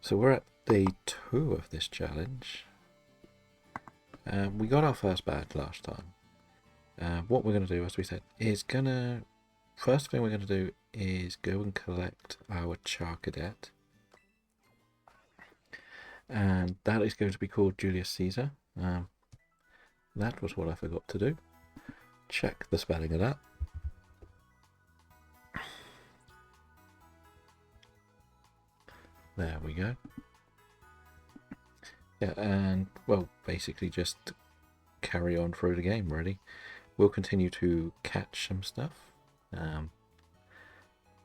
So we're at day 2 of this challenge. We got our first badge last time. What we're going to do, as we said, is first thing we're going to do is go and collect our char cadet. And that is going to be called Julius Caesar. That was what I forgot to do. Check the spelling of that. There we go. Yeah, and well, basically just carry on through the game, really. We'll continue to catch some stuff.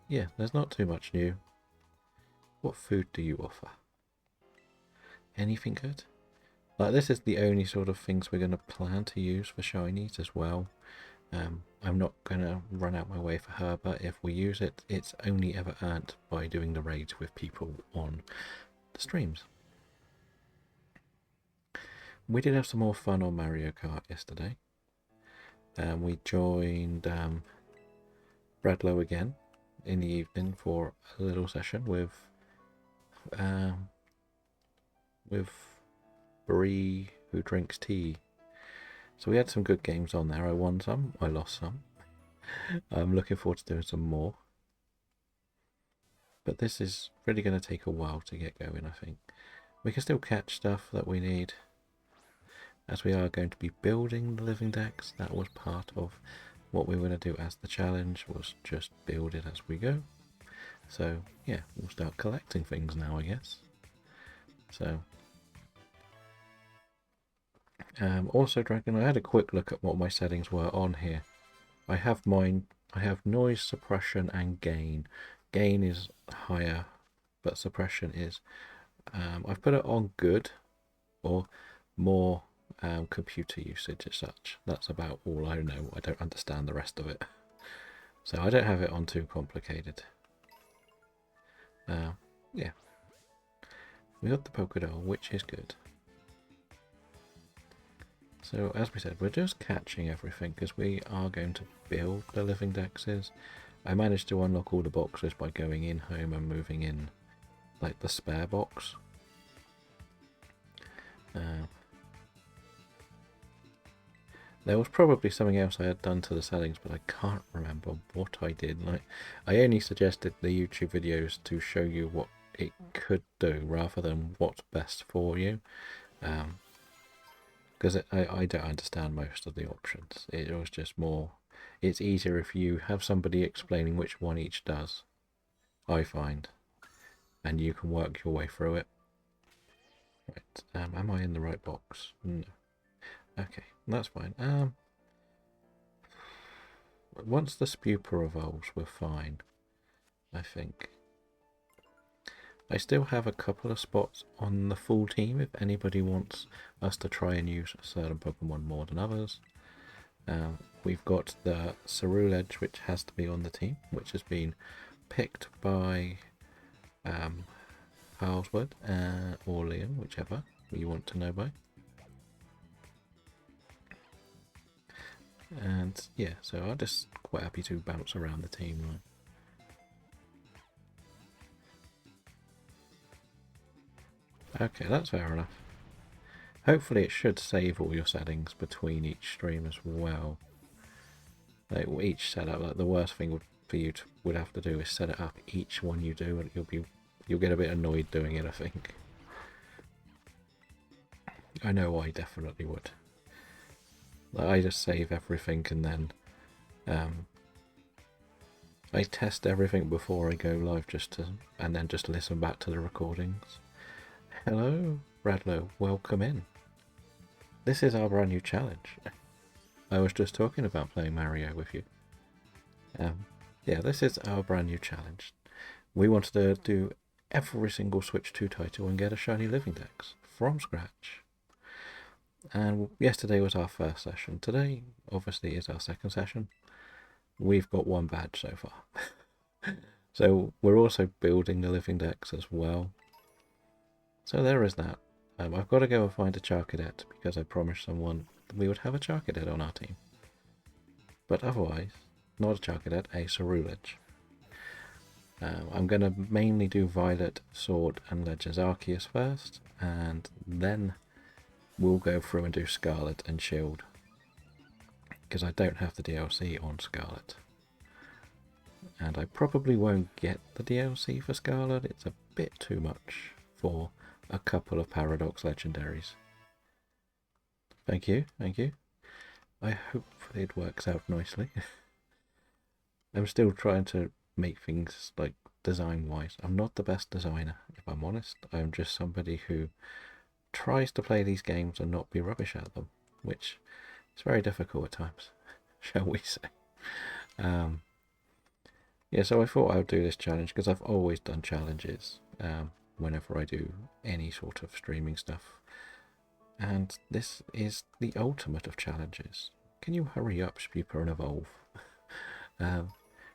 Yeah, there's not too much new. What food do you offer? Anything good? Like, this is the only sort of things we're going to plan to use for shinies as well. I'm not going to run out my way for her, but if we use it, it's only ever earned by doing the raids with people on the streams. We did have some more fun on Mario Kart yesterday. We joined Bradlow again in the evening for a little session with Bree, who drinks tea. So we had some good games on there. I won some, I lost some. I'm looking forward to doing some more. But this is really going to take a while to get going, I think. We can still catch stuff that we need, as we are going to be building the living decks. That was part of what we were going to do as the challenge, was just build it as we go. So yeah, we'll start collecting things now, I guess. So also, Dragon, I had a quick look at what my settings were on here. I have noise suppression and gain. Gain is higher, but suppression is, I've put it on good, or more computer usage as such. That's about all I know. I don't understand the rest of it. So I don't have it on too complicated. Yeah. We got the Pokedex, which is good. So as we said, we're just catching everything because we are going to build the living dexes. I managed to unlock all the boxes by going in home and moving in like the spare box. There was probably something else I had done to the settings, but I can't remember what I did. Like, I only suggested the YouTube videos to show you what it could do rather than what's best for you. Because I don't understand most of the options. It was just more, it's easier if you have somebody explaining which one each does, I find, and you can work your way through it. Right, am I in the right box? No. Okay, that's fine. Once the Spupa evolves, we're fine, I think. I still have a couple of spots on the full team if anybody wants us to try and use a certain Pokemon more than others. We've got the Ceruledge, which has to be on the team, which has been picked by Harleswood or Liam, whichever you want to know by. And yeah, so I'm just quite happy to bounce around the team. Right? Okay, that's fair enough. Hopefully it should save all your settings between each stream as well. Like each setup, like the worst thing would have to do is set it up each one you do, and you'll get a bit annoyed doing it, I think. I know I definitely would. Like, I just save everything and then I test everything before I go live and then just listen back to the recordings. Hello, Bradlow, welcome in. This is our brand new challenge. I was just talking about playing Mario with you. Yeah, this is our brand new challenge. We wanted to do every single Switch 2 title and get a shiny living dex from scratch. And yesterday was our first session. Today, obviously, is our second session. We've got one badge so far. So we're also building the living dex as well. So there is that. I've got to go and find a char cadet because I promised someone we would have a char cadet on our team. But otherwise, not a char cadet, a Ceruledge. I'm going to mainly do Violet, Sword and Legends Arceus first, and then we'll go through and do Scarlet and Shield, because I don't have the DLC on Scarlet. And I probably won't get the DLC for Scarlet, it's a bit too much for a couple of Paradox Legendaries. Thank you, thank you. I hope it works out nicely. I'm still trying to make things like design-wise. I'm not the best designer, if I'm honest. I'm just somebody who tries to play these games and not be rubbish at them, which is very difficult at times, shall we say. Yeah, so I thought I would do this challenge because I've always done challenges whenever I do any sort of streaming stuff. And this is the ultimate of challenges. Can you hurry up, Spupa, and evolve?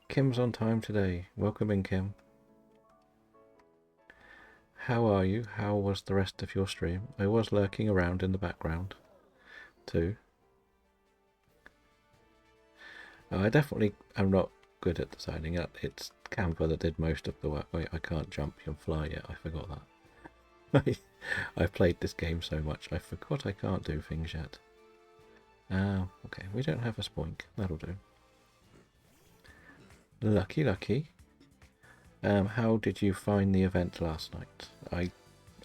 Kim's on time today. Welcome in, Kim. How are you? How was the rest of your stream? I was lurking around in the background too. I definitely am not good at designing it. It's Canva that did most of the work. Wait, I can't jump and fly yet. I forgot that. I've played this game so much, I forgot I can't do things yet. Okay, we don't have a spoink. That'll do. Lucky, lucky. How did you find the event last night?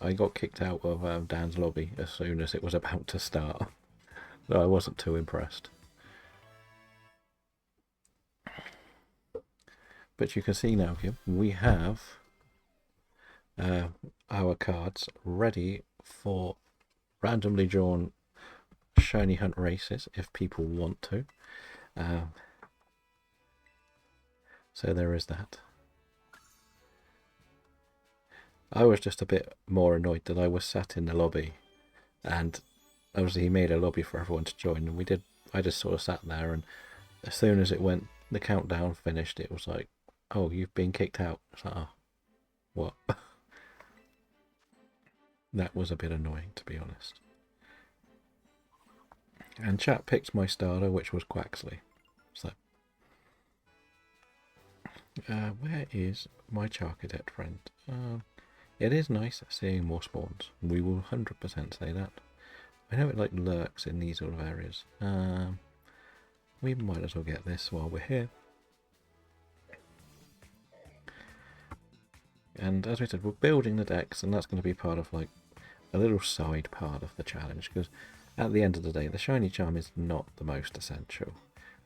I got kicked out of Dan's lobby as soon as it was about to start. So I wasn't too impressed. But you can see now, Kim, we have our cards ready for randomly drawn shiny hunt races if people want to. So there is that. I was just a bit more annoyed that I was sat in the lobby, and obviously he made a lobby for everyone to join, and I just sort of sat there, and as soon as it went, the countdown finished, it was like, oh, you've been kicked out. It's like, oh, what? That was a bit annoying, to be honest. And chat picked my starter, which was Quaxley. So, where is my Charcadet friend? It is nice seeing more spawns. We will 100% say that. I know it like lurks in these sort of areas. We might as well get this while we're here. And as we said, we're building the decks, and that's going to be part of like a little side part of the challenge, because at the end of the day, the shiny charm is not the most essential.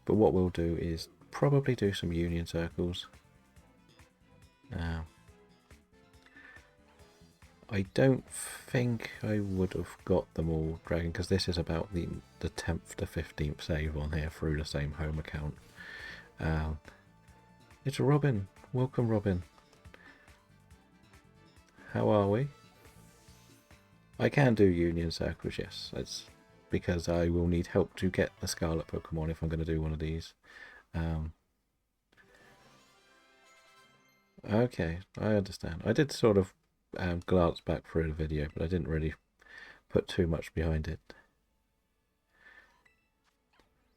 But what we'll do is probably do some union circles. I don't think I would have got them all, Dragon, because this is about the 10th to 15th save on here through the same home account. It's Robin. Welcome, Robin. How are we? I can do union circles, yes. It's because I will need help to get the Scarlet Pokemon if I'm going to do one of these. Okay, I understand. I did sort of glance back through the video, but I didn't really put too much behind it.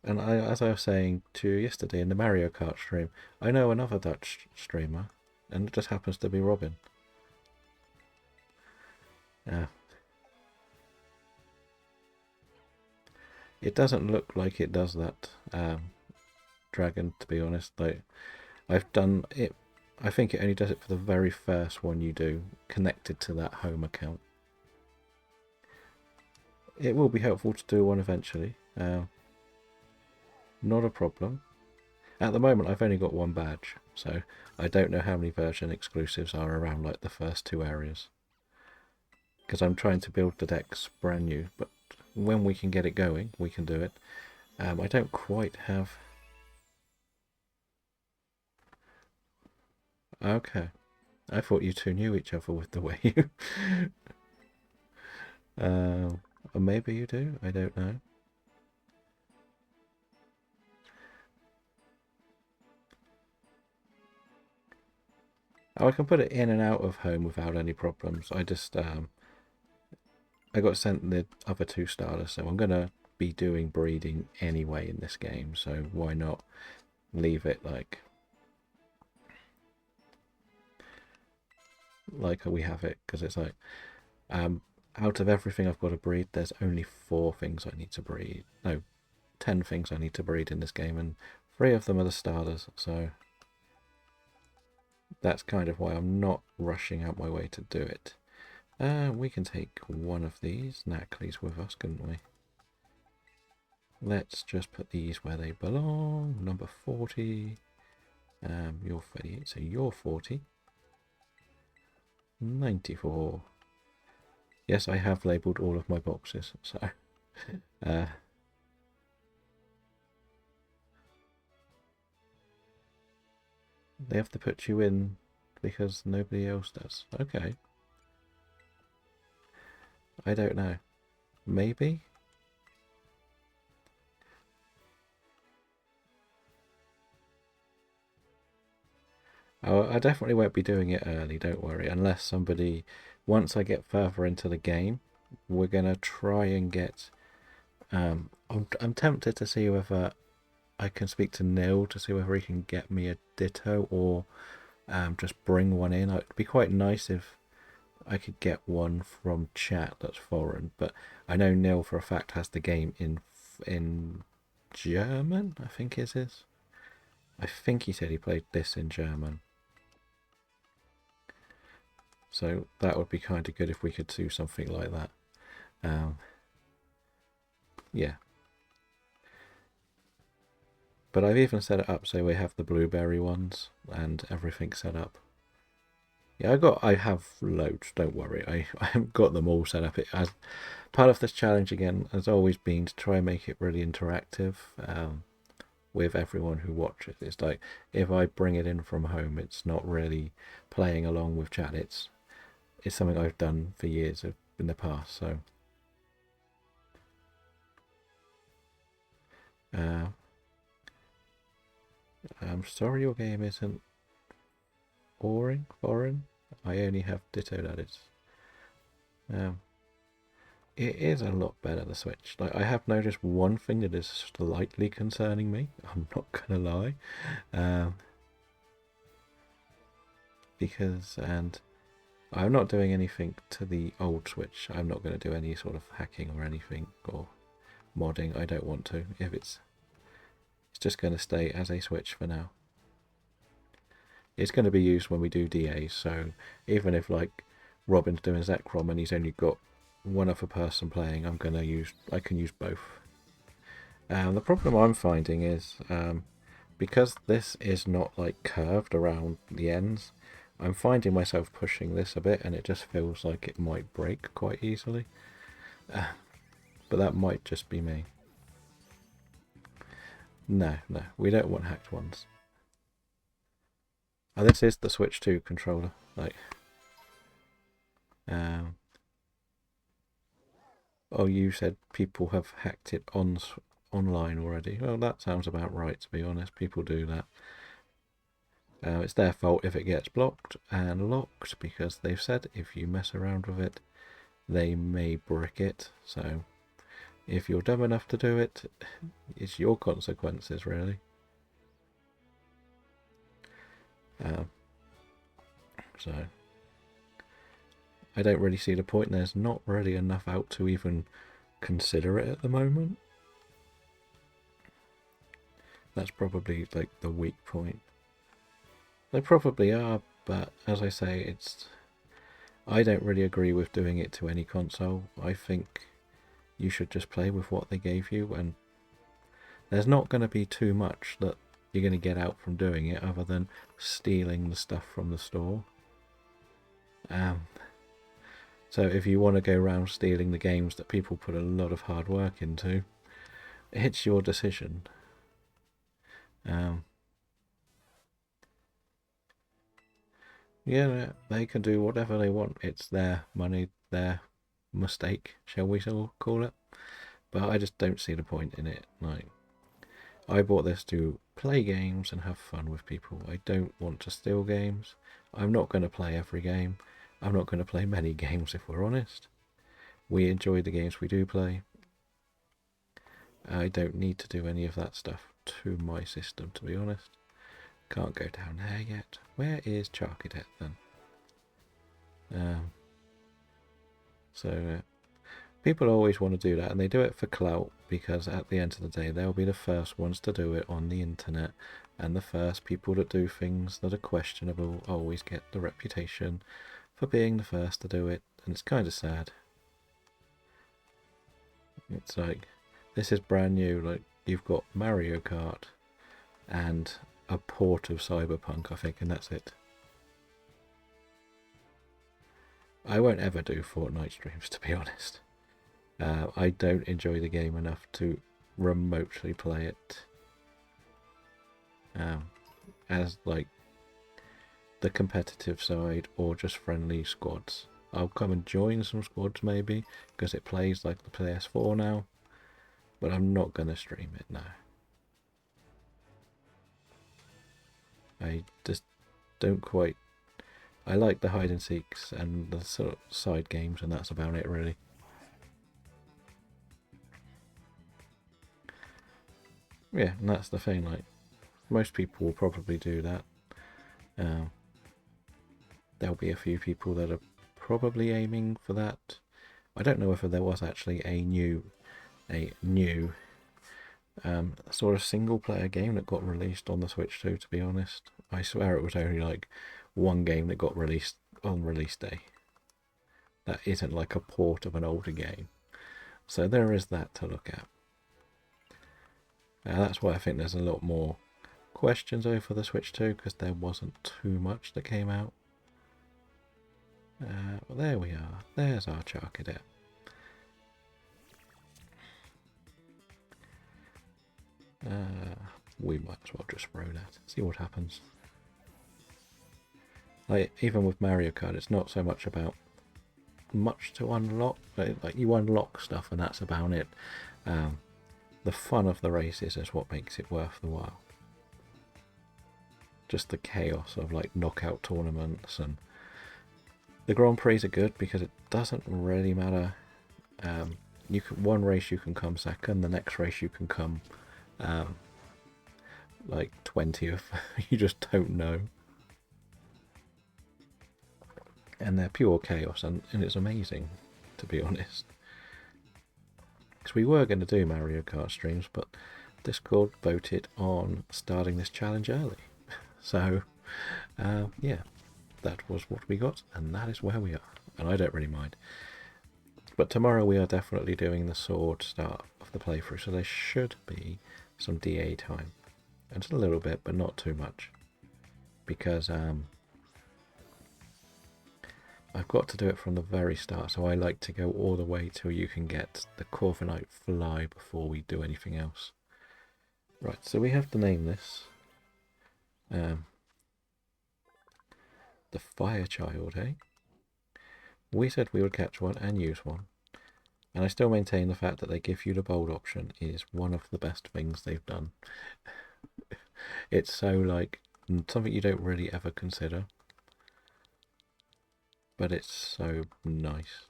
And as I was saying to you yesterday in the Mario Kart stream, I know another Dutch streamer, and it just happens to be Robin. It doesn't look like it does that, Dragon, to be honest. Like, I've done it, I think it only does it for the very first one you do, connected to that home account. It will be helpful to do one eventually. Not a problem. At the moment, I've only got one badge, so I don't know how many version exclusives are around like the first two areas. Because I'm trying to build the decks brand new, but when we can get it going, we can do it. I don't quite have... Okay. I thought you two knew each other with the way you... or maybe you do, I don't know. Oh, I can put it in and out of home without any problems. I just, I got sent the other two starters, so I'm going to be doing breeding anyway in this game, so why not leave it like... like we have it, because it's like, out of everything I've got to breed, there's only 4 things I need to breed. No, 10 things I need to breed in this game, and 3 of them are the starters, so that's kind of why I'm not rushing out my way to do it. We can take one of these Nackleys with us, couldn't we? Let's just put these where they belong. Number 40. You're 38, so you're 40. 94. Yes, I have labelled all of my boxes, so... they have to put you in because nobody else does. Okay. I don't know. Maybe? Oh, I definitely won't be doing it early, don't worry, unless somebody... Once I get further into the game, we're going to try and get... I'm tempted to see whether I can speak to Neil to see whether he can get me a Ditto or just bring one in. It'd be quite nice if I could get one from chat that's foreign, but I know Neil for a fact has the game in German, I think it is. I think he said he played this in German. So that would be kind of good if we could do something like that. Yeah. But I've even set it up so we have the blueberry ones and everything set up. Yeah, I have loads, don't worry. I haven't got them all set up. It as part of this challenge again has always been to try and make it really interactive with everyone who watches. It's like if I bring it in from home, it's not really playing along with chat. It's something I've done for years in the past. So I'm sorry your game isn't foreign. I only have Ditto, that is. It is a lot better, the Switch. Like, I have noticed one thing that is slightly concerning me. I'm not gonna lie, because I'm not doing anything to the old Switch. I'm not going to do any sort of hacking or anything or modding. I don't want to. If it's just going to stay as a Switch for now. It's going to be used when we do DAs. So even if like Robin's doing Zekrom and he's only got one other person playing, I can use both. The problem I'm finding is because this is not like curved around the ends, I'm finding myself pushing this a bit and it just feels like it might break quite easily. But that might just be me. No, we don't want hacked ones. Oh, this is the Switch 2 controller. Like, oh, you said people have hacked it online already. Well, that sounds about right, to be honest. People do that. It's their fault if it gets blocked and locked because they've said if you mess around with it, they may brick it. So if you're dumb enough to do it, it's your consequences, really. So I don't really see the point. There's not really enough out to even consider it at the moment. That's probably like the weak point. They probably are, but as I say, I don't really agree with doing it to any console. I think you should just play with what they gave you, and there's not going to be too much that you're going to get out from doing it other than stealing the stuff from the store. So if you want to go around stealing the games that people put a lot of hard work into, it's your decision. Yeah, they can do whatever they want. It's their money, their mistake, shall we call it? But I just don't see the point in it. Like, I bought this to play games and have fun with people. I don't want to steal games. I'm not going to play every game. I'm not going to play many games if we're honest. We enjoy the games we do play. I don't need to do any of that stuff to my system, to be honest. Can't go down there yet. Where is Charcadet then? So people always want to do that, and they do it for clout, because at the end of the day they'll be the first ones to do it on the internet, and the first people that do things that are questionable always get the reputation for being the first to do it, and it's kind of sad. It's like, this is brand new, like you've got Mario Kart and a port of Cyberpunk, I think, and that's it. I won't ever do Fortnite streams, to be honest. I don't enjoy the game enough to remotely play it as like the competitive side or just friendly squads. I'll come and join some squads maybe because it plays like the PS4 now, but I'm not going to stream it now. I just don't quite... I like the hide and seeks and the sort of side games, and that's about it really. Yeah, and that's the thing, like, most people will probably do that. There'll be a few people that are probably aiming for that. I don't know if there was actually a new sort of single player game that got released on the Switch too, to be honest. I swear it was only like one game that got released on release day. That isn't like a port of an older game. So there is that to look at. That's why I think there's a lot more questions over the Switch 2, because there wasn't too much that came out. Well, there we are. There's our Charcadet. We might as well just throw that. See what happens. Like, even with Mario Kart, it's not so much about much to unlock. Like, you unlock stuff and that's about it. The fun of the races is what makes it worth the while. Just the chaos of like knockout tournaments, and the Grand Prix are good because it doesn't really matter. You can, one race you can come second, the next race you can come like 20th. You just don't know. And they're pure chaos, and it's amazing, to be honest. Because we were going to do Mario Kart streams, but Discord voted on starting this challenge early. So, yeah, that was what we got, and that is where we are. And I don't really mind. But tomorrow we are definitely doing the sword start of the playthrough, so there should be some DA time. And just a little bit, but not too much. Because I've got to do it from the very start, so I like to go all the way till you can get the Corviknight fly before we do anything else. Right, so we have to name this the Fire Child, eh? We said we would catch one and use one. And I still maintain the fact that they give you the bold option is one of the best things they've done. It's so like something you don't really ever consider. But it's so nice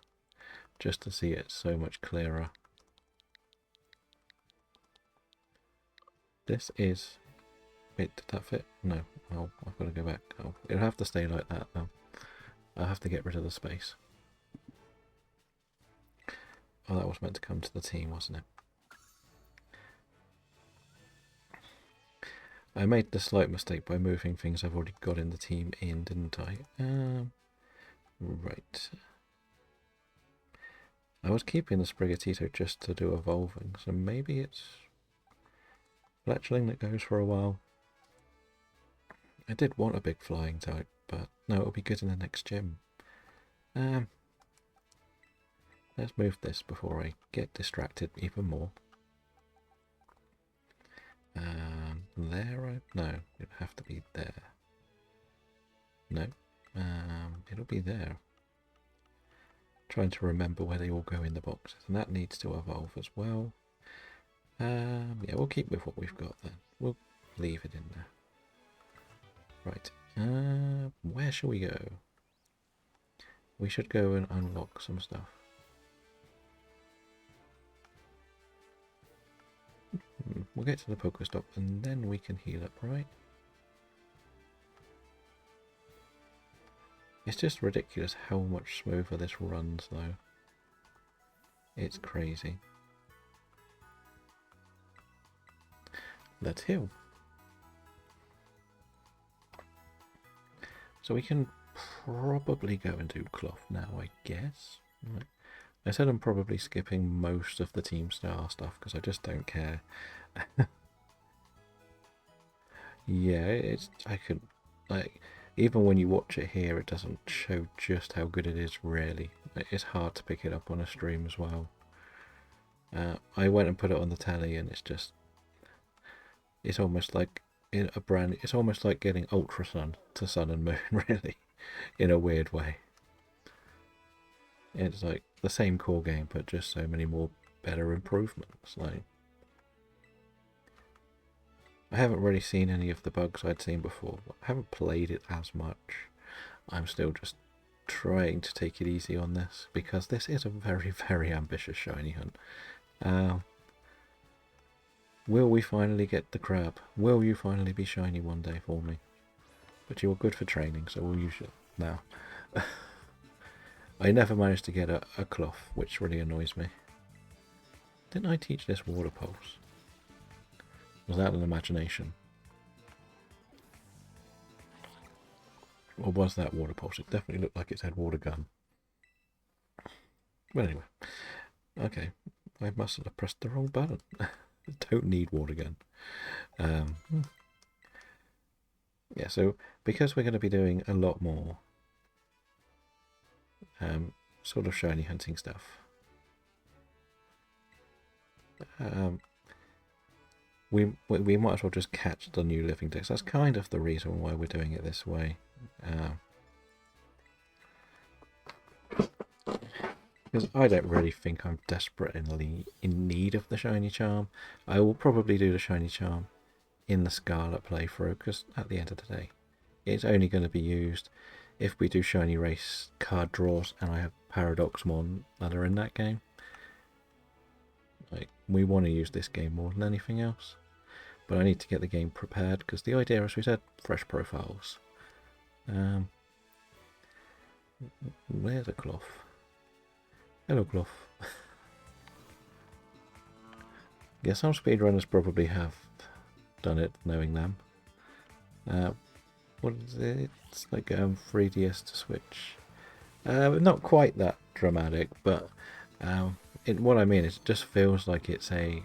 just to see it so much clearer. This is... Wait, did that fit? No. Oh, I've got to go back. Oh, it'll have to stay like that now. I'll have to get rid of the space. Oh, that was meant to come to the team, wasn't it? I made the slight mistake by moving things I've already got in the team in, didn't I? Right. I was keeping the Sprigatito just to do evolving, so maybe it's Fletchling that goes for a while. I did want a big flying type, but no, it'll be good in the next gym. Let's move this before I get distracted even more. There, no, it'll have to be there. No, it'll be there. Trying to remember where they all go in the boxes, and that needs to evolve as well. Yeah, we'll keep with what we've got then. We'll leave it in there. Right, where shall we go? We should go and unlock some stuff. We'll get to the Pokestop and then we can heal up, right? It's just ridiculous how much smoother this runs, though. It's crazy. Let's heal. So we can probably go and do cloth now, I guess. Right. I said I'm probably skipping most of the Team Star stuff because I just don't care. Yeah, I could, like, even when you watch it here, it doesn't show just how good it is, really. It's hard to pick it up on a stream as well. I went and put it on the telly, and it's almost like it's almost like getting Ultra Sun to Sun and Moon, really, in a weird way. It's like the same core game, but just so many more better improvements. Like, I haven't really seen any of the bugs I'd seen before. I haven't played it as much. I'm still just trying to take it easy on this, because this is a very, very ambitious shiny hunt. Will we finally get the crab? Will you finally be shiny one day for me? But you were good for training, so we'll use it now. I never managed to get a cloth, which really annoys me. Didn't I teach this water pulse? Was that an imagination? Or was that water pulse? It definitely looked like it said water gun. But anyway. Okay. I must have pressed the wrong button. Don't need water gun. Yeah, so because we're going to be doing a lot more sort of shiny hunting stuff, we might as well just catch the new living dex. That's kind of the reason why we're doing it this way. Because I don't really think I'm desperately in need of the shiny charm. I will probably do the shiny charm in the Scarlet playthrough, because at the end of the day, it's only going to be used if we do shiny race card draws and I have Paradoxmon that are in that game. Like, we want to use this game more than anything else, but I need to get the game prepared, because the idea, as we said, fresh profiles. Where's a cloth? Hello, cloth. Yeah, some speedrunners probably have done it, knowing them. What is it? It's like 3DS to Switch. Not quite that dramatic, but what I mean is, it just feels like it's a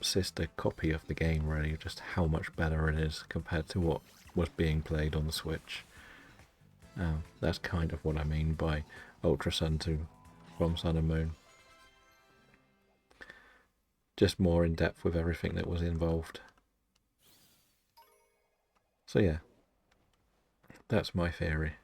sister copy of the game, really, just how much better it is compared to what was being played on the Switch. That's kind of what I mean by Ultra Sun 2 from Sun and Moon. Just more in depth with everything that was involved. So yeah, that's my theory.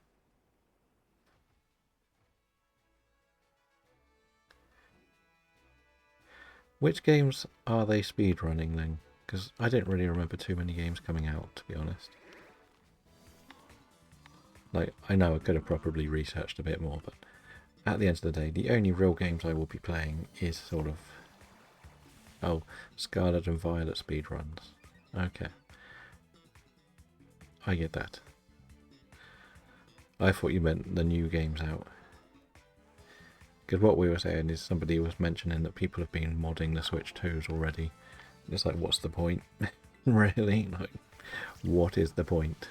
Which games are they speedrunning then? Because I don't really remember too many games coming out, to be honest. Like, I know I could have probably researched a bit more, but at the end of the day, the only real games I will be playing is sort of... Oh, Scarlet and Violet speedruns. Okay. I get that. I thought you meant the new games out. Because what we were saying is, somebody was mentioning that people have been modding the Switch 2s already. It's like, what's the point? Really? Like, what is the point?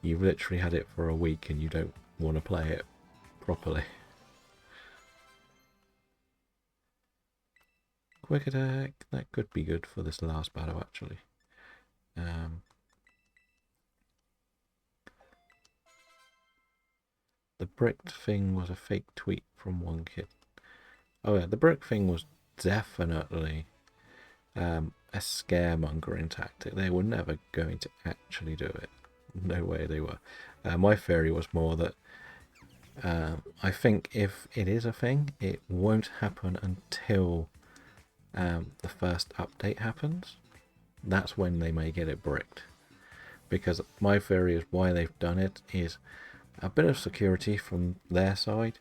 You've literally had it for a week and you don't want to play it properly. Quick attack, that could be good for this last battle, actually. The brick thing was a fake tweet from one kid. Oh yeah, the brick thing was definitely a scaremongering tactic. They were never going to actually do it. No way they were. My theory was more that I think if it is a thing, it won't happen until the first update happens. That's when they may get it bricked. Because my theory is why they've done it is a bit of security from their side.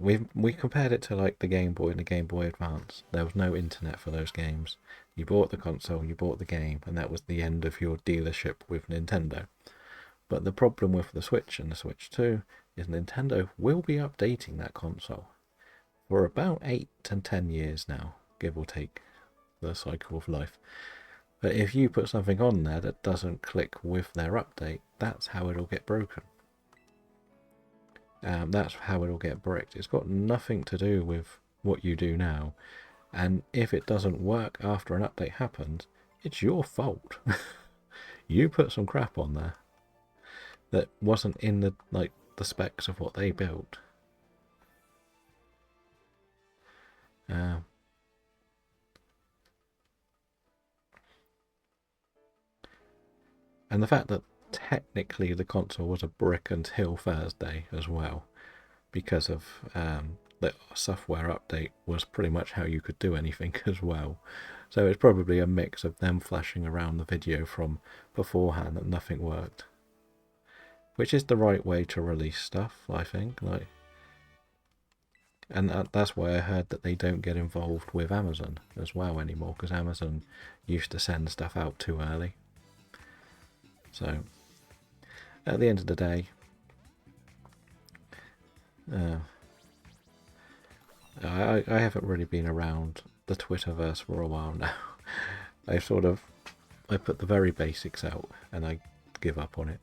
We compared it to like the Game Boy and the Game Boy Advance. There was no internet for those games. You bought the console, you bought the game, and that was the end of your dealership with Nintendo. But the problem with the Switch and the Switch 2 is Nintendo will be updating that console for about 8 to 10 years now, give or take the cycle of life. But if you put something on there that doesn't click with their update, that's how it'll get broken. That's how it'll get bricked. It's got nothing to do with what you do now. And if it doesn't work after an update happens, it's your fault. You put some crap on there that wasn't in the specs of what they built. And the fact that technically the console was a brick until Thursday as well, because of the software update was pretty much how you could do anything as well. So it's probably a mix of them flashing around the video from beforehand that nothing worked, which is the right way to release stuff, I think. And that's why I heard that they don't get involved with Amazon as well anymore, because Amazon used to send stuff out too early. So at the end of the day, I haven't really been around the Twitterverse for a while now. I put the very basics out and I give up on it.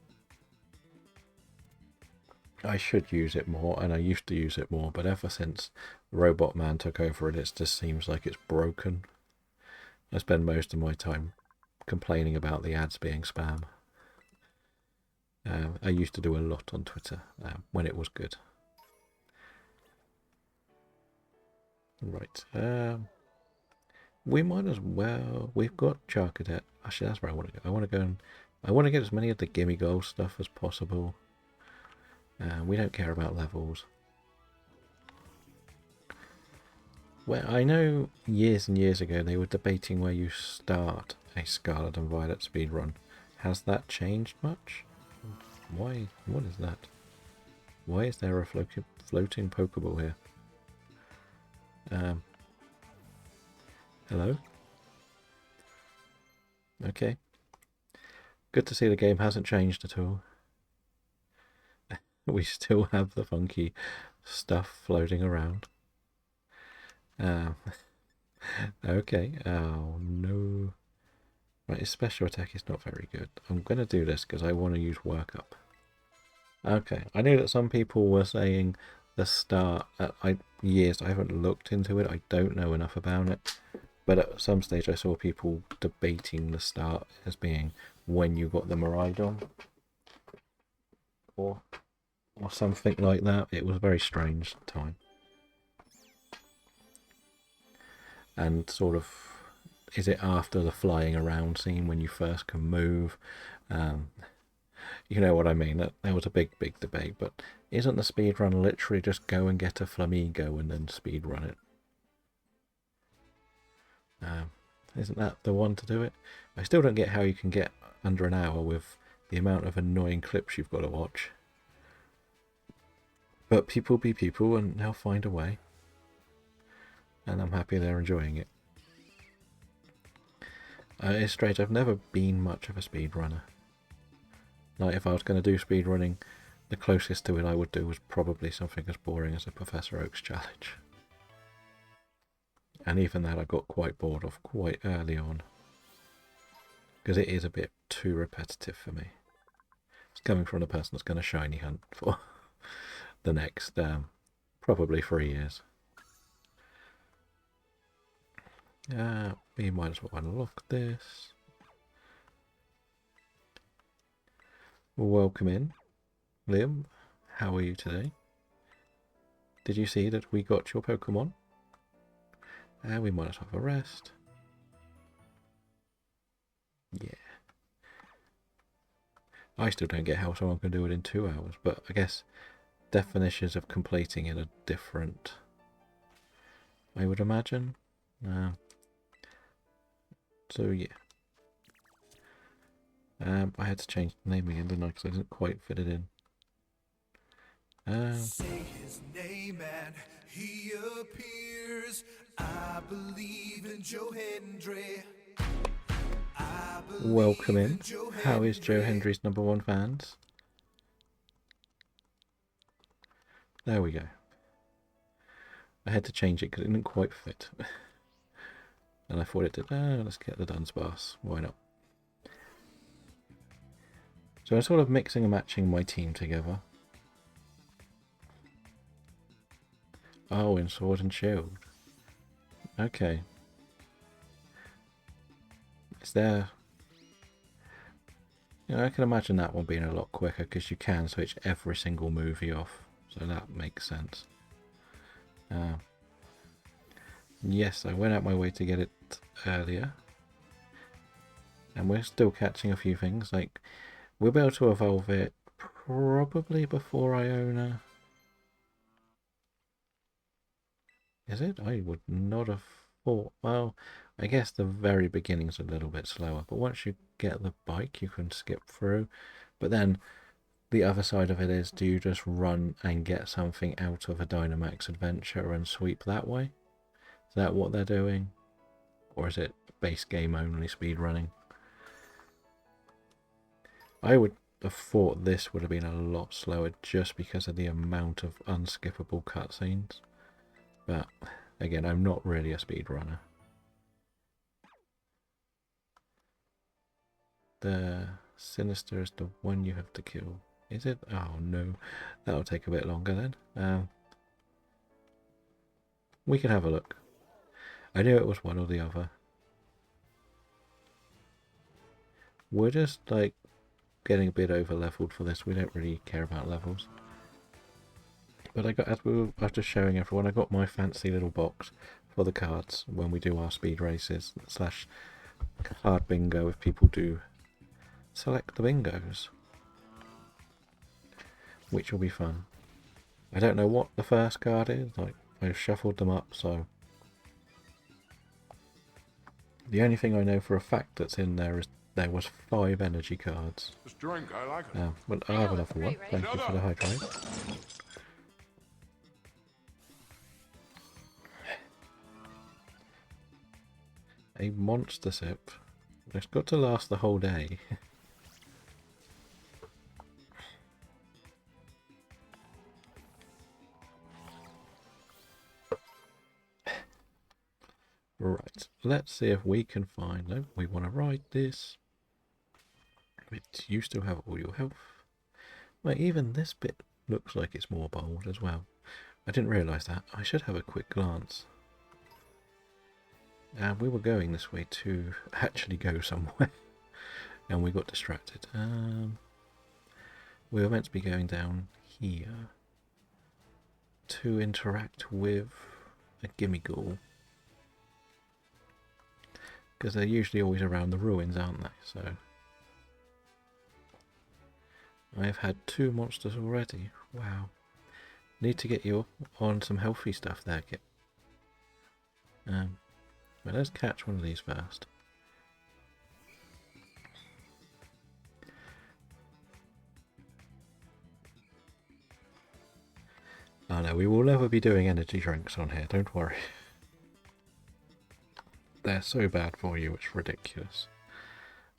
I should use it more, and I used to use it more, but ever since Robot Man took over it just seems like it's broken. I spend most of my time complaining about the ads being spam. I used to do a lot on Twitter when it was good. Right. We might as well. We've got Charcadet. Actually, that's where I want to go. I want to get as many of the gimme goal stuff as possible. We don't care about levels. Well, I know years and years ago they were debating where you start a Scarlet and Violet speedrun. Has that changed much? Why? What is that? Why is there a floating Pokeball here? Hello? Okay. Good to see the game hasn't changed at all. We still have the funky stuff floating around. Okay. Oh, no. Right, his special attack is not very good. I'm going to do this because I want to use workup. Okay. I knew that some people were saying the start. I haven't looked into it. I don't know enough about it. But at some stage I saw people debating the start as being when you got the Miraidon. Or something like that. It was a very strange time. And sort of, is it after the flying around scene when you first can move? You know what I mean. There was a big debate, but isn't the speedrun literally just go and get a Flamigo and then speedrun it? Isn't that the one to do it? I still don't get how you can get under an hour with the amount of annoying clips you've got to watch. But people be people, and they'll find a way. And I'm happy they're enjoying it. It's strange, I've never been much of a speedrunner. Like, if I was going to do speedrunning, the closest to it I would do was probably something as boring as a Professor Oak's challenge. And even that I got quite bored of quite early on. Because it is a bit too repetitive for me. It's coming from the person that's going to shiny hunt for the next probably 3 years. We might as well unlock this. Welcome in, Liam. How are you today? Did you see that we got your Pokemon? We might as well have a rest. Yeah. I still don't get how someone can do it in 2 hours, but I guess definitions of completing it are different, I would imagine. So yeah. I had to change the name again, didn't I? Because I didn't quite fit it in. Say his name and he appears. I believe in Joe Hendry. Welcome in. How is Joe Hendry's #1 fans? There we go. I had to change it because it didn't quite fit. And I thought it did. Let's get the Dunsparce. Why not? So I'm sort of mixing and matching my team together. Oh, in Sword and Shield. Okay. Is there... I can imagine that one being a lot quicker because you can switch every single movie off. So that makes sense. Yes, I went out my way to get it earlier. And we're still catching a few things. Like, we'll be able to evolve it probably before Iona. Is it? I would not have thought. Well, I guess the very beginning's a little bit slower. But once you get the bike, you can skip through. But then the other side of it is, do you just run and get something out of a Dynamax adventure and sweep that way? Is that what they're doing? Or is it base game only speed running? I would have thought this would have been a lot slower just because of the amount of unskippable cutscenes. But again, I'm not really a speedrunner. The Sinister is the one you have to kill. Is it? Oh no, that'll take a bit longer then. We can have a look. I knew it was one or the other. We're just like getting a bit over leveled for this. We don't really care about levels. But I got, as we were just showing everyone, I got my fancy little box for the cards when we do our speed races / card bingo if people do select the bingos, which will be fun. I don't know what the first card is, like I've shuffled them up, so the only thing I know for a fact that's in there is there was 5 energy cards. This drink, I like it. But I have another one. Thank you for the hydrate. A monster sip. It's got to last the whole day. Right, let's see if we can find... No, we want to ride this. You still have all your health. Well, even this bit looks like it's more bold as well. I didn't realise that. I should have a quick glance. We were going this way to actually go somewhere. And we got distracted. We were meant to be going down here to interact with a Gimmighoul. Because they're usually always around the ruins, aren't they? So I've had 2 monsters already. Wow. Need to get you on some healthy stuff there, Kit. Well, let's catch one of these first. Oh no, we will never be doing energy drinks on here, don't worry. They're so bad for you, it's ridiculous.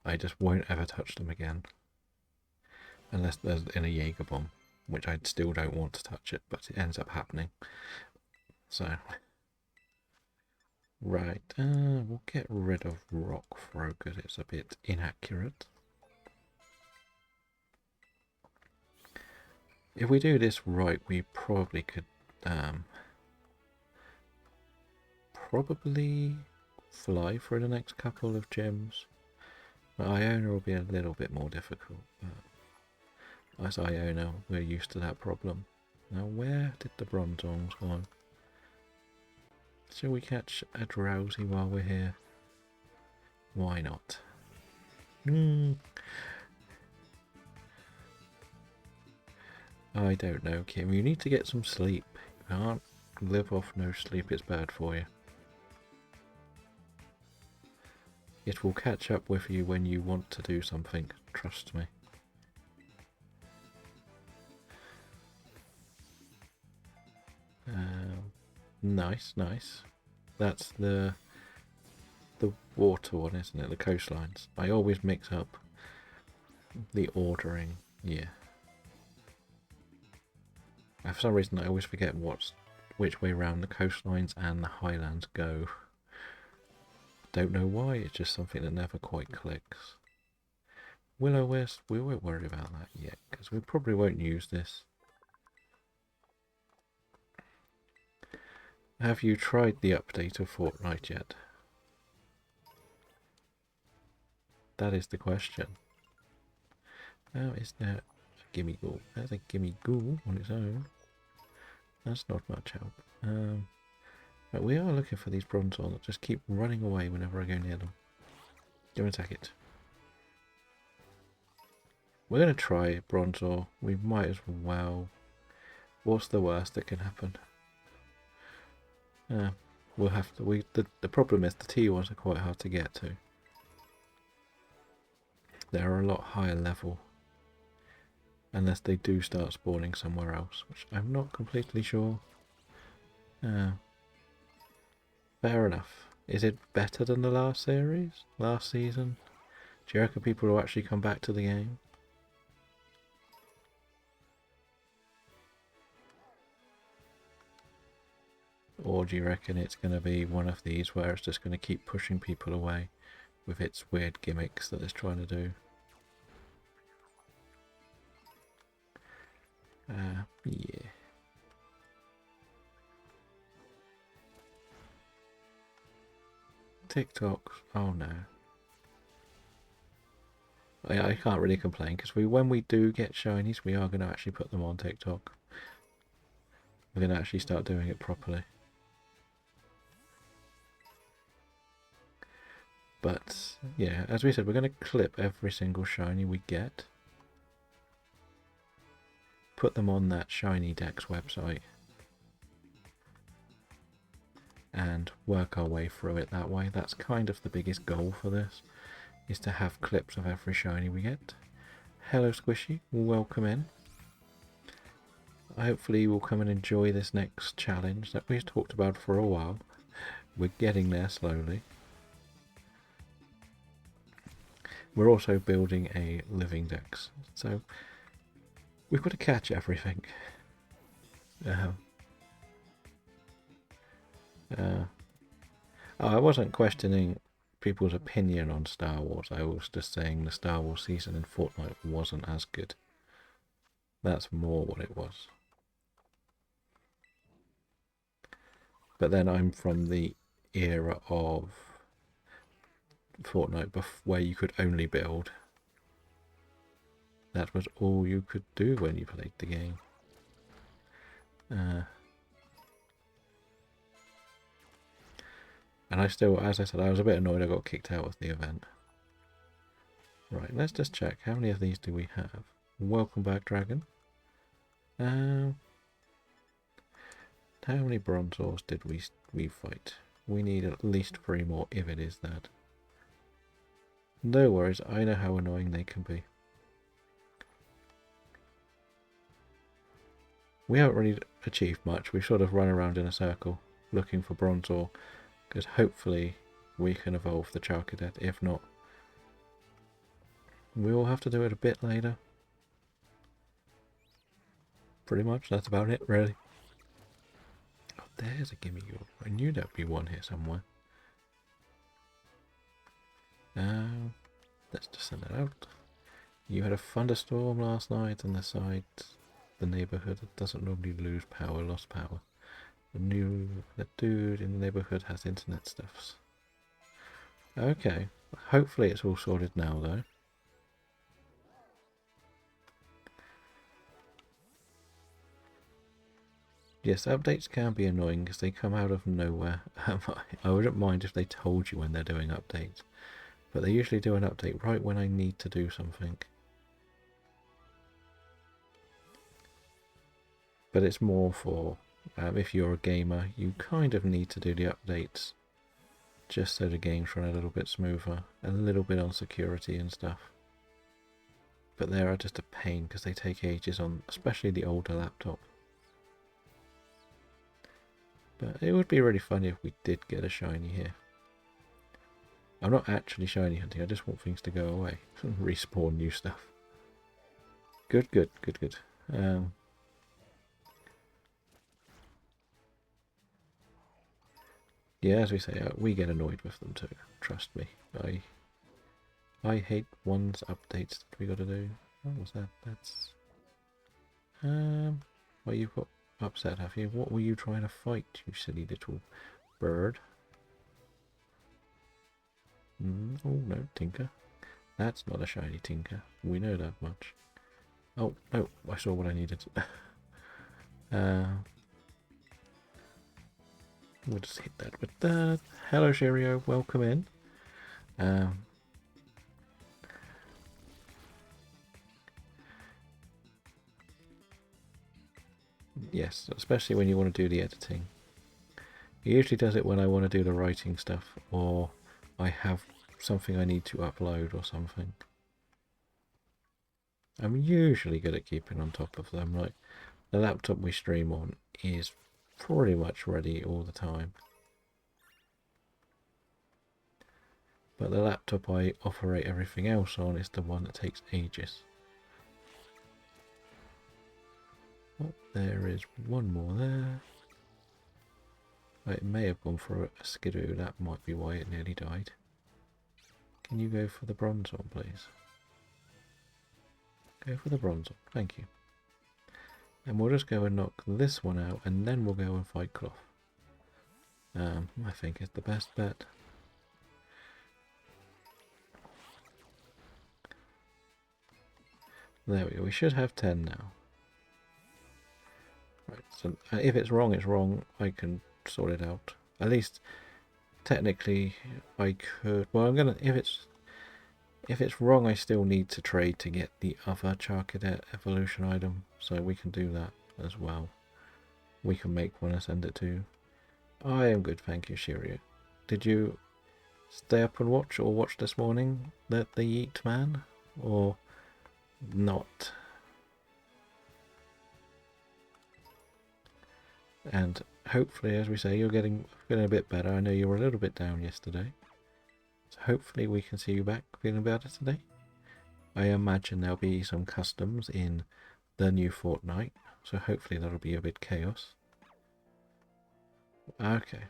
I just won't ever touch them again. Unless there's in a Jaeger bomb, which I still don't want to touch it, but it ends up happening. So... Right, we'll get rid of Rock Throw because it's a bit inaccurate. If we do this right, we probably could probably fly for the next couple of gyms. But Iona will be a little bit more difficult. But as Iona, we're used to that problem. Now, where did the Bronzongs go? Shall we catch a Drowsy while we're here? Why not? I don't know, Kim. You need to get some sleep. You can't live off no sleep. It's bad for you. It will catch up with you when you want to do something. Trust me. Nice, nice. That's the water one, isn't it? The coastlines. I always mix up the ordering. Yeah. For some reason I always forget which way round the coastlines and the highlands go. Don't know why, it's just something that never quite clicks. Will-O-Wisp, we won't worry about that yet, because we probably won't use this. Have you tried the update of Fortnite yet? That is the question. Oh, is there a gimme ghoul? There's a gimme ghoul on its own. That's not much help. But we are looking for these bronzors that just keep running away whenever I go near them. Go and attack it. We're going to try bronzor. We might as well. What's the worst that can happen? We'll have to. The problem is the T1s are quite hard to get to. They're a lot higher level. Unless they do start spawning somewhere else, which I'm not completely sure. Fair enough. Is it better than the last series? Last season? Do you reckon people will actually come back to the game? Or do you reckon it's going to be one of these where it's just going to keep pushing people away with its weird gimmicks that it's trying to do? Yeah. TikTok. Oh no. I can't really complain because when we do get shinies, we are going to actually put them on TikTok. We're going to actually start doing it properly. But yeah, as we said, we're going to clip every single shiny we get. Put them on that Shiny Dex website. And work our way through it that way. That's kind of the biggest goal for this, is to have clips of every shiny we get. Hello Squishy, welcome in. Hopefully you will come and enjoy this next challenge that we've talked about for a while. We're getting there slowly. We're also building a living Dex, so we've got to catch everything. I wasn't questioning people's opinion on Star Wars. I was just saying the Star Wars season in Fortnite wasn't as good. That's more what it was. But then I'm from the era of Fortnite where you could only build. That was all you could do when you played the game. And I still, as I said, I was a bit annoyed I got kicked out of the event. Right, let's just check. How many of these do we have? Welcome back, Dragon. How many bronzors did we fight? We need at least 3 more if it is that. No worries, I know how annoying they can be. We haven't really achieved much. We've sort of run around in a circle looking for bronzor, because hopefully we can evolve the Charcadet. If not, we will have to do it a bit later. Pretty much, that's about it, really. Oh, there's a gimme ghoul. I knew there'd be one here somewhere. Let's just send it out. You had a thunderstorm last night on the neighborhood doesn't normally lose power, lost power. The dude in the neighborhood has internet stuffs. Okay, hopefully it's all sorted now though. Yes, updates can be annoying because they come out of nowhere. I wouldn't mind if they told you when they're doing updates, but they usually do an update right when I need to do something. But it's more for if you're a gamer, you kind of need to do the updates just so the games run a little bit smoother, a little bit on security and stuff. But they are just a pain because they take ages on, especially the older laptop. But it would be really funny if we did get a shiny here. I'm not actually shiny hunting, I just want things to go away and respawn new stuff. Good. Yeah, as we say, we get annoyed with them too. Trust me. I hate one's updates that we got to do. What was that? That's well, you've got upset, have you? What were you trying to fight, you silly little bird? Oh no, Tinker. That's not a shiny Tinker. We know that much. Oh no, I saw what I needed. We'll just hit that with that. Hello, Cheerio. Welcome in. Yes, especially when you want to do the editing. He usually does it when I want to do the writing stuff, or I have something I need to upload or something. I'm usually good at keeping on top of them. Like, the laptop we stream on is pretty much ready all the time. But the laptop I operate everything else on is the one that takes ages. Oh, there is one more there. It may have gone for a skidoo, that might be why it nearly died. Can you go for the bronze one, please? Go for the bronze one, thank you. And we'll just go and knock this one out, and then we'll go and fight Cloth. I think it's the best bet. There we go, we should have 10 now. Right, so if it's wrong, it's wrong. I can sort it out. At least, technically, I could... Well, I'm gonna... If it's wrong, I still need to trade to get the other Charcadet evolution item. So we can do that as well. We can make one and send it to you. I am good, thank you, Shirio. Did you stay up and watch, or watch this morning, the Yeet Man? Or not? And hopefully, as we say, you're getting feeling a bit better. I know you were a little bit down yesterday. So hopefully we can see you back feeling better today. I imagine there'll be some customs in the new Fortnite. So hopefully that'll be a bit chaos. Okay.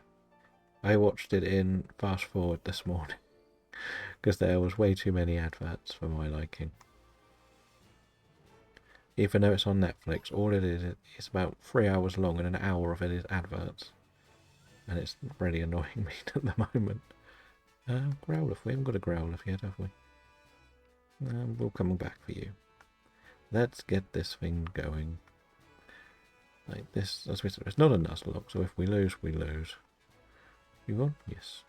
I watched it in fast forward this morning. Because there was way too many adverts for my liking. Even though it's on Netflix, all it is, it's about 3 hours long and an hour of it is adverts. And it's really annoying me at the moment. Growlithe, we haven't got a Growlithe yet, have we? We'll come back for you. Let's get this thing going. Like this, as we said, it's not a Nuzlocke, so if we lose, we lose. You won? Yes.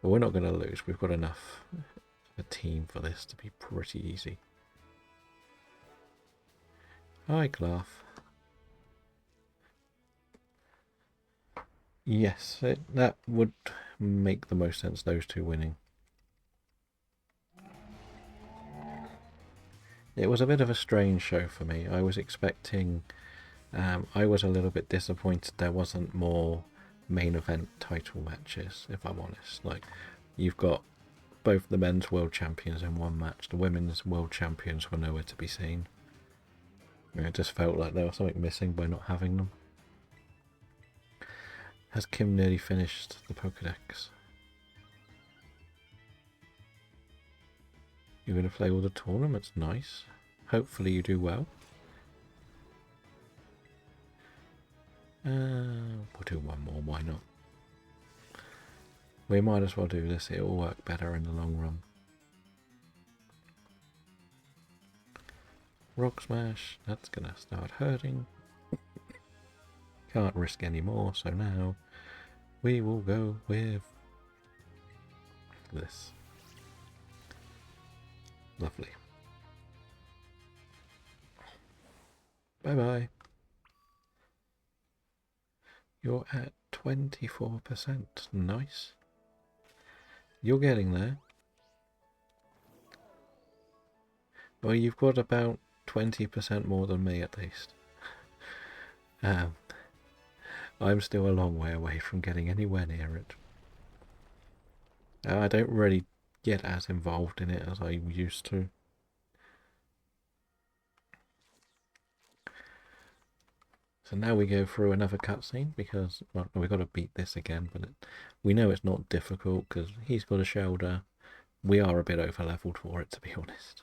But we're not going to lose. We've got enough of a team for this to be pretty easy. Hi, Cloth. Yes, that would make the most sense, those two winning. It was a bit of a strange show for me. I was expecting... I was a little bit disappointed there wasn't more main event title matches, if I'm honest. Like, you've got both the men's world champions in one match. The women's world champions were nowhere to be seen. It just felt like there was something missing by not having them. Has Kim nearly finished the Pokedex? You're going to play all the tournaments? Nice. Hopefully you do well. We'll do one more, why not? We might as well do this, it'll work better in the long run. Rock Smash, that's going to start hurting. Can't risk any more, so now we will go with this. Lovely. Bye-bye. You're at 24%. Nice. You're getting there. Well, you've got about 20% more than me at least. I'm still a long way away from getting anywhere near it. I don't really get as involved in it as I used to. So now we go through another cutscene because well, we've got to beat this again, but we know it's not difficult because he's got a shoulder. We are a bit over leveled for it, to be honest.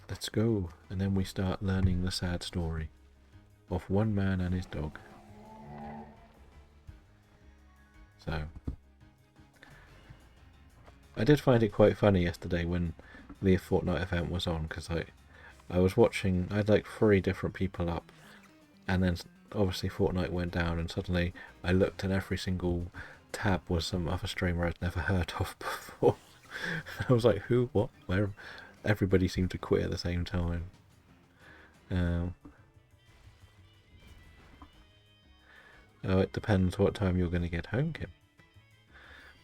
Let's go, and then we start learning the sad story of one man and his dog. So, I did find it quite funny yesterday when the Fortnite event was on because I was watching. I had like 3 different people up, and then obviously Fortnite went down, and suddenly I looked and every single tab was some other streamer I'd never heard of before. I was like, who, what, where? Everybody seemed to quit at the same time. Oh, it depends what time you're going to get home, Kim.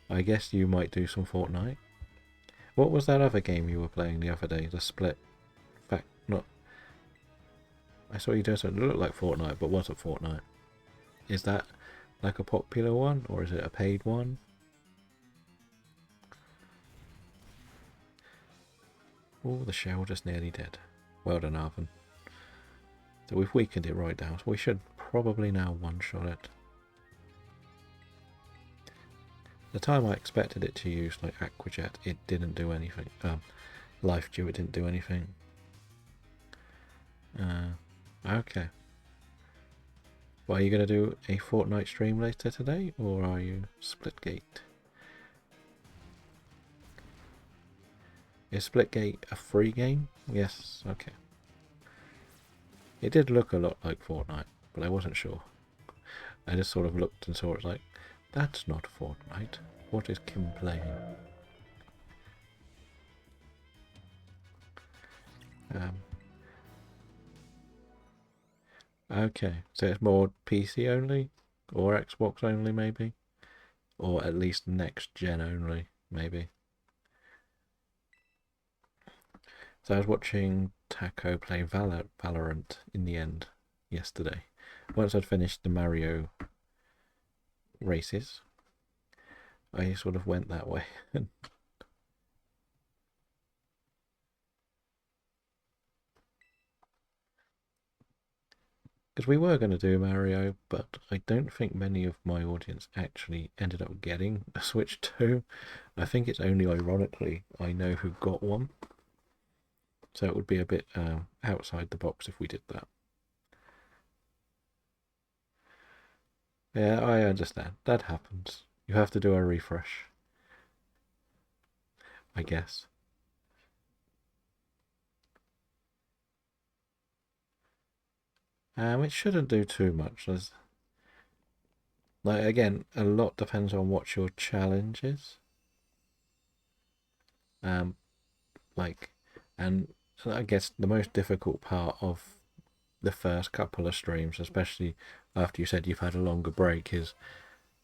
I guess you might do some Fortnite. What was that other game you were playing the other day? The Split? Fact, not. I saw you doing something that looked like Fortnite, but wasn't Fortnite. Is that like a popular one, or is it a paid one? Oh, the shell just nearly dead. Well done, Arvin. So we've weakened it right down, so we should probably now one-shot it. The time I expected it to use like Aquajet, it didn't do anything. Life Dew, it didn't do anything. Okay. Well, are you going to do a Fortnite stream later today, or are you Splitgate? Is Splitgate a free game? Yes, okay. It did look a lot like Fortnite, but I wasn't sure. I just sort of looked and saw it like, that's not Fortnite. What is Kim playing? Okay, so it's more PC only, or Xbox only maybe, or at least next gen only maybe. So I was watching Taco play Valorant in the end yesterday. Once I'd finished the Mario races, I sort of went that way. Because we were going to do Mario, but I don't think many of my audience actually ended up getting a Switch 2. I think it's only ironically I know who got one. So it would be a bit outside the box if we did that. Yeah, I understand. That happens. You have to do a refresh, I guess. It shouldn't do too much. Like again, a lot depends on what your challenge is. Um, like, and I guess the most difficult part of the first couple of streams, especially after you said you've had a longer break, is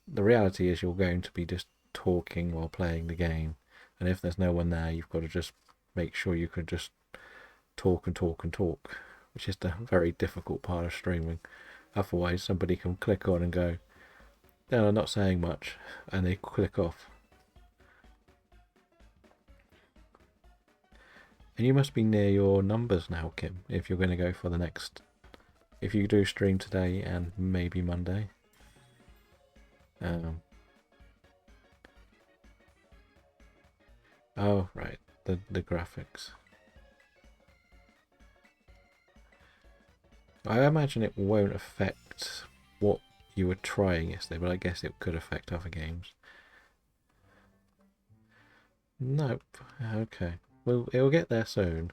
the reality is you're going to be just talking while playing the game, and if there's no one there, you've got to just make sure you can just talk and talk and talk, which is the very difficult part of streaming. Otherwise, somebody can click on and go, "No, I'm not saying much," and they click off. And you must be near your numbers now, Kim, if you're going to go for the next. If you do stream today and maybe Monday. Oh, right, the graphics. I imagine it won't affect what you were trying yesterday, but I guess it could affect other games. Nope. Okay. Well, it'll get there soon.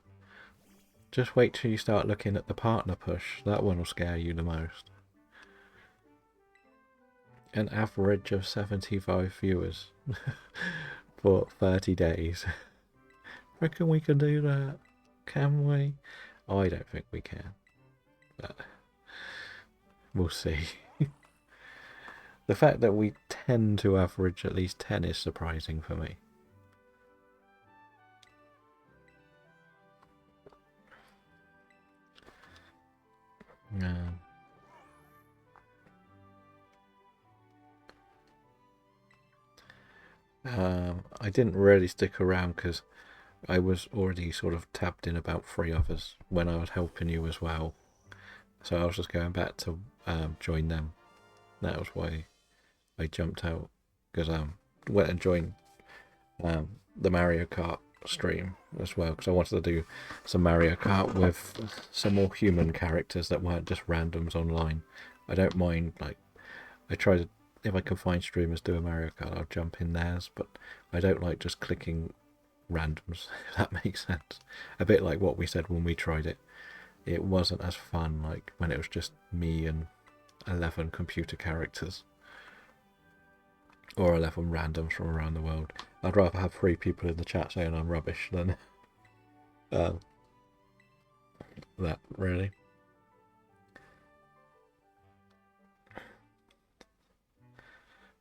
Just wait till you start looking at the partner push. That one will scare you the most. An average of 75 viewers for 30 days. Reckon we can do that? Can we? I don't think we can. But we'll see. The fact that we tend to average at least 10 is surprising for me. I didn't really stick around because I was already sort of tabbed in about 3 others when I was helping you as well. So I was just going back to join them. That was why I jumped out, because went and joined the Mario Kart stream as well, because I wanted to do some Mario Kart with some more human characters that weren't just randoms online. I don't mind, like, I try to, if I can find streamers doing Mario Kart, I'll jump in theirs, but I don't like just clicking randoms, if that makes sense. A bit like what we said when we tried it. It wasn't as fun like when it was just me and 11 computer characters. Or 11 randoms from around the world. I'd rather have 3 people in the chat saying I'm rubbish than that, really.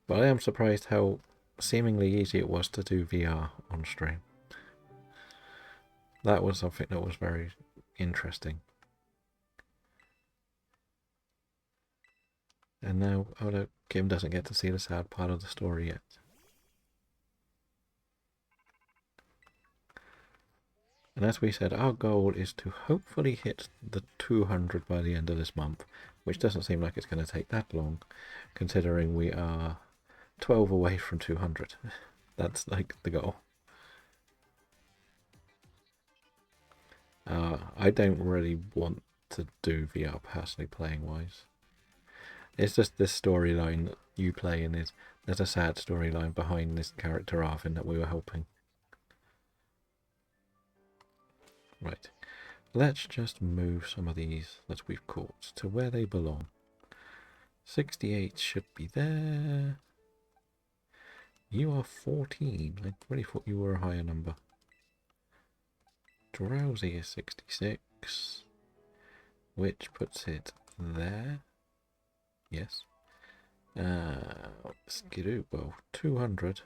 But I am surprised how seemingly easy it was to do VR on stream. That was something that was very interesting. And now, oh no, Kim doesn't get to see the sad part of the story yet. And as we said, our goal is to hopefully hit the 200 by the end of this month, which doesn't seem like it's going to take that long, considering we are 12 away from 200. That's like the goal. I don't really want to do VR personally, playing wise. It's just this storyline that you play in is there's a sad storyline behind this character Arvin that we were helping. Right, let's just move some of these that we've caught to where they belong. 68 should be there. You are 14. I really thought you were a higher number. Drowsy is 66, which puts it there. Yes. Skidoo, well, 200.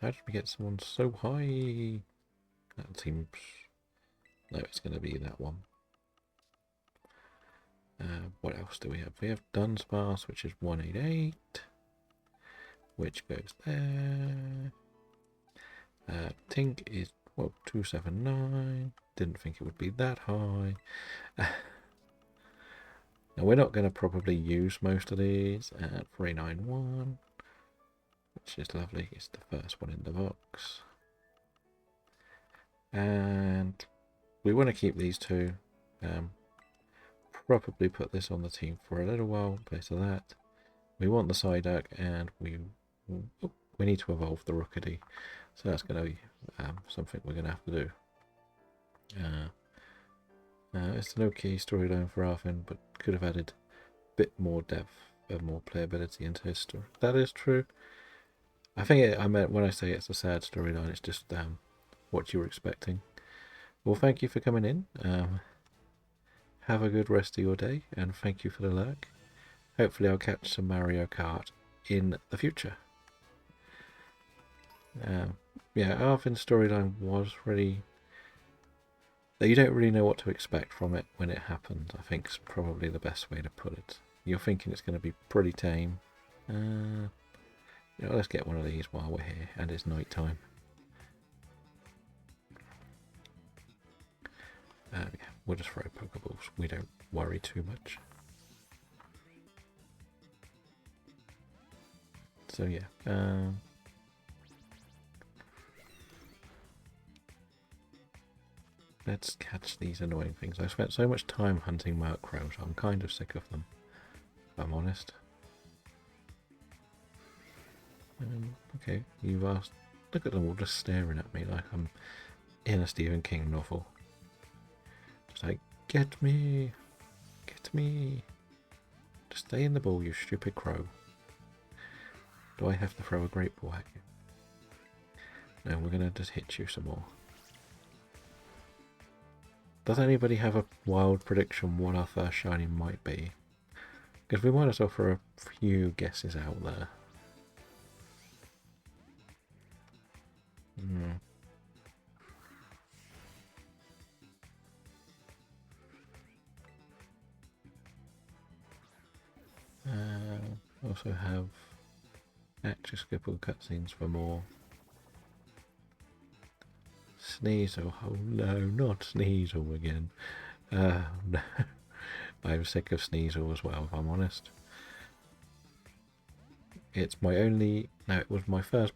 How did we get someone so high? That seems... No, it's going to be that one. What else do we have? We have Dunsparce, which is 188, which goes there. Tink is, well, 279. Didn't think it would be that high. Now, we're not going to probably use most of these. 391, which is lovely. It's the first one in the box. And we want to keep these two. Probably put this on the team for a little while. Place of that. We want the Psyduck, and we need to evolve the Rookity. So that's going to be something we're going to have to do. It's an okay storyline for Arvin, but could have added a bit more depth and more playability into his story. That is true. I think I meant when I say it's a sad storyline, it's just what you were expecting. Well, thank you for coming in. Have a good rest of your day, and thank you for the lurk. Hopefully I'll catch some Mario Kart in the future. Yeah, Arvin's storyline was really... You don't really know what to expect from it when it happens, I think is probably the best way to put it. You're thinking it's going to be pretty tame. Let's get one of these while we're here, and it's night time. Yeah, we'll just throw Pokeballs. We don't worry too much. So yeah, let's catch these annoying things. I spent so much time hunting Murkrows, I'm kind of sick of them, if I'm honest. Okay, you've asked... Look at them all just staring at me like I'm in a Stephen King novel. Just like, get me! Get me! Just stay in the ball, you stupid crow. Do I have to throw a great ball at you? No, we're going to just hit you some more. Does anybody have a wild prediction what our first shiny might be? Because we might as well throw a few guesses out there. Also have actually skipple cutscenes for more Sneasel. Oh no, not Sneasel again. No. I'm sick of Sneasel as well, if I'm honest. It's my only... No, it was my first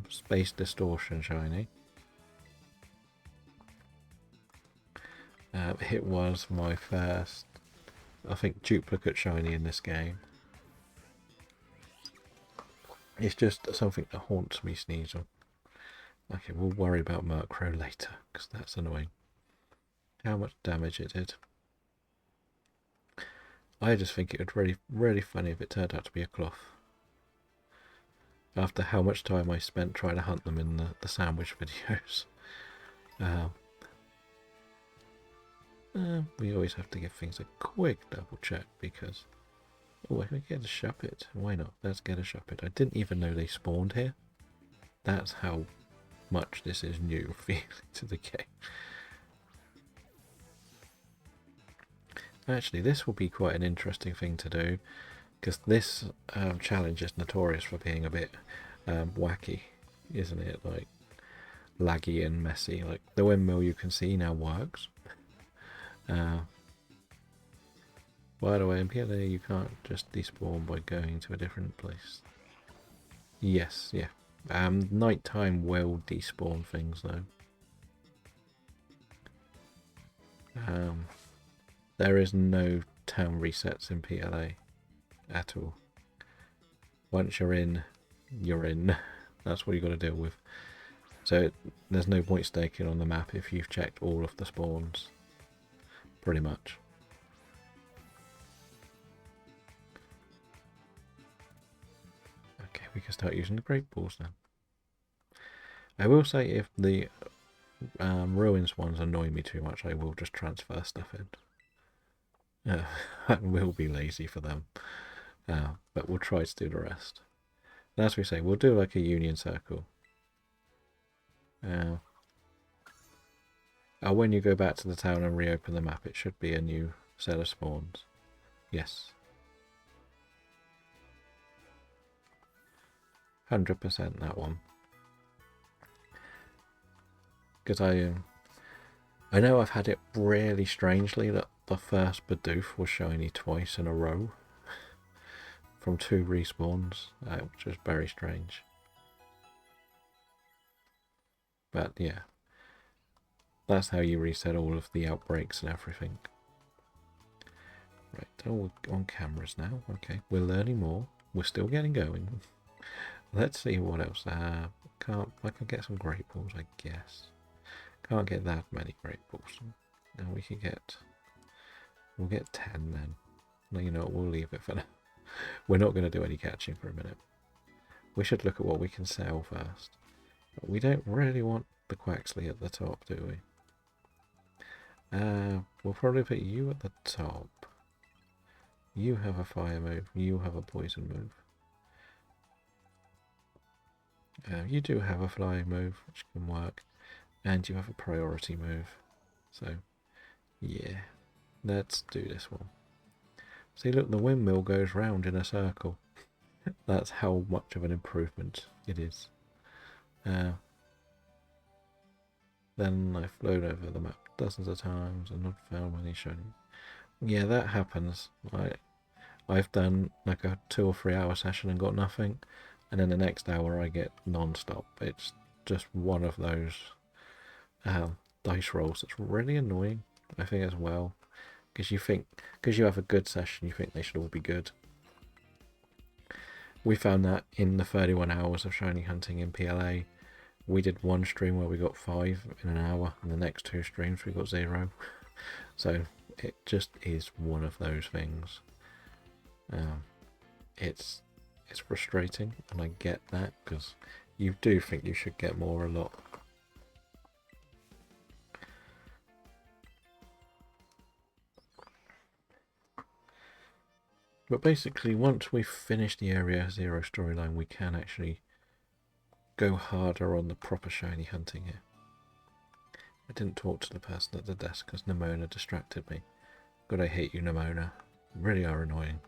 Space Distortion shiny. It was my first, I think, duplicate shiny in this game. It's just something that haunts me, Sneasel. Okay, we'll worry about Murkrow later, because that's annoying. How much damage it did. I just think it would really, really funny if it turned out to be a cloth. After how much time I spent trying to hunt them in the sandwich videos. We always have to give things a quick double check because... Oh, I can get a Shuppet. Why not? Let's get a Shuppet. I didn't even know they spawned here. That's how much this is new feeling to the game. Actually, this will be quite an interesting thing to do because this challenge is notorious for being a bit wacky, isn't it? Like laggy and messy. Like the windmill you can see now works. By the way, in PLA you can't just despawn by going to a different place. Yes, yeah. Nighttime will despawn things though. There is no town resets in PLA at all. Once you're in, you're in. That's what you got to deal with. So there's no point staking on the map if you've checked all of the spawns. Pretty much. Okay, we can start using the great balls now. I will say if the ruins ones annoy me too much, I will just transfer stuff in. I will be lazy for them, but we'll try to do the rest. And as we say, we'll do like a union circle. When you go back to the town and reopen the map, it should be a new set of spawns. Yes. 100% that one. Because I know I've had it really strangely that the first Bidoof was shiny twice in a row from 2 respawns, which was very strange. But yeah, that's how you reset all of the outbreaks and everything. Right, oh, we're on cameras now. Okay, we're learning more. We're still getting going. Let's see what else. I can get some great balls, I guess. Can't get that many great balls. Now we'll get 10 then. No, you know what, we'll leave it for now. We're not going to do any catching for a minute. We should look at what we can sell first. But we don't really want the Quaxley at the top, do we? We'll probably put you at the top. You have a fire move. You have a poison move. You do have a flying move, which can work. And you have a priority move. So, yeah. Let's do this one. See, look, the windmill goes round in a circle. That's how much of an improvement it is. Then I've flown over the map dozens of times and not found any shiny. Yeah, that happens. I've done like a 2 or 3 hour session and got nothing, and then the next hour I get non-stop. It's just one of those dice rolls that's really annoying, I think, as well. Because you have a good session, you think they should all be good. We found that in the 31 hours of shiny hunting in PLA. We did one stream where we got 5 in an hour, and the next 2 streams we got 0. So it just is one of those things. It's frustrating, and I get that, because you do think you should get more a lot. But basically, once we've finished the Area 0 storyline, we can actually go harder on the proper shiny hunting here. I didn't talk to the person at the desk because Nimona distracted me. God, I hate you, Nimona. You really are annoying.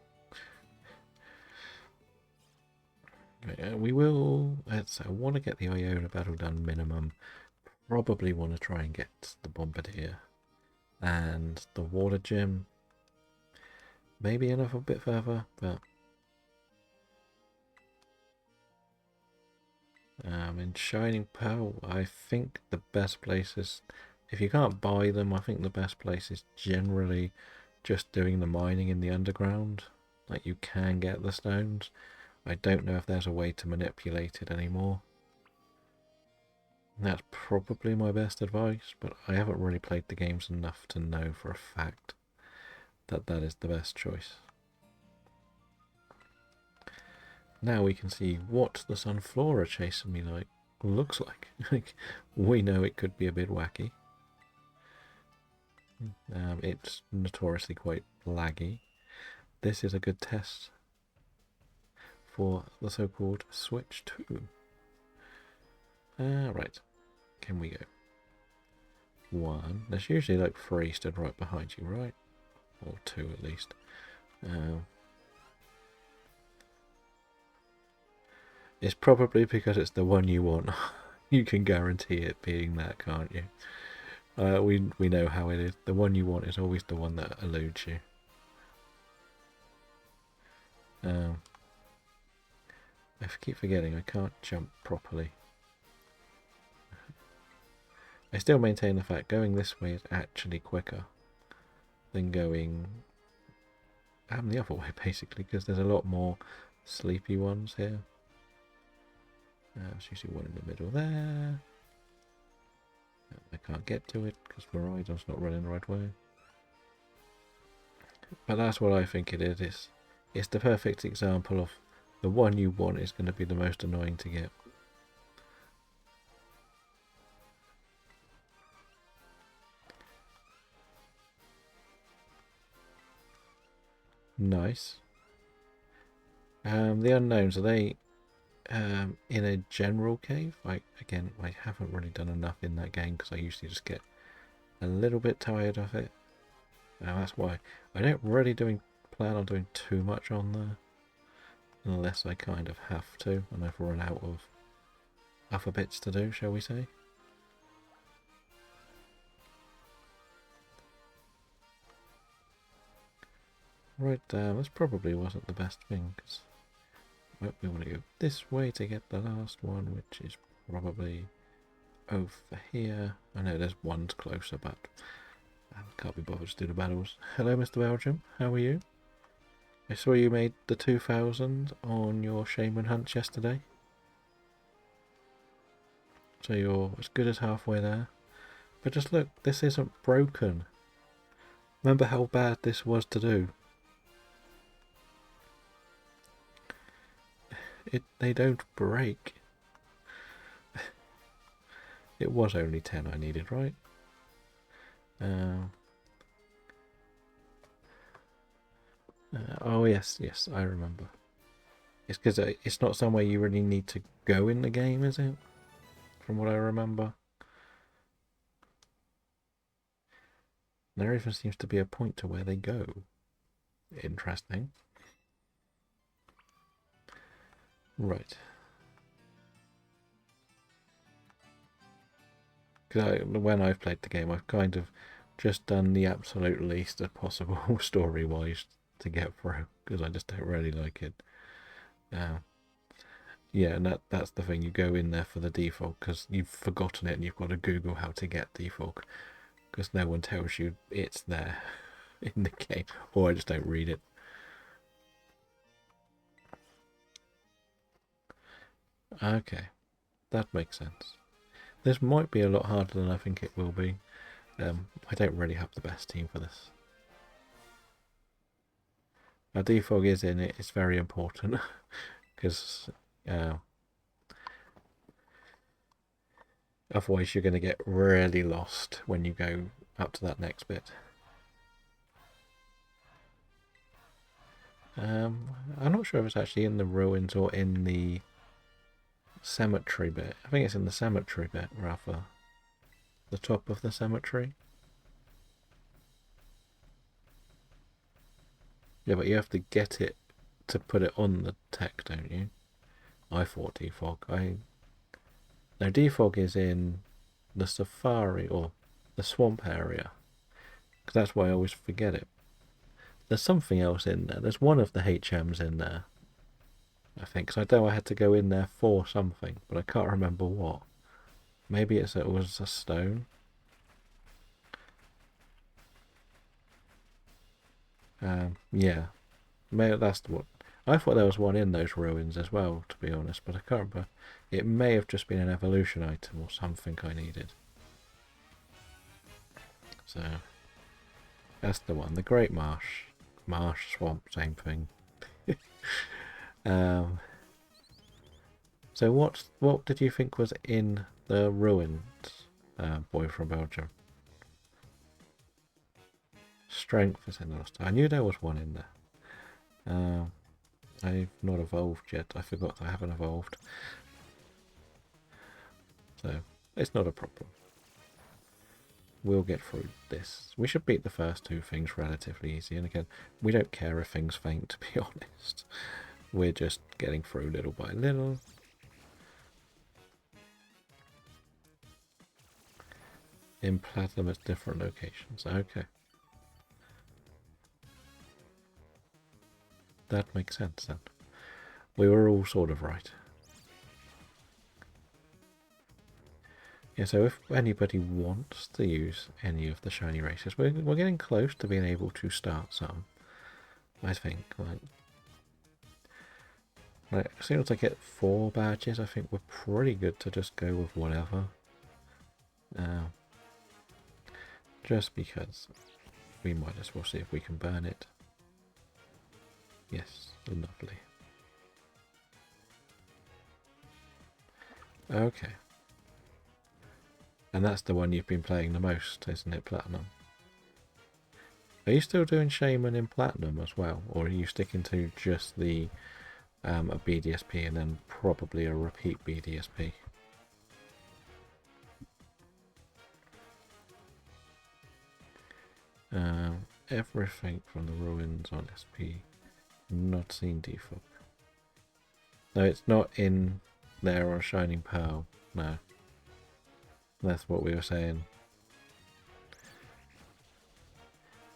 We will... I want to get the Iona battle done minimum Probably want to try and get the Bombardier and the Water Gym. Maybe another bit further, but in Shining Pearl, I think the best place is, if you can't buy them, I think the best place is generally just doing the mining in the underground. Like, you can get the stones. I don't know if there's a way to manipulate it anymore. That's probably my best advice, but I haven't really played the games enough to know for a fact that that is the best choice. Now we can see what the Sunflora chasing me like looks like. We know it could be a bit wacky. It's notoriously quite laggy. This is a good test for the so-called Switch 2. Right, can we go? 1. There's usually like 3 stood right behind you, right? Or 2 at least. It's probably because it's the one you want. You can guarantee it being that, can't you? We know how it is. The one you want is always the one that eludes you. I keep forgetting I can't jump properly. I still maintain the fact going this way is actually quicker than going the other way, basically, because there's a lot more sleepy ones here. There's usually one in the middle there. I can't get to it because Verizon's not running the right way. But that's what I think it is. It's the perfect example of the one you want is going to be the most annoying to get. Nice. The unknowns, are they in a general cave? I haven't really done enough in that game because I usually just get a little bit tired of it. That's why I don't really plan on doing too much on there, unless I kind of have to, and I've run out of other bits to do, shall we say. Right, this probably wasn't the best thing, because we want to go this way to get the last one, which is probably over here. I know there's one's closer, but I can't be bothered to do the battles. Hello, Mr. Belgium, how are you? I saw you made the 2000 on your Shaman hunts yesterday. So you're as good as halfway there. But just look, this isn't broken. Remember how bad this was to do? They don't break. It was only 10 I needed, right? Oh yes, I remember. It's because it's not somewhere you really need to go in the game, is it? From what I remember. There even seems to be a point to where they go. Interesting. Right. Because when I've played the game, I've kind of just done the absolute least as possible story-wise to get through, because I just don't really like it. Yeah, and that's the thing. You go in there for the default because you've forgotten it and you've got to Google how to get default because no one tells you it's there in the game, or I just don't read it. Okay, that makes sense. This might be a lot harder than I think it will be. I don't really have the best team for this. Now, defog is in it. It's very important because otherwise you're going to get really lost when you go up to that next bit. I'm not sure if it's actually in the ruins or in the cemetery bit. I think it's in the cemetery bit, rather. The top of the cemetery. Yeah, but you have to get it to put it on the tech, don't you? I thought defog. No, defog is in the safari or the swamp area. Because that's why I always forget it. There's something else in there. There's one of the HMs in there, I think. So I know I had to go in there for something, but I can't remember what. Maybe it was a stone. Yeah, maybe that's the one. I thought there was one in those ruins as well, to be honest, but I can't remember. It may have just been an evolution item or something I needed. So that's the one. The Great Marsh. Marsh, swamp, same thing. So what did you think was in the ruins, boy from Belgium? Strength is in the last. I knew there was one in there. I've not evolved yet. I forgot I haven't evolved. So it's not a problem. We'll get through this. We should beat the first two things relatively easy. And again, we don't care if things faint, to be honest. We're just getting through little by little. In platinum at different locations. Okay. That makes sense then. We were all sort of right. Yeah, so if anybody wants to use any of the shiny races, we're getting close to being able to start some. I think, like as soon as I get 4 badges, I think we're pretty good to just go with whatever. Just because we might as well see if we can burn it. Yes, lovely. Okay. And that's the one you've been playing the most, isn't it, Platinum? Are you still doing Shaman in Platinum as well? Or are you sticking to just the a BDSP and then probably a repeat BDSP? Everything from the ruins on SP. Not seen defog. No, it's not in there on Shining Pearl. No. That's what we were saying.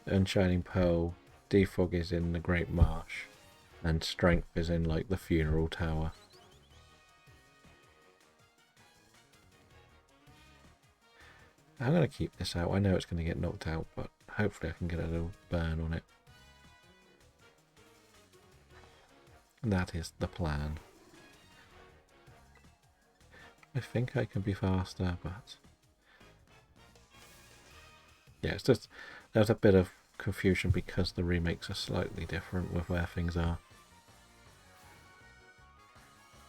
And Shining Pearl, defog is in the Great Marsh, and strength is in like the Funeral Tower. I'm going to keep this out. I know it's going to get knocked out, but hopefully I can get a little burn on it. And that is the plan. I think I can be faster, but yeah, it's just there's a bit of confusion because the remakes are slightly different with where things are.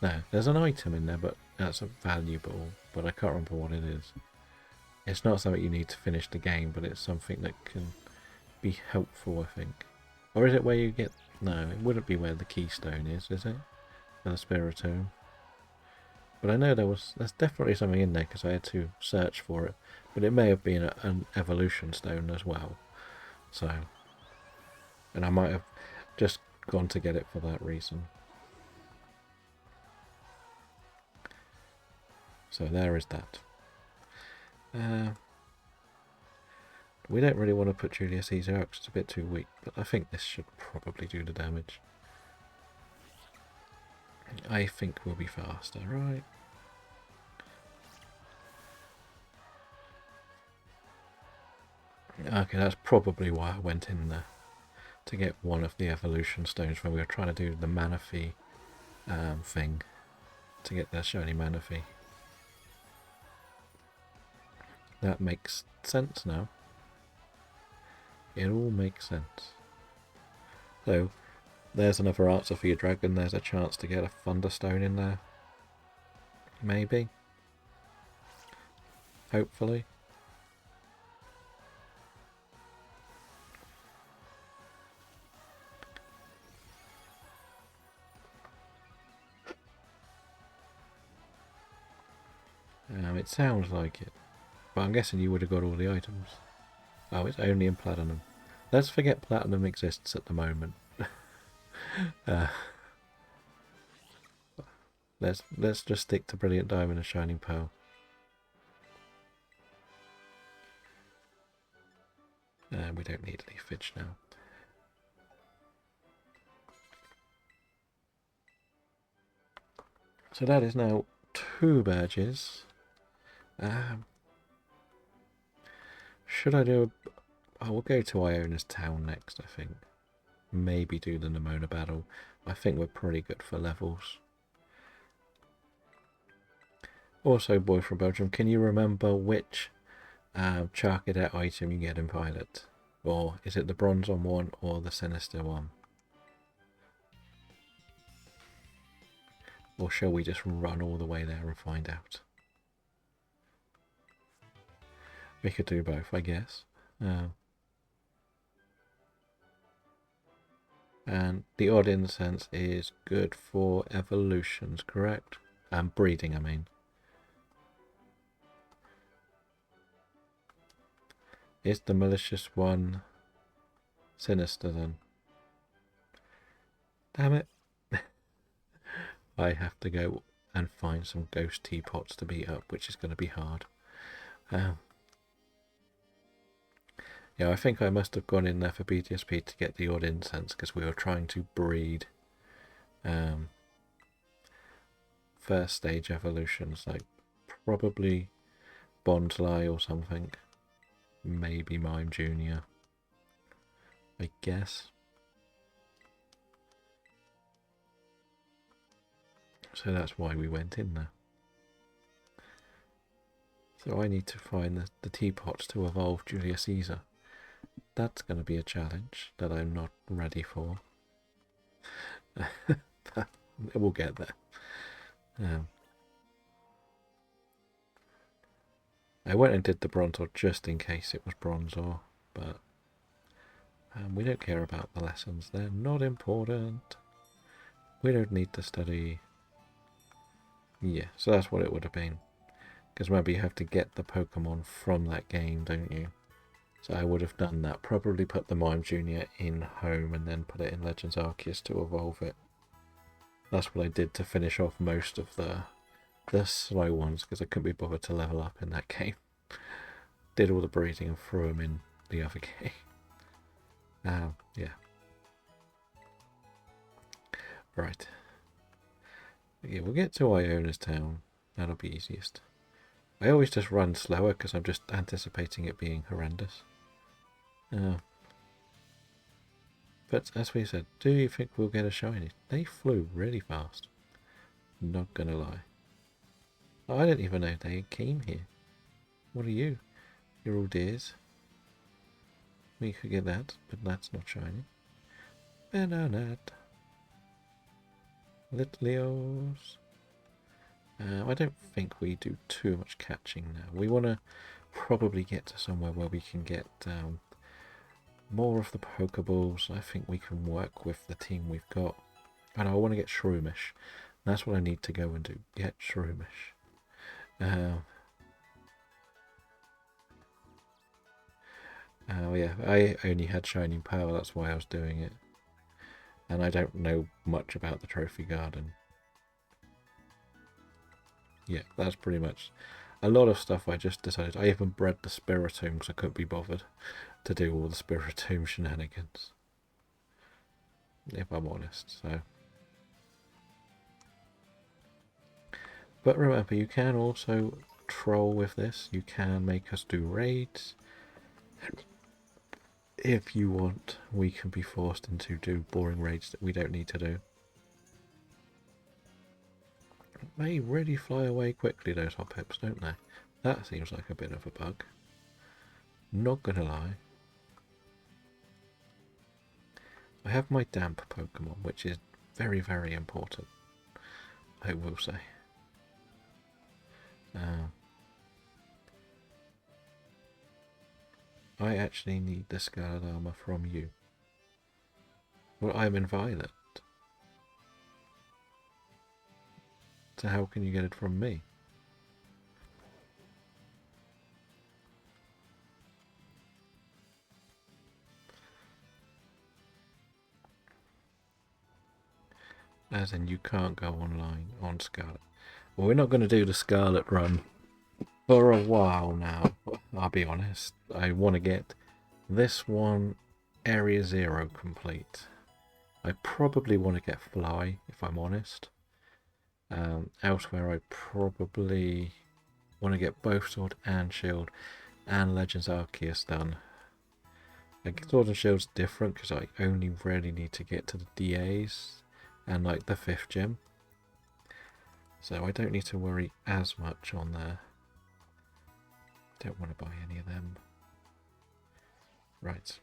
No, there's an item in there, but that's a valuable, but I can't remember what it is. It's not something you need to finish the game, but it's something that can be helpful, I think. Or is it where you get... No, it wouldn't be where the keystone is it? For the Spiritomb. But I know there's definitely something in there because I had to search for it. But it may have been an evolution stone as well. So... And I might have just gone to get it for that reason. So there is that. We don't really want to put Julius Caesar out because it's a bit too weak, but I think this should probably do the damage. I think we'll be faster, right? Okay, that's probably why I went in there to get one of the evolution stones when we were trying to do the Manaphy thing to get the shiny Manaphy. That makes sense now. It all makes sense. So, there's another answer for your dragon. There's a chance to get a Thunderstone in there. Maybe. Hopefully. It sounds like it. But I'm guessing you would have got all the items. Oh, it's only in Platinum. Let's forget Platinum exists at the moment. Let's just stick to Brilliant Diamond and Shining Pearl. We don't need leafage now. So that is now 2 badges. Should I do... I will go to Iona's town next, I think. Maybe do the Nemona battle. I think we're pretty good for levels. Also, boy from Belgium, can you remember which Charcadet item you get in Pilot? Or is it the Bronzon one or the Sinister one? Or shall we just run all the way there and find out? We could do both, I guess. And the odd incense is good for evolutions, correct? And breeding, I mean. Is the malicious one sinister then? Damn it. I have to go and find some ghost teapots to beat up, which is going to be hard. Yeah, I think I must have gone in there for BTSP to get the odd incense because we were trying to breed first stage evolutions, like probably Bondlai or something. Maybe Mime Jr. I guess. So that's why we went in there. So I need to find the teapots to evolve Julius Caesar. That's going to be a challenge that I'm not ready for. We'll get there. I went and did the Bronzor just in case it was Bronzor, but we don't care about the lessons. They're not important. We don't need to study. Yeah, so that's what it would have been. Because remember, you have to get the Pokemon from that game, don't you? So I would have done that. Probably put the Mime Jr. in home and then put it in Legends Arceus to evolve it. That's what I did to finish off most of the slow ones because I couldn't be bothered to level up in that game. Did all the breeding and threw them in the other game. Yeah. Right. Yeah, we'll get to Iona's town. That'll be easiest. I always just run slower because I'm just anticipating it being horrendous. But as we said, do you think we'll get a shiny? They flew really fast. Not gonna lie. I didn't even know they came here. What are you? You're all deers. We could get that, but that's not shiny. Bananat. Litleos. I don't think we do too much catching now. We want to probably get to somewhere where we can get more of the Pokeballs. I think we can work with the team we've got. And I want to get Shroomish. That's what I need to go and do. Get Shroomish. Oh yeah, I only had Shining Power, that's why I was doing it. And I don't know much about the Trophy Garden. Yeah, that's pretty much a lot of stuff I just decided. I even bred the Spiritomb because I couldn't be bothered to do all the Spiritomb shenanigans. If I'm honest, so. But remember, you can also troll with this. You can make us do raids. If you want, we can be forced into do boring raids that we don't need to do. They really fly away quickly, those Hoppips, don't they? That seems like a bit of a bug. Not gonna lie. I have my damp Pokemon, which is very, very important, I will say. I actually need the Scarlet Armor from you. Well, I'm in Violet. So how can you get it from me? As in, you can't go online on Scarlet. Well, we're not going to do the Scarlet run for a while now. I'll be honest. I want to get This one, Area 0 complete. I probably want to get Fly, if I'm honest. Elsewhere, I probably want to get both Sword and Shield and Legends Arceus done. Like, Sword and Shield's different because I only really need to get to the DAs and like the 5th gym. So I don't need to worry as much on there. Don't want to buy any of them. Right.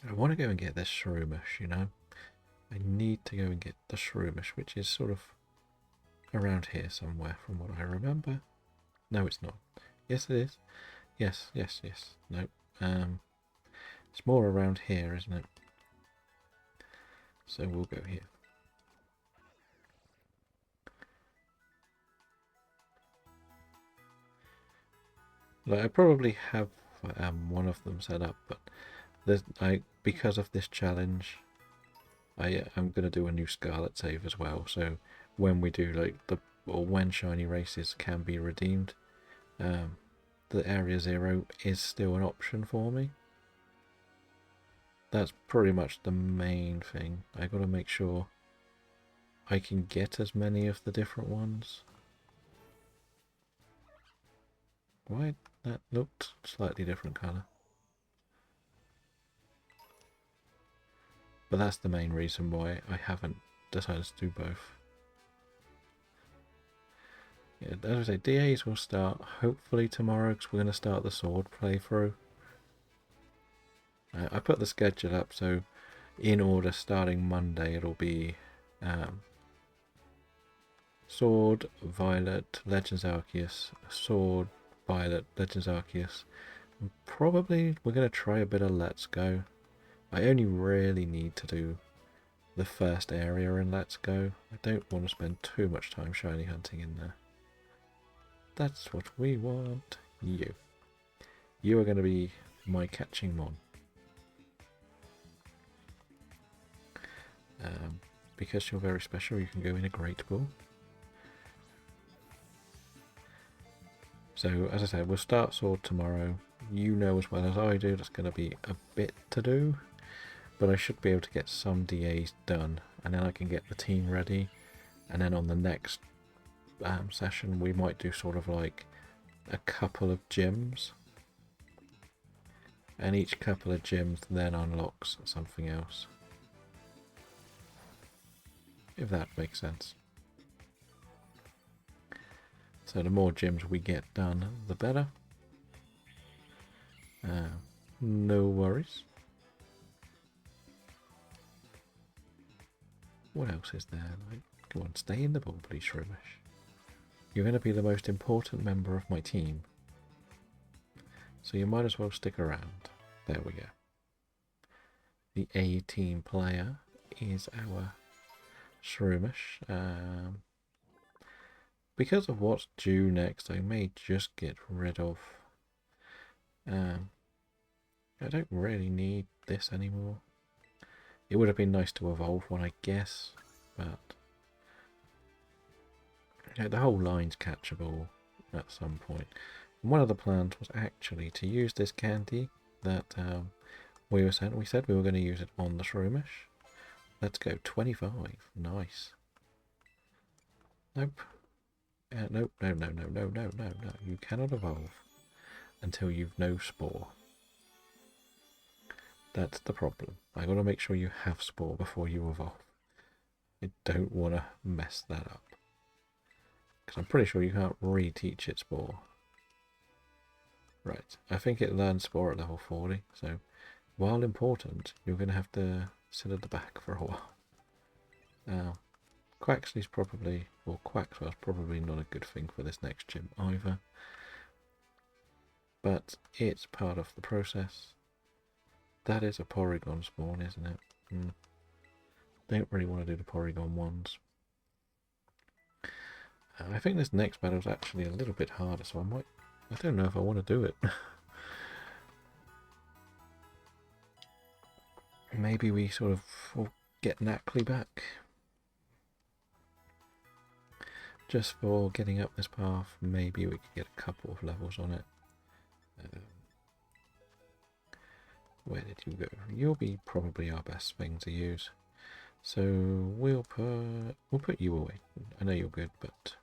I want to go and get this Shroomish, you know? I need to go and get the Shroomish, which is sort of around here somewhere from what I remember. No, it's not. Yes, it is. Yes, yes, yes. No. It's more around here, isn't it? So we'll go here. Like, I probably have one of them set up, but because of this challenge, I'm gonna do a new Scarlet save as well. So when we do when shiny races can be redeemed, the Area 0 is still an option for me. That's pretty much the main thing. I gotta make sure I can get as many of the different ones. Why that looked slightly different colour. But that's the main reason why I haven't decided to do both. Yeah, as I say, DAs will start hopefully tomorrow because we're going to start the sword playthrough. I put the schedule up so in order starting Monday it'll be Sword, Violet, Legends Arceus, Sword, Violet, Legends Arceus. And probably we're going to try a bit of Let's Go. I only really need to do the first area in Let's Go. I don't want to spend too much time shiny hunting in there. That's what we want. You. You are going to be my catching mon. Because you're very special, you can go in a Great Ball. So, as I said, we'll start Sword tomorrow. You know as well as I do, that's going to be a bit to do. But I should be able to get some DAs done. And then I can get the team ready. And then on the next session, we might do sort of like a couple of gyms. And each couple of gyms then unlocks something else. If that makes sense. So the more gyms we get done, the better. No worries. What else is there? Like, come on, stay in the ball, please, Shroomish. You're going to be the most important member of my team. So you might as well stick around. There we go. The A-team player is our Shroomish. Because of what's due next, I may just get rid of... I don't really need this anymore. It would have been nice to evolve one, I guess, but... Yeah, the whole line's catchable at some point. And one of the plans was actually to use this candy that we said we were going to use it on the Shroomish. Let's go, 25. Nice. Nope. Nope, no. You cannot evolve until you've no Spore. That's the problem. I gotta make sure you have Spore before you evolve. I don't want to mess that up. Because I'm pretty sure you can't reteach it Spore. Right, I think it learns Spore at level 40, so while important, you're going to have to sit at the back for a while. Now, Quaxly's probably, or Quaxwell's probably not a good thing for this next gym either. But it's part of the process. That is a Porygon spawn, isn't it? Don't really want to do the Porygon ones. I think this next battle is actually a little bit harder, so I don't know if I want to do it. Maybe we sort of get Nackley back. Just for getting up this path, maybe we could get a couple of levels on it. Where did you go? You'll be probably our best thing to use. So we'll put you away. I know you're good, but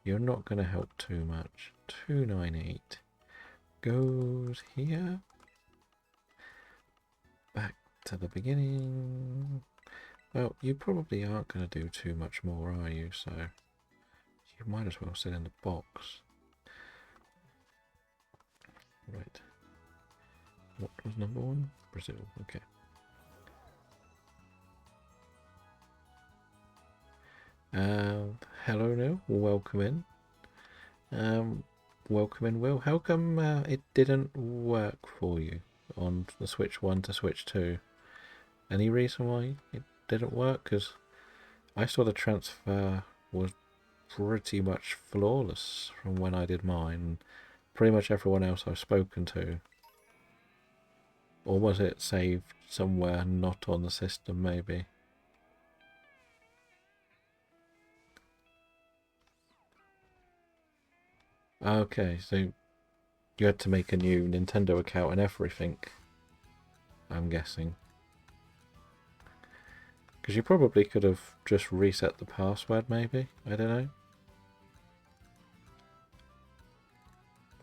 you're not going to help too much. 298 goes here. Back to the beginning. Well, you probably aren't going to do too much more, are you? So you might as well sit in the box. Right. What was number one? Brazil. Okay. Hello, Neil. Welcome in. Welcome in, Will. How come it didn't work for you on the Switch 1 to Switch 2? Any reason why it didn't work? Because I saw the transfer was pretty much flawless from when I did mine. Pretty much everyone else I've spoken to. Or was it saved somewhere not on the system, maybe? Okay, so you had to make a new Nintendo account and everything, I'm guessing. Because you probably could have just reset the password, maybe? I don't know.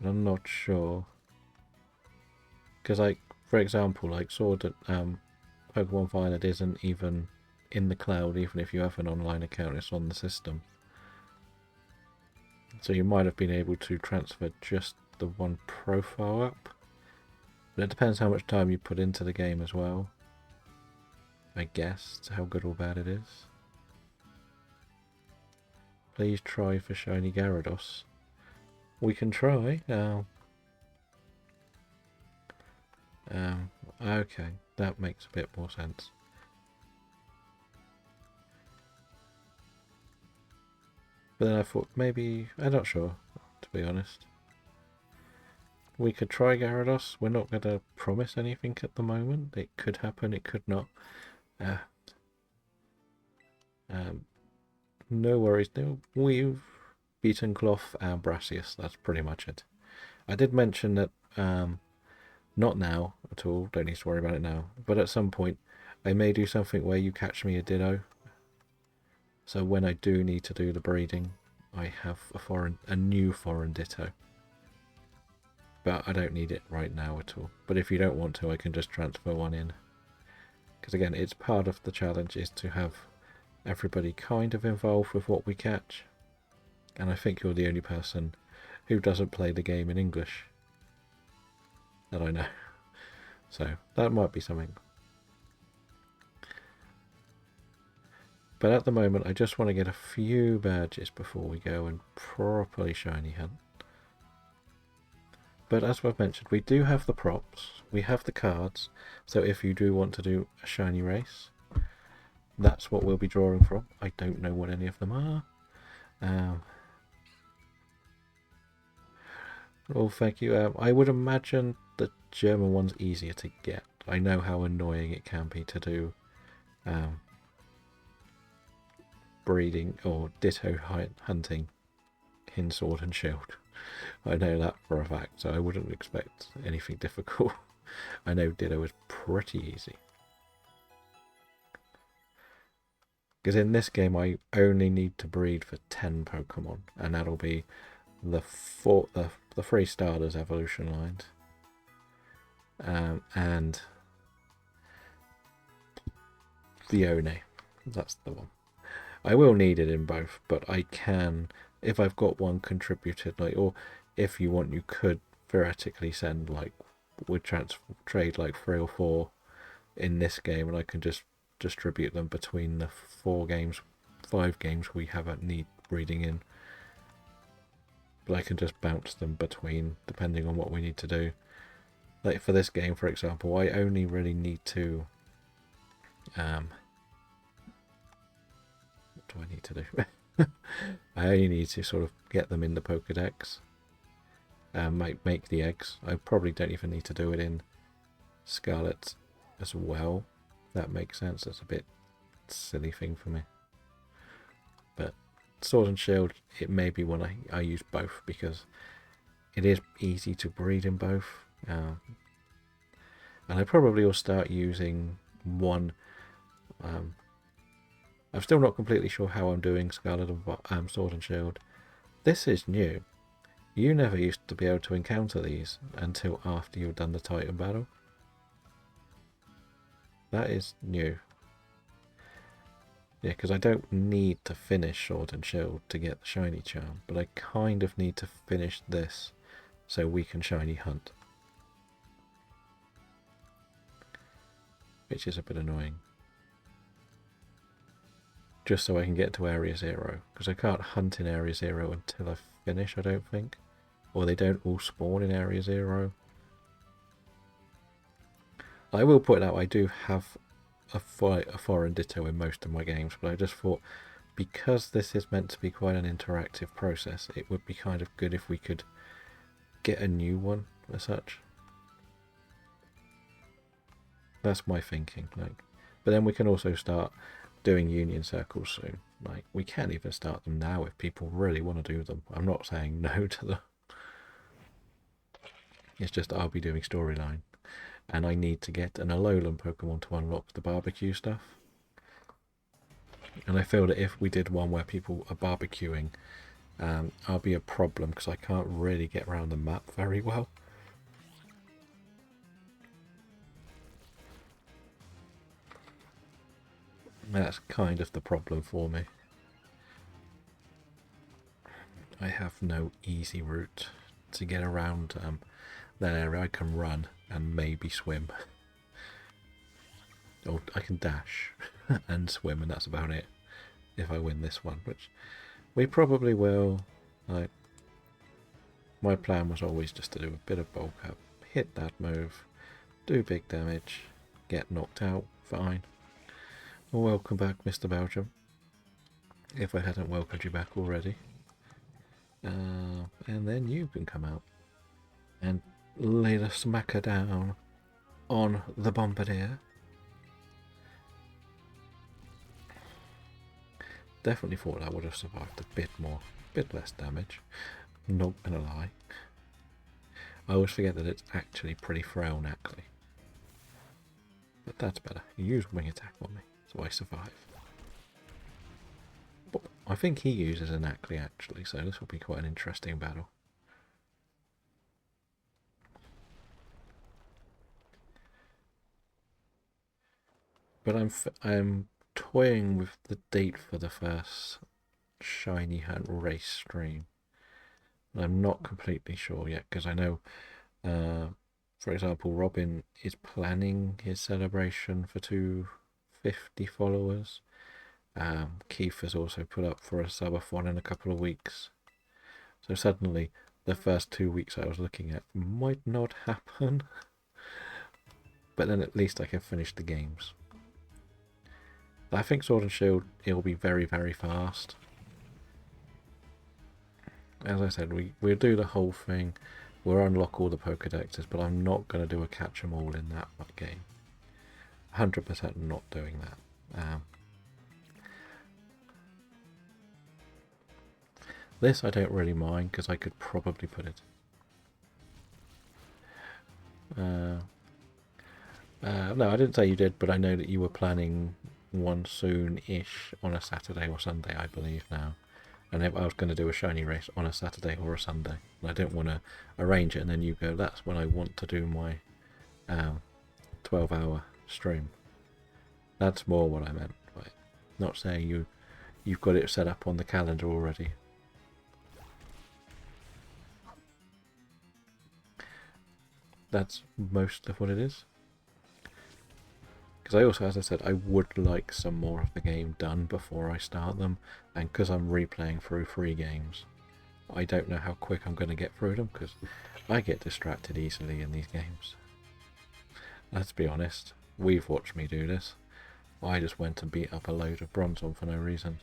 But I'm not sure. Because, like, for example, like Sword at Pokemon Violet isn't even in the cloud, even if you have an online account, it's on the system. So you might have been able to transfer just the one profile up. But it depends how much time you put into the game as well. I guess, how good or bad it is. Please try for Shiny Gyarados. We can try. Okay, that makes a bit more sense. But then I thought maybe, I'm not sure, to be honest. We could try Gyarados. We're not going to promise anything at the moment. It could happen, it could not. No worries, no. We've beaten Cloth and Brassius. That's pretty much it. I did mention that, not now at all, don't need to worry about it now, but at some point I may do something where you catch me a Ditto. So when I do need to do the breeding, I have a new foreign Ditto. But I don't need it right now at all. But if you don't want to, I can just transfer one in. Because again, it's part of the challenge is to have everybody kind of involved with what we catch. And I think you're the only person who doesn't play the game in English that I know. So that might be something. But at the moment, I just want to get a few badges before we go and properly shiny hunt. But as I've mentioned, we do have the props, we have the cards, so if you do want to do a shiny race, that's what we'll be drawing from. I don't know what any of them are. Well, thank you. I would imagine the German one's easier to get. I know how annoying it can be to do breeding or ditto hunting in Sword and Shield. I know that for a fact, so I wouldn't expect anything difficult. I know Ditto is pretty easy. Because in this game I only need to breed for 10 Pokemon, and that'll be the 3 starters evolution lines. And the One. That's the one. I will need it in both, but I can, if I've got one contributed, like, or if you want, you could theoretically send, like, would trade like 3 or 4 in this game, and I can just distribute them between the 5 games we have at need breeding in. But I can just bounce them between, depending on what we need to do. Like for this game, for example, I only really need to what do I need to do? I only need to sort of get them in the Pokedex and make the eggs. I probably don't even need to do it in Scarlet as well. That makes sense. That's a bit silly thing for me. But Sword and Shield, it may be when I use both, because it is easy to breed in both. And I probably will start using one. I'm still not completely sure how I'm doing Scarlet and Sword and Shield. This is new. You never used to be able to encounter these until after you've done the Titan battle. That is new. Yeah, because I don't need to finish Sword and Shield to get the shiny charm, but I kind of need to finish this so we can shiny hunt. Which is a bit annoying. Just so I can get to Area 0, because I can't hunt in Area 0 until I finish, I don't think. Or they don't all spawn in Area 0. I will point out I do have a foreign ditto in most of my games, but I just thought because this is meant to be quite an interactive process, it would be kind of good if we could get a new one as such. That's my thinking. Like, but then we can also start doing union circles soon. Like, we can even start them now if people really want to do them. I'm not saying no to them. It's just I'll be doing storyline, and I need to get an Alolan Pokemon to unlock the barbecue stuff. And I feel that if we did one where people are barbecuing, I'll be a problem because I can't really get around the map very well. That's kind of the problem for me. I have no easy route to get around that area. I can run and maybe swim. Or I can dash and swim, and that's about it if I win this one, which we probably will. Like, my plan was always just to do a bit of bulk up, hit that move, do big damage, get knocked out, fine. Well, welcome back, Mr. Belgium. If I hadn't welcomed you back already. And then you can come out and lay the smacker down on the Bombardier. Definitely thought I would have survived a bit more, bit less damage. Not gonna lie. I always forget that it's actually pretty frail Nacli. But that's better. You use wing attack on me, so I survive. But I think he uses an Nacli actually, so this will be quite an interesting battle. But I'm toying with the date for the first Shiny Hunt race stream. I'm not completely sure yet because I know, for example, Robin is planning his celebration for 250 followers. Keith has also put up for a sub-a-thon in a couple of weeks. So suddenly, the first 2 weeks I was looking at might not happen. But then at least I can finish the games. I think Sword and Shield, it'll be very, very fast. As I said, we'll do the whole thing. We'll unlock all the Pokedexes, but I'm not going to do a catch 'em all in that game. 100% not doing that. This I don't really mind because I could probably put it. No, I didn't say you did, but I know that you were planning one soon-ish on a Saturday or Sunday, I believe now. And if I was going to do a shiny race on a Saturday or a Sunday, and I don't want to arrange it and then you go, that's when I want to do my 12-hour stream. That's more what I meant. Right? Not saying you've got it set up on the calendar already. That's most of what it is. Because I also, as I said, I would like some more of the game done before I start them, and because I'm replaying through 3 games, I don't know how quick I'm going to get through them, because I get distracted easily in these games. Let's be honest, we've watched me do this. I just went and beat up a load of Bronzong for no reason.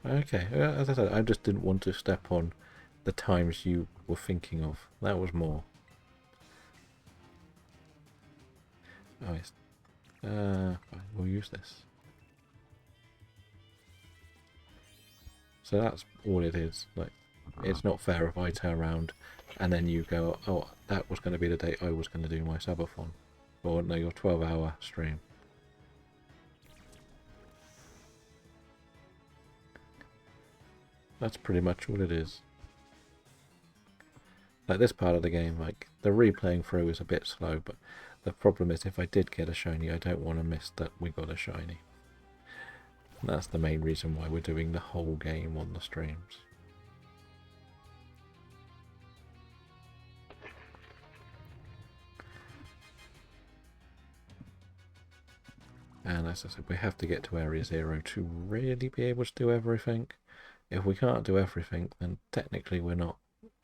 Okay, as I said, I just didn't want to step on the times you were thinking of. That was more. Oh, yes. We'll use this. So that's all it is. Like, It's not fair if I turn around and then you go, oh, that was going to be the date I was going to do my subathon. Or no, your 12-hour stream. That's pretty much all it is. Like this part of the game, like the replaying through is a bit slow, but the problem is if I did get a shiny, I don't want to miss that we got a shiny. And that's the main reason why we're doing the whole game on the streams. And as I said, we have to get to Area 0 to really be able to do everything. If we can't do everything, then technically we're not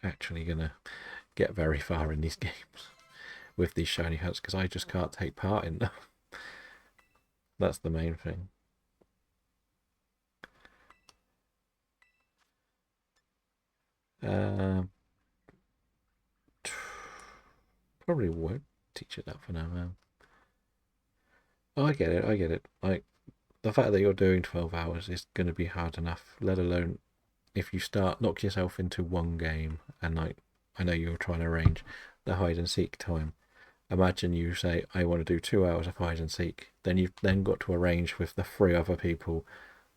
actually going to get very far in these games with these shiny hunts, because I just can't take part in them. That's the main thing. Probably won't teach it that for now, man. Oh, I get it, I get it. Like, the fact that you're doing 12 hours is going to be hard enough, let alone if you knock yourself into one game and, like, I know you're trying to arrange the hide and seek time. Imagine you say, I want to do 2 hours of hide and seek. Then you've then got to arrange with the 3 other people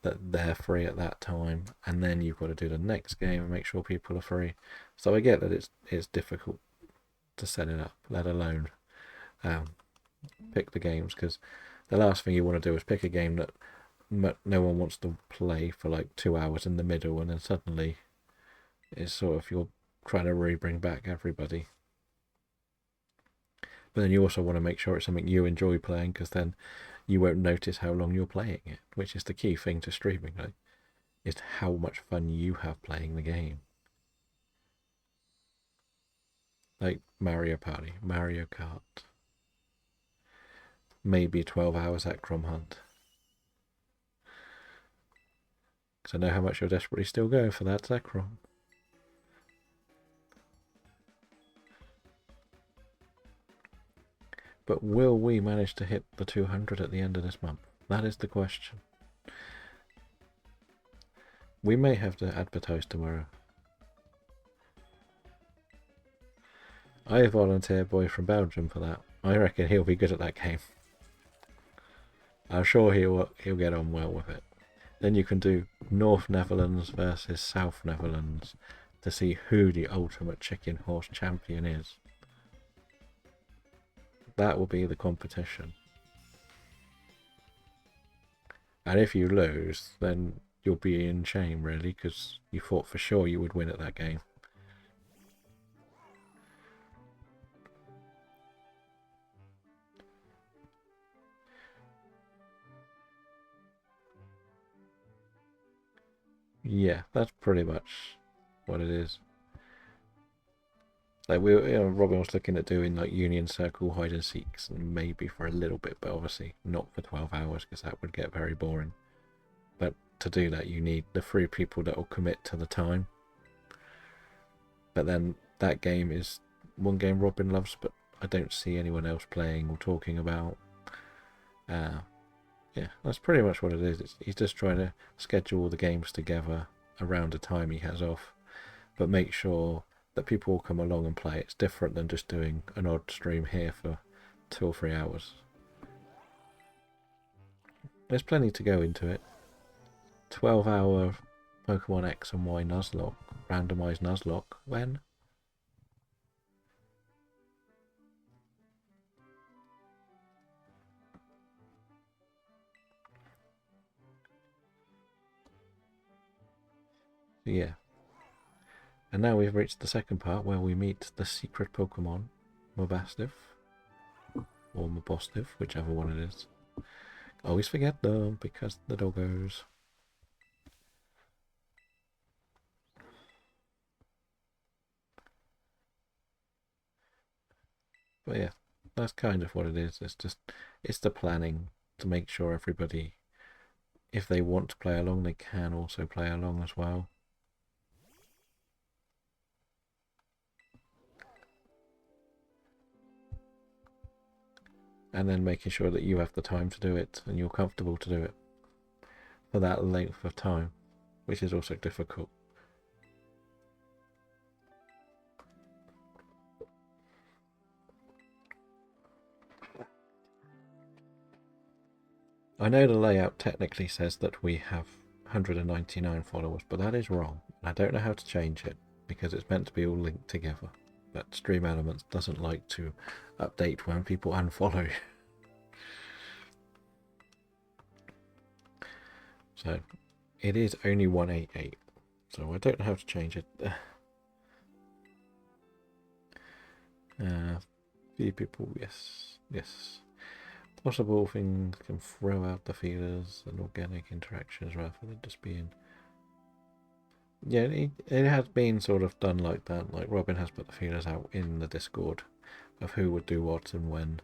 that they're free at that time, and then you've got to do the next game and make sure people are free. So I get that it's difficult to set it up, let alone pick the games, because the last thing you want to do is pick a game that no one wants to play for like 2 hours in the middle, and then suddenly it's sort of you're trying to really bring back everybody. But then you also want to make sure it's something you enjoy playing, because then you won't notice how long you're playing it, which is the key thing to streaming, right? Is how much fun you have playing the game. Like Mario Party, Mario Kart. Maybe 12 hours at Crom Hunt. Because I know how much you're desperately still going for that Zekrom. But will we manage to hit the 200 at the end of this month? That is the question. We may have to advertise tomorrow. I volunteer boy from Belgium for that. I reckon he'll be good at that game. I'm sure he'll get on well with it. Then you can do North Netherlands versus South Netherlands to see who the ultimate chicken horse champion is. That will be the competition. And if you lose, then you'll be in shame, really, because you thought for sure you would win at that game. Yeah, that's pretty much what it is. Like Robin was looking at doing like Union Circle hide and seeks, and maybe for a little bit, but obviously not for 12 hours because that would get very boring. But to do that, you need the 3 people that will commit to the time. But then that game is one game Robin loves, but I don't see anyone else playing or talking about. Yeah, that's pretty much what it is. He's just trying to schedule all the games together around the time he has off, but make sure that people will come along and play. It's different than just doing an odd stream here for 2 or 3 hours. There's plenty to go into it. 12-hour Pokemon X and Y Nuzlocke, randomized Nuzlocke. When? Yeah. And now we've reached the second part where we meet the secret Pokemon, Mobastiff, or Mobostiff, whichever one it is. Always forget them because the doggos. But yeah, that's kind of what it is. It's the planning to make sure everybody, if they want to play along, they can also play along as well. And then making sure that you have the time to do it and you're comfortable to do it for that length of time, which is also difficult. I know the layout technically says that we have 199 followers, but that is wrong. I don't know how to change it because it's meant to be all linked together. But Stream Elements doesn't like to update when people unfollow you. So it is only 188. So I don't know how to change it. Few people, yes. Possible things can throw out the feelers and organic interactions rather than just being. Yeah, it has been sort of done like that. Like Robin has put the feelers out in the Discord of who would do what and when.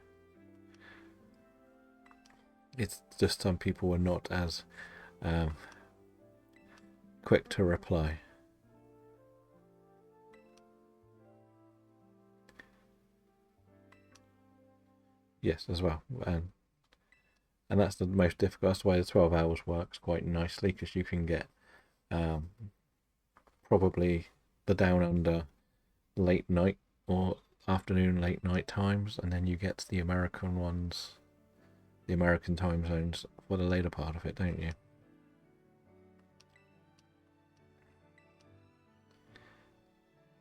It's just some people were not as quick to reply. Yes, as well. And that's the most difficult. That's why the 12 hours works quite nicely, because you can get probably the down under late night or afternoon late night times, and then you get the American ones, the American time zones for the later part of it, don't you?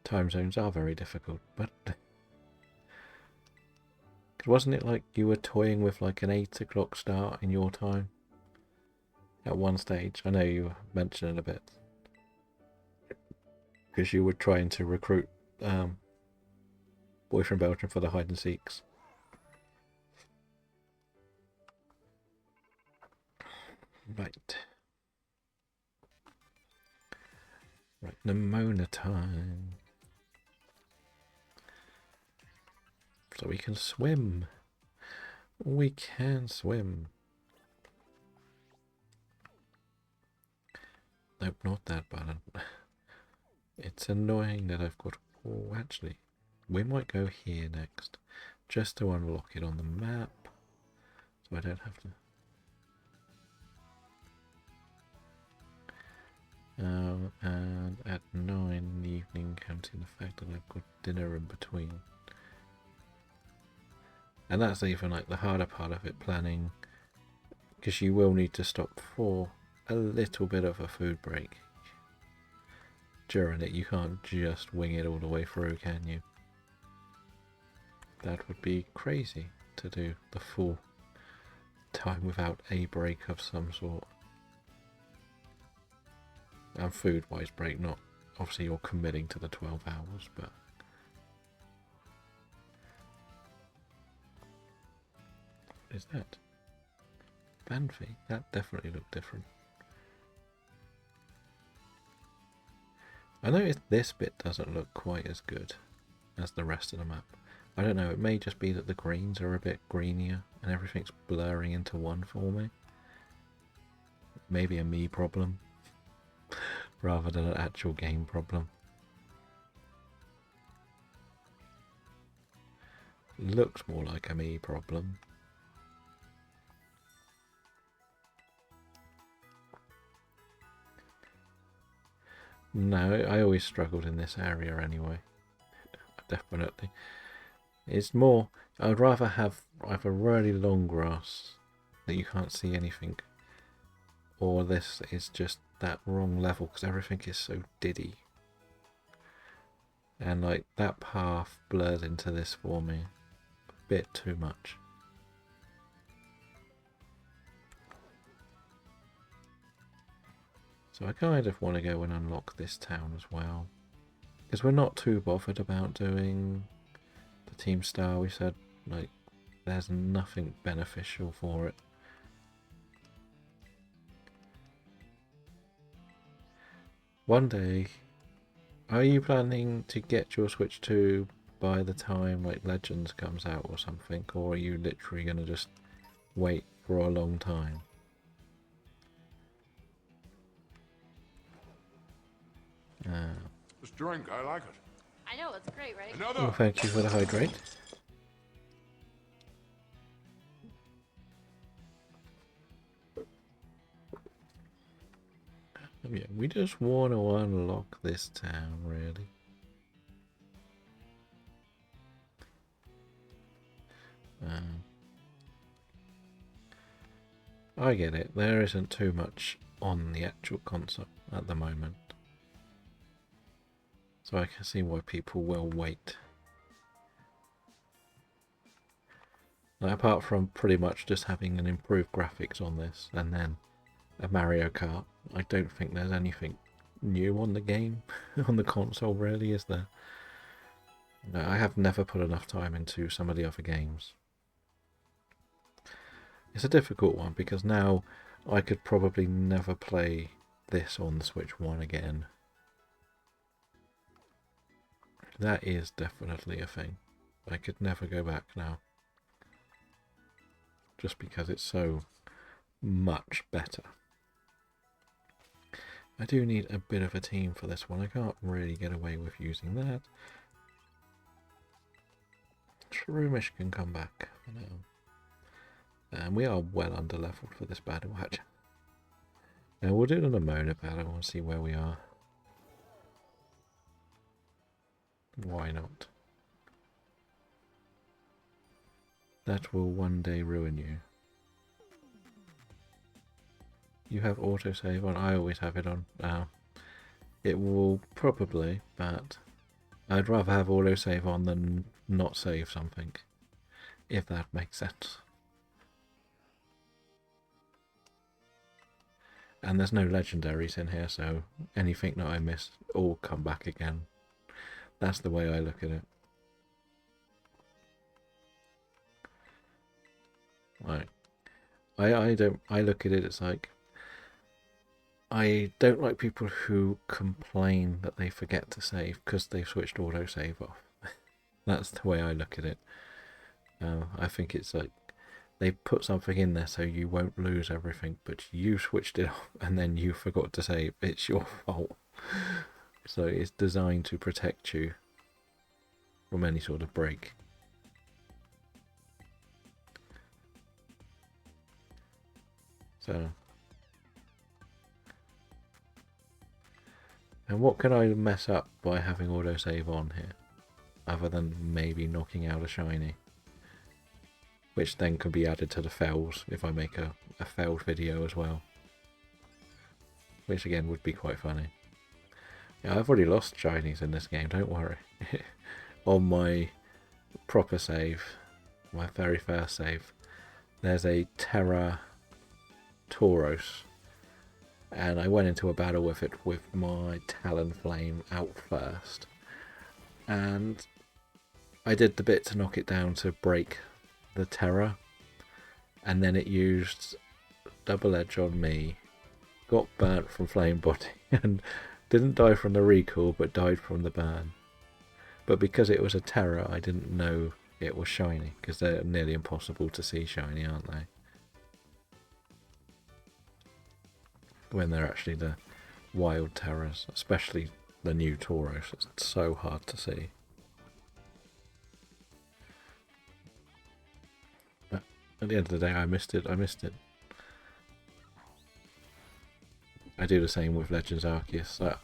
Time zones are very difficult, but wasn't it like you were toying with like an 8 o'clock start in your time at one stage? I know you mentioned it a bit because you were trying to recruit Boy from Belgium for the hide and seeks. Right, Nimona time. So we can swim. We can swim. Nope, not that button. It's annoying that I've got... Oh, actually, we might go here next. Just to unlock it on the map. So I don't have to... and at 9 in the evening, counting the fact that I've got dinner in between. And that's even like the harder part of it, planning, because you will need to stop for a little bit of a food break during it. You can't just wing it all the way through, can you? That would be crazy to do the full time without a break of some sort. And food-wise break, not obviously you're committing to the 12 hours, but what is that? Banfi? That definitely looked different. I noticed this bit doesn't look quite as good as the rest of the map. I don't know, it may just be that the greens are a bit greenier and everything's blurring into one for me. Maybe a me problem rather than an actual game problem. Looks more like a me problem. No, I always struggled in this area anyway. Definitely. It's more, I'd rather have either really long grass that you can't see anything, or this is just that wrong level because everything is so diddy. And like that path blurs into this for me a bit too much. So I kind of want to go and unlock this town as well, because we're not too bothered about doing the team star. We said like there's nothing beneficial for it. One day, are you planning to get your Switch 2 by the time like Legends comes out or something, or are you literally going to just wait for a long time? This drink, I like it. I know, it's great, right? Another. Well, thank you for the hydrate. Yeah, we just want to unlock this town, really. I get it. There isn't too much on the actual console at the moment. So I can see why people will wait. Now, apart from pretty much just having an improved graphics on this and then a Mario Kart, I don't think there's anything new on the game, on the console really, is there? No, I have never put enough time into some of the other games. It's a difficult one because now I could probably never play this on the Switch 1 again. That is definitely a thing. I could never go back now. Just because it's so much better. I do need a bit of a team for this one. I can't really get away with using that. Shroomish can come back for now. And we are well under leveled for this battle hatch. Now we'll do an Amona battle and see where we are. Why not? That will one day ruin you. You have autosave on. I always have it on. It will probably, but I'd rather have autosave on than not save something. If that makes sense. And there's no legendaries in here, so anything that I miss all come back again. That's the way I look at it. Right. I look at it, it's like, I don't like people who complain that they forget to save because they've switched autosave off. That's the way I look at it. I think it's like, they put something in there so you won't lose everything, but you switched it off and then you forgot to save. It's your fault. So it's designed to protect you from any sort of break. So, and what can I mess up by having autosave on here, other than maybe knocking out a shiny, which then can be added to the fails if I make a failed video as well, which again would be quite funny. Yeah, I've already lost shinies in this game, don't worry. On my proper save, my very first save, there's a Terra Tauros, and I went into a battle with it with my Talonflame out first, and I did the bit to knock it down to break the Terra, and then it used double edge on me, got burnt from flame body, and didn't die from the recall but died from the burn. But because it was a Terra, I didn't know it was shiny, because they're nearly impossible to see shiny, aren't they? When they're actually the wild Terras, especially the new Tauros, it's so hard to see. But at the end of the day, I missed it. I do the same with Legends Arceus.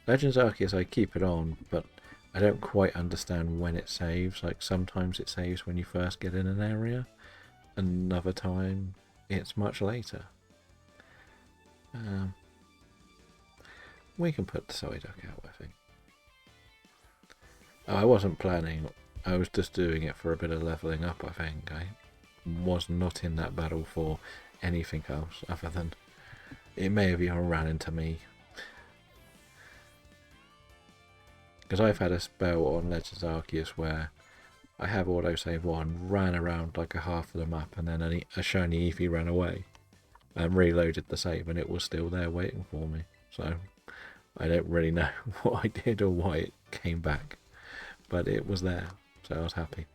Legends Arceus, I keep it on, but I don't quite understand when it saves. Like, sometimes it saves when you first get in an area, another time it's much later. We can put the Psyduck out, I think. Oh, I wasn't planning. I was just doing it for a bit of leveling up, I think. I was not in that battle for anything else other than it may have even ran into me. Because I've had a spell on Legends Arceus where I have autosave on, ran around like a half of the map, and then a shiny Eevee ran away and reloaded the save, and it was still there waiting for me. So I don't really know what I did or why it came back, but it was there, so I was happy.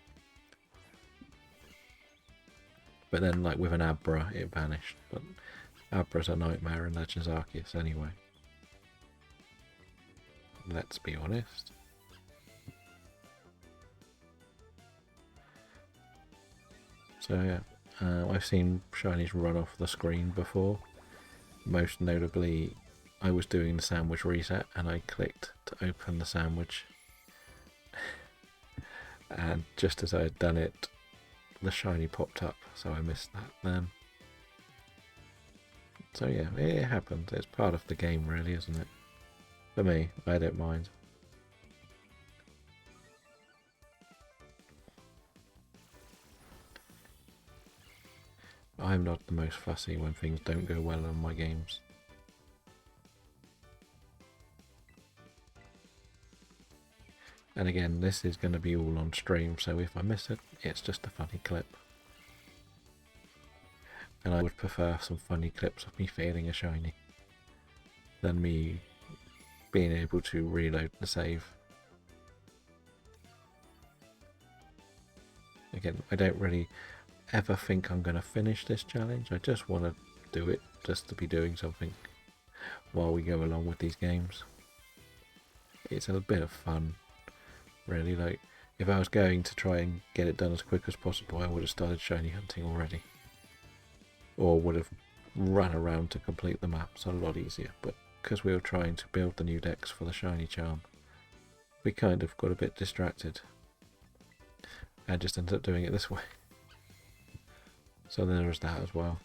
But then, like with an Abra, it vanished. But Abra's a nightmare in Legends Arceus anyway. Let's be honest. So yeah, I've seen shinies run off the screen before. Most notably, I was doing the sandwich reset and I clicked to open the sandwich. And just as I had done it, the shiny popped up, so I missed that then. So yeah, it happens. It's part of the game really, isn't it? For me, I don't mind. I'm not the most fussy when things don't go well in my games. And again, this is going to be all on stream, so if I miss it, it's just a funny clip. And I would prefer some funny clips of me failing a shiny than me being able to reload the save. Again, I don't really ever think I'm going to finish this challenge. I just want to do it just to be doing something while we go along with these games. It's a bit of fun, really. Like, if I was going to try and get it done as quick as possible, I would have started shiny hunting already. Or would have run around to complete the maps a lot easier. But because we were trying to build the new decks for the shiny charm, we kind of got a bit distracted and just ended up doing it this way. So there is that as well.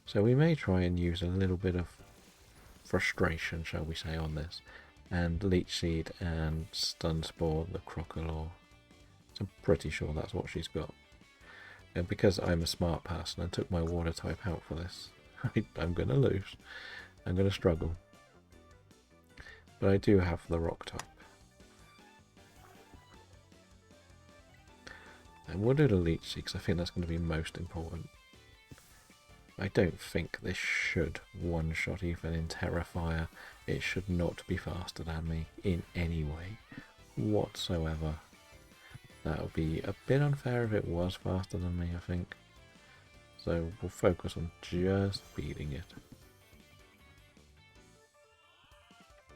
So we may try and use a little bit of frustration, shall we say, on this, and Leech Seed and Stun Spore, the Crocodile. So I'm pretty sure that's what she's got. And because I'm a smart person and took my water type out for this, I'm going to lose. I'm going to struggle. But I do have the rock type. And we'll do the Leech Seed because I think that's going to be most important. I don't think this should one-shot even in Terrafire. It should not be faster than me in any way whatsoever. That would be a bit unfair if it was faster than me, I think. So we'll focus on just beating it.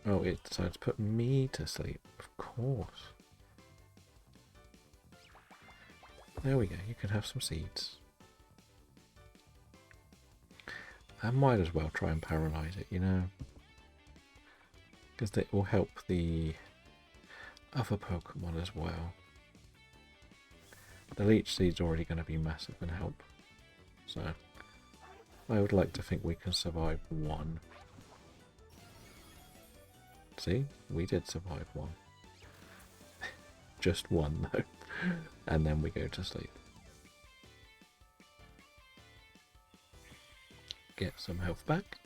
Oh, it decides to put me to sleep, of course. There we go, you can have some seeds. I might as well try and paralyze it, you know. Because it will help the other Pokemon as well. The Leech Seed's already going to be massive and help. So, I would like to think we can survive one. See? We did survive one. Just one though. And then we go to sleep. Get some health back.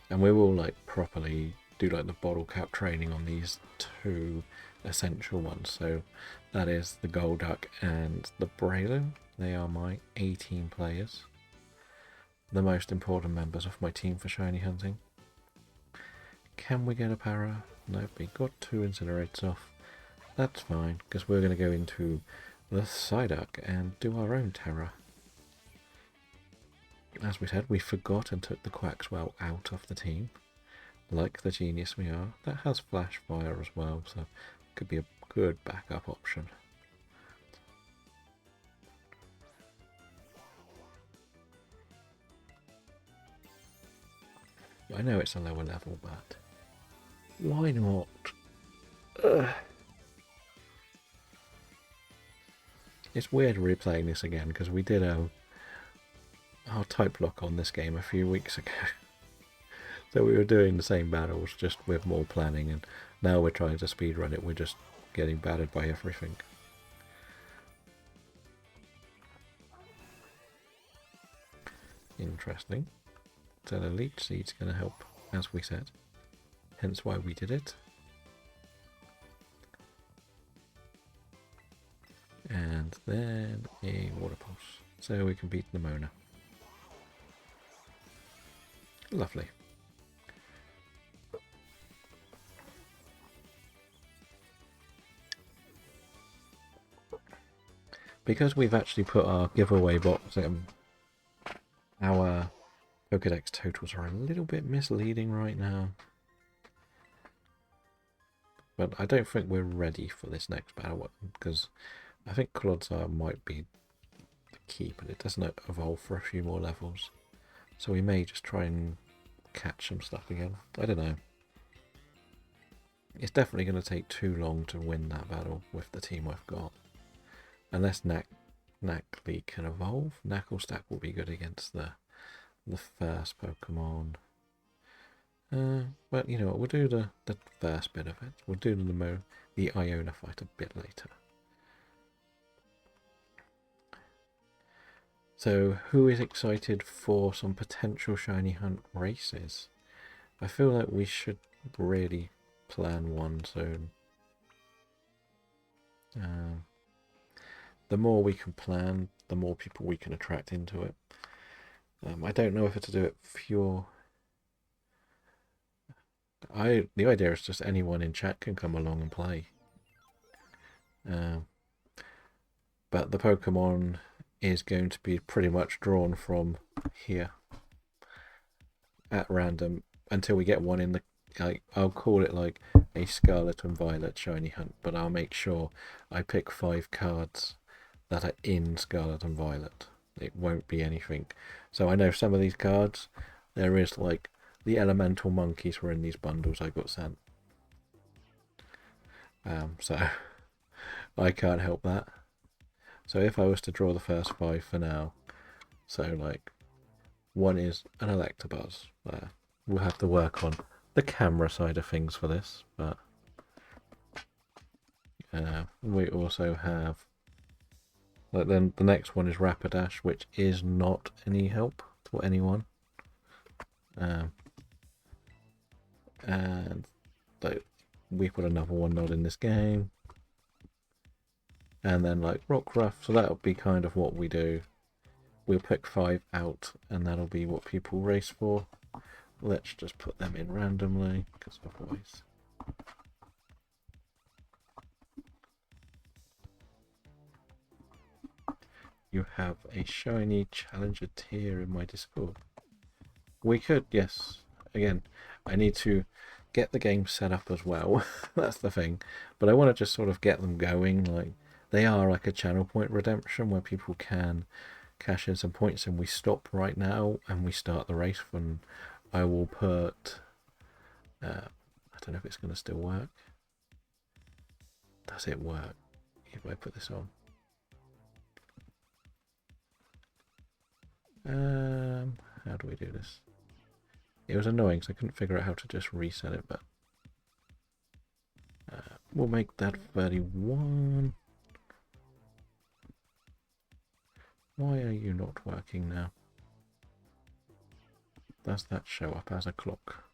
And we will like properly do like the bottle cap training on these two essential ones. So that is the Golduck and the Braylon. They are my 18 players. The most important members of my team for shiny hunting. Can we get a para? Nope, we got 2 incinerators off. That's fine, because we're going to go into the Psyduck and do our own terror. As we said, we forgot and took the Quaxwell out of the team. Like the genius we are. That has Flash Fire as well, so could be a good backup option. I know it's a lower level, but why not? Ugh. It's weird replaying this again because we did our type lock on this game a few weeks ago. So we were doing the same battles just with more planning, and now we're trying to speedrun it. We're just getting battered by everything. Interesting. So the Leech Seed's going to help, as we said. Hence why we did it. And then a Water Pulse. So we can beat Nemona. Lovely. Because we've actually put our giveaway box in, our Pokedex totals are a little bit misleading right now. But I don't think we're ready for this next battle, because I think Clodsire might be the key, but it doesn't evolve for a few more levels. So we may just try and catch some stuff again. I don't know. It's definitely going to take too long to win that battle with the team I've got. Unless Nat Knackley can evolve. Knacklestack will be good against the first Pokemon. But you know what, we'll do the first bit of it. We'll do the Iona fight a bit later. So, who is excited for some potential shiny hunt races? I feel like we should really plan one soon. The more we can plan, the more people we can attract into it. I don't know if to do it pure. The idea is just anyone in chat can come along and play. But the Pokemon is going to be pretty much drawn from here at random until we get one in the. I'll call it like a Scarlet and Violet shiny hunt, but I'll make sure I pick 5 cards that are in Scarlet and Violet. It won't be anything. So I know some of these cards, there is like the elemental monkeys were in these bundles I got sent. So I can't help that. So if I was to draw the first 5 for now, so like one is an Electabuzz. We'll have to work on the camera side of things for this, but we also have. Like then the next one is Rapidash, which is not any help to anyone. And like we put another one not in this game. And then like Rockruff, so that'll be kind of what we do. We'll pick 5 out, and that'll be what people race for. Let's just put them in randomly, because otherwise. You have a shiny Challenger tier in my Discord. We could, yes. Again, I need to get the game set up as well. That's the thing. But I want to just sort of get them going. Like they are like a channel point redemption where people can cash in some points, and we stop right now and we start the race. And I will put. I don't know if it's going to still work. Does it work if I put this on? How do we do this? It was annoying because I couldn't figure out how to just reset it, but we'll make that 31. Why are you not working now? Does that show up as a clock?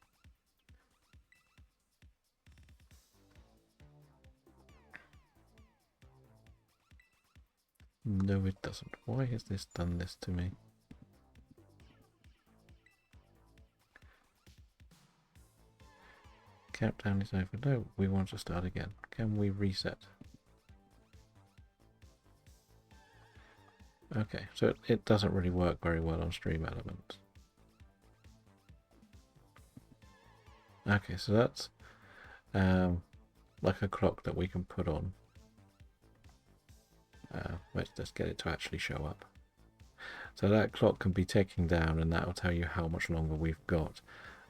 No, it doesn't. Why has this done this to me? Countdown is over. No, we want to start again. Can we reset? Okay, so it doesn't really work very well on Stream Elements. Okay, so that's like a clock that we can put on. Let's just get it to actually show up. So that clock can be ticking down, and that will tell you how much longer we've got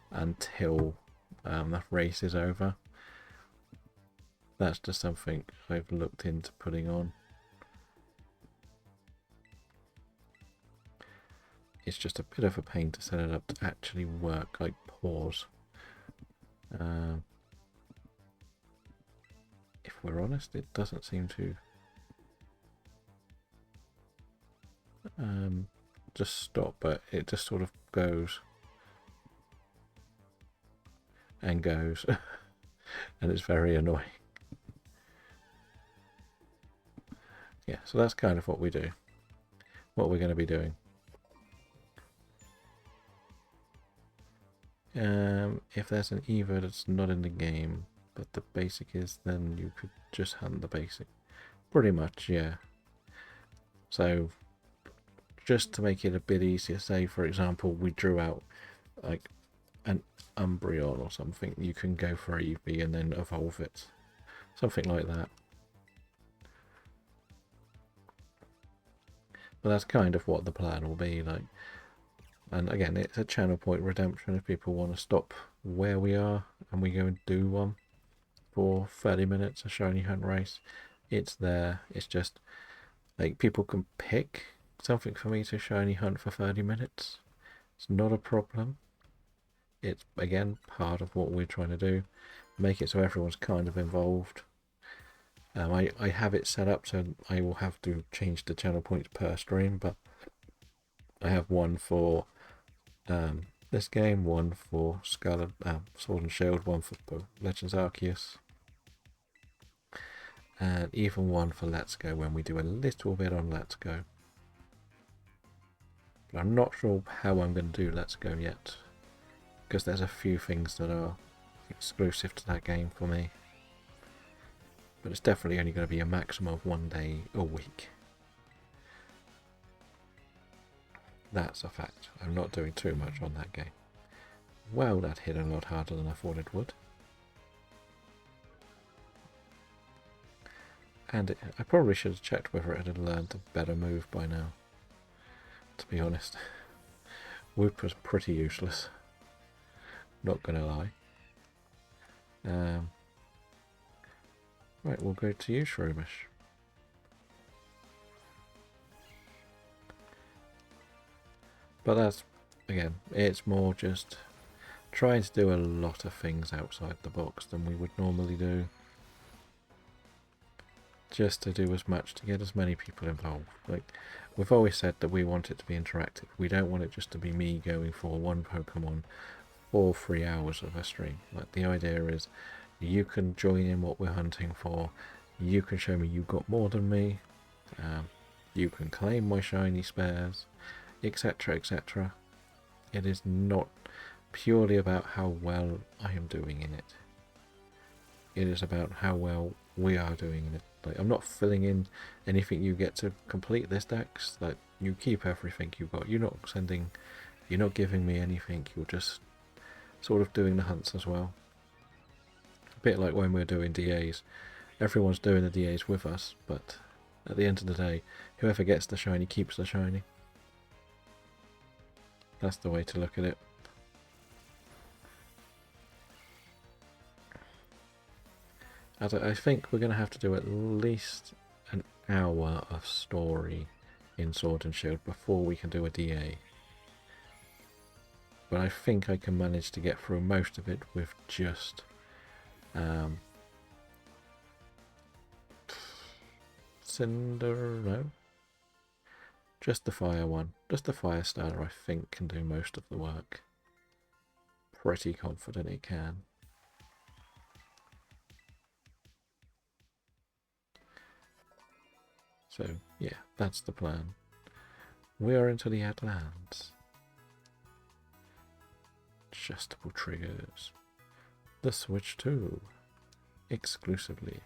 until that race is over. That's just something I've looked into putting on. It's just a bit of a pain to set it up to actually work, like pause. If we're honest, it doesn't seem to just stop, but it just sort of goes and goes and it's very annoying. Yeah, so that's kind of what we do, what we're going to be doing. If there's an Evo that's not in the game but the basic is, then you could just hunt the basic pretty much. Yeah, so just to make it a bit easier, say for example we drew out like an Umbreon or something, you can go for Eevee and then evolve it, something like that. But that's kind of what the plan will be like. And again, it's a channel point redemption if people want to stop where we are and we go and do one for 30 minutes, a shiny hunt race. It's there. It's just Like, people can pick something for me to shiny hunt for 30 minutes. It's not a problem. It's, again, part of what we're trying to do. Make it so everyone's kind of involved. I have it set up so I will have to change the channel points per stream, but I have one for this game, one for Sword and Shield, one for Legends Arceus, and even one for Let's Go when we do a little bit on Let's Go. But I'm not sure how I'm going to do Let's Go yet, because there's a few things that are exclusive to that game for me. But it's definitely only going to be a maximum of 1 day a week. That's a fact. I'm not doing too much on that game. Well, that hit a lot harder than I thought it would. And I probably should have checked whether it had learned a better move by now. To be honest. Whoop was pretty useless. Not gonna lie. Right, we'll go to you, Shroomish. But that's, again, it's more just trying to do a lot of things outside the box than we would normally do. Just to do as much, to get as many people involved. Like, we've always said that we want it to be interactive. We don't want it just to be me going for one Pokemon for 3 hours of a stream. Like, the idea is you can join in what we're hunting for. You can show me you got more than me. You can claim my shiny spares, etc, etc. It is not purely about how well I am doing in it. It is about how well we are doing in it. Like, I'm not filling in anything you get to complete this dex. Like, you keep everything you've got. You're not giving me anything. You're just sort of doing the hunts as well. A bit like when we're doing DAs. Everyone's doing the DAs with us, but at the end of the day, whoever gets the shiny keeps the shiny. That's the way to look at it. I think we're going to have to do at least an hour of story in Sword and Shield before we can do a DA. But I think I can manage to get through most of it with just just the fire one. Just the fire starter, I think, can do most of the work. Pretty confident it can. So, yeah, that's the plan. We are into the Outlands. Adjustable triggers. The Switch 2. Exclusively.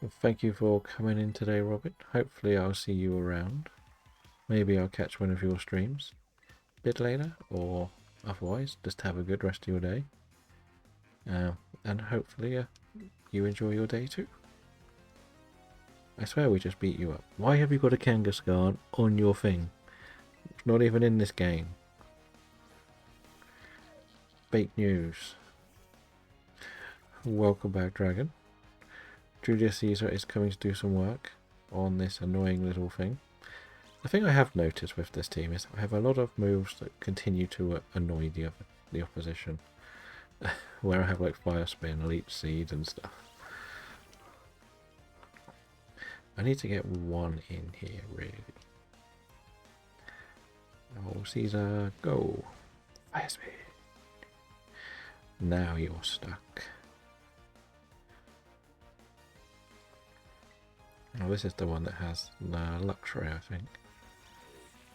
Well, thank you for coming in today, Robert. Hopefully I'll see you around. Maybe I'll catch one of your streams a bit later, or otherwise, just have a good rest of your day. And hopefully you enjoy your day too. I swear we just beat you up. Why have you got a Kangaskhan on your thing? It's not even in this game. Fake news. Welcome back, Dragon. Julius Caesar is coming to do some work on this annoying little thing. The thing I have noticed with this team is I have a lot of moves that continue to annoy the opposition. Where I have like Fire Spin, Leech Seed and stuff. I need to get one in here, really. Oh, Caesar, go. Fire Spin. Now you're stuck. Oh, this is the one that has luxury, I think.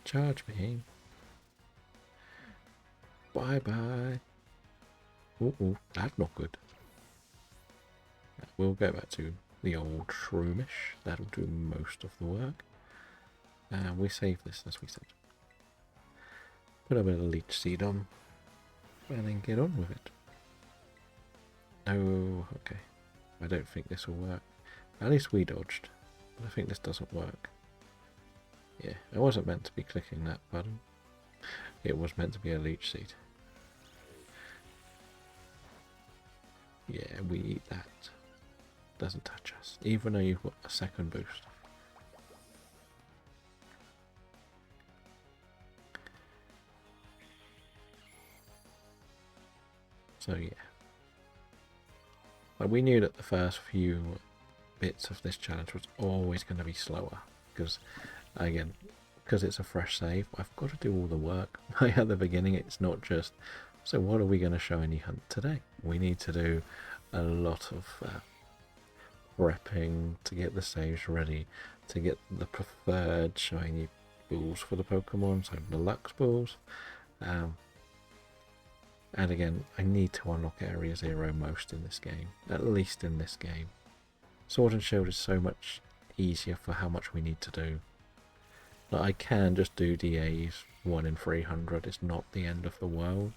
Charge me. Bye-bye. Ooh, that's not good. We'll go back to the old Shroomish. That'll do most of the work. And we save this, as we said. Put a bit of Leech Seed on. And then get on with it. Oh, okay. I don't think this will work. At least we dodged. But I think this doesn't work. Yeah, I wasn't meant to be clicking that button. It was meant to be a Leech Seed. Yeah, we eat that. Doesn't touch us, even though you've got a second boost. So yeah. Like, we knew that the first few bits of this challenge was always going to be slower. Because, again, because it's a fresh save, I've got to do all the work. Like at the beginning, it's not just, so what are we going to shiny hunt today? We need to do a lot of prepping to get the saves ready, to get the preferred shiny balls for the Pokemon, so the Lux balls. And again, I need to unlock Area 0 most in this game, at least in this game. Sword and Shield is so much easier for how much we need to do. Like, I can just do DAs 1 in 300, it's not the end of the world.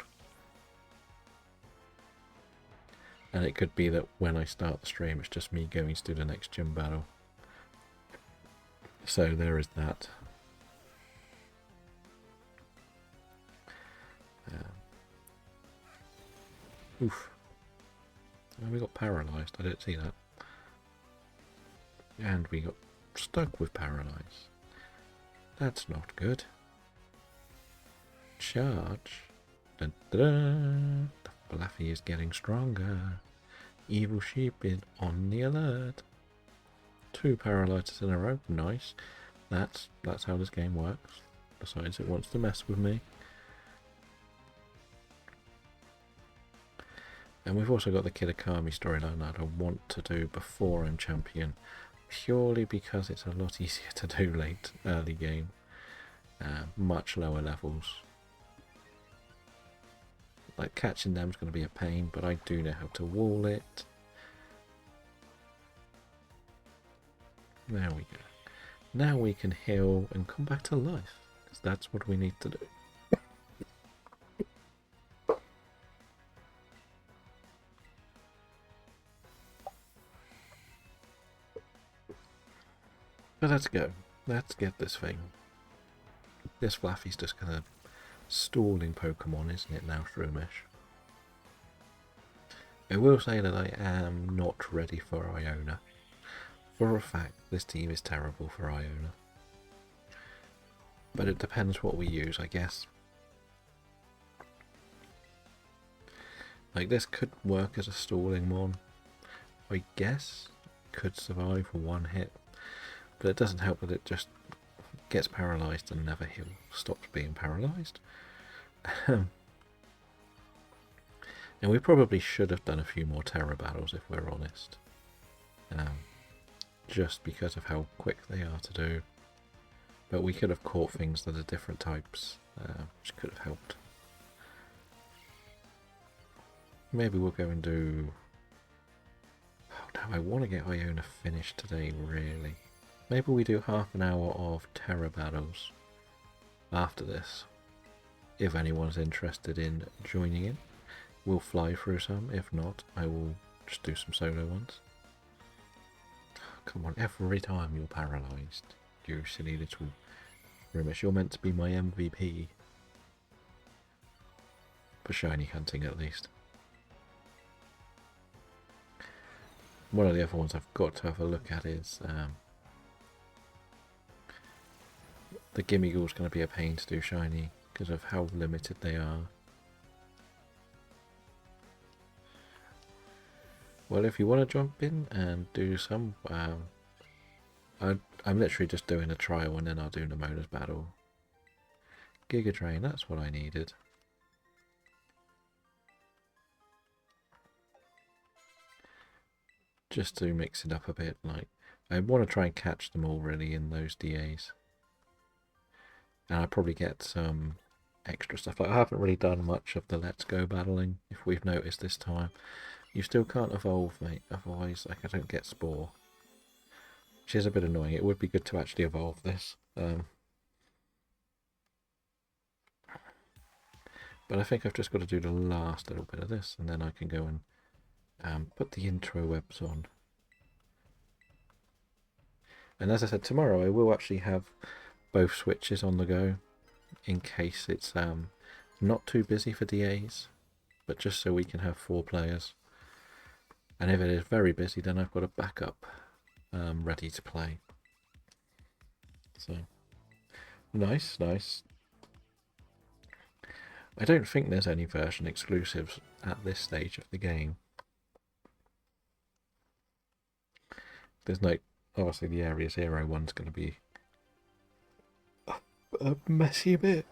And it could be that when I start the stream, it's just me going to do the next gym battle. So there is that. Oof. And we got paralysed, I didn't see that. And we got stuck with paralyze. That's not good. Charge. Dun, dun, dun. The Fluffy is getting stronger. Evil Sheep is on the alert. 2 paralyzes in a row. Nice. That's how this game works. Decides it wants to mess with me. And we've also got the Kid Akami storyline that I want to do before I'm champion, purely because it's a lot easier to do early game, much lower levels. Like, catching them is going to be a pain, but I do know how to wall it. There we go. Now we can heal and come back to life, because that's what we need to do. But let's go. Let's get this thing. This Fluffy's just kind of stalling Pokemon, isn't it now, Shroomish? I will say that I am not ready for Iona. For a fact, this team is terrible for Iona. But it depends what we use, I guess. Like, this could work as a stalling one. I guess could survive one hit. But it doesn't help that it just gets paralysed and never heals. Stops being paralysed. And we probably should have done a few more Terra battles, if we're honest. Just because of how quick they are to do. But we could have caught things that are different types, which could have helped. Maybe we'll go and do... Oh no, I want to get Iona finished today, really. Maybe we do half an hour of Terra battles after this. If anyone's interested in joining in, we'll fly through some. If not, I will just do some solo ones. Come on, every time you're paralysed, you silly little Rimish. You're meant to be my MVP. For shiny hunting, at least. One of the other ones I've got to have a look at is... the Gimmighoul's going to be a pain to do shiny because of how limited they are. Well, if you want to jump in and do some, I'm literally just doing a trial and then I'll do Nemona's battle. Giga Drain, that's what I needed. Just to mix it up a bit, like, I want to try and catch them all really in those DAs. And I'll probably get some extra stuff. Like, I haven't really done much of the Let's Go battling, if we've noticed this time. You still can't evolve, mate, otherwise like, I don't get Spore. Which is a bit annoying. It would be good to actually evolve this. But I think I've just got to do the last little bit of this, and then I can go and put the intro webs on. And as I said, tomorrow I will actually have both switches on the go, in case it's not too busy for DAs, but just so we can have 4 players. And if it is very busy, then I've got a backup ready to play. So, nice. I don't think there's any version exclusives at this stage of the game. There's no... Obviously, the Area Zero one's going to be a messy bit.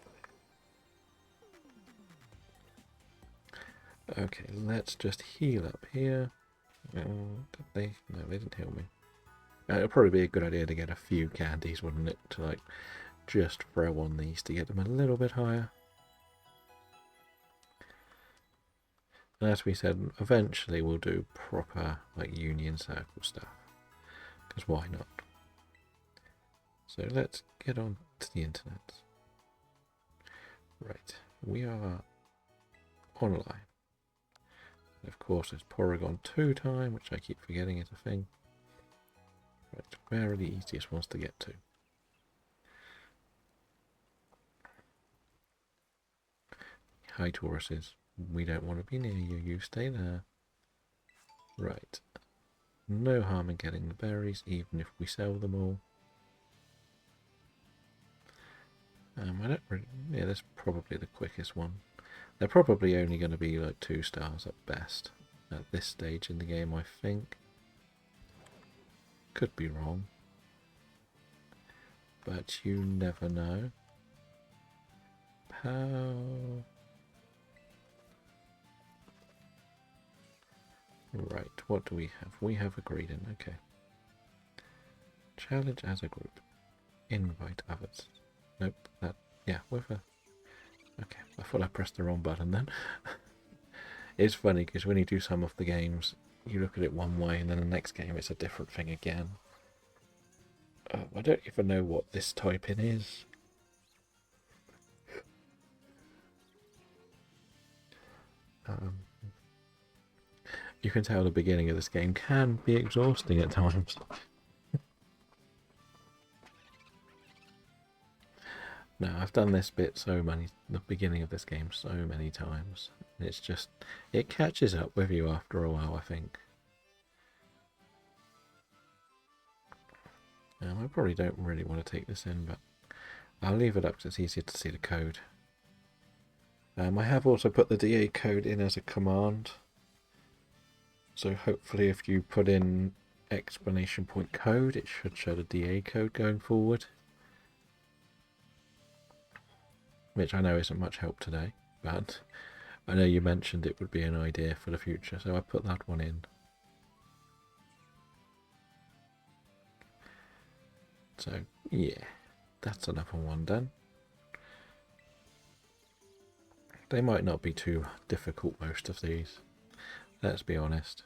Okay, let's just heal up here. Did they? No, they didn't heal me. It'd probably be a good idea to get a few candies, wouldn't it? To like just throw on these to get them a little bit higher. And as we said, eventually we'll do proper like Union Circle stuff. Because why not? So let's get on to the internet. Right, we are online. And of course, it's Porygon 2 time, which I keep forgetting is a thing. Right, where are the easiest ones to get to? Hi, Tauruses. We don't want to be near you. You stay there. Right. No harm in getting the berries, even if we sell them all. I don't really... Yeah, that's probably the quickest one. They're probably only going to be like 2 stars at best at this stage in the game, I think. Could be wrong. But you never know. Pow. Right, what do we have? We have agreed in, okay. Challenge as a group. Invite others. Nope, that, yeah, with a... Okay, I thought I pressed the wrong button then. It's funny because when you do some of the games, you look at it one way and then the next game it's a different thing again. I don't even know what this type-in is. You can tell the beginning of this game can be exhausting at times. No, I've done this bit the beginning of this game so many times. It's just, it catches up with you after a while, I think. I probably don't really want to take this in, but I'll leave it up because it's easier to see the code. I have also put the DA code in as a command. So hopefully if you put in exclamation point code, it should show the DA code going forward. Which I know isn't much help today, but I know you mentioned it would be an idea for the future, so I put that one in. So, yeah, that's another one done. They might not be too difficult, most of these. Let's be honest.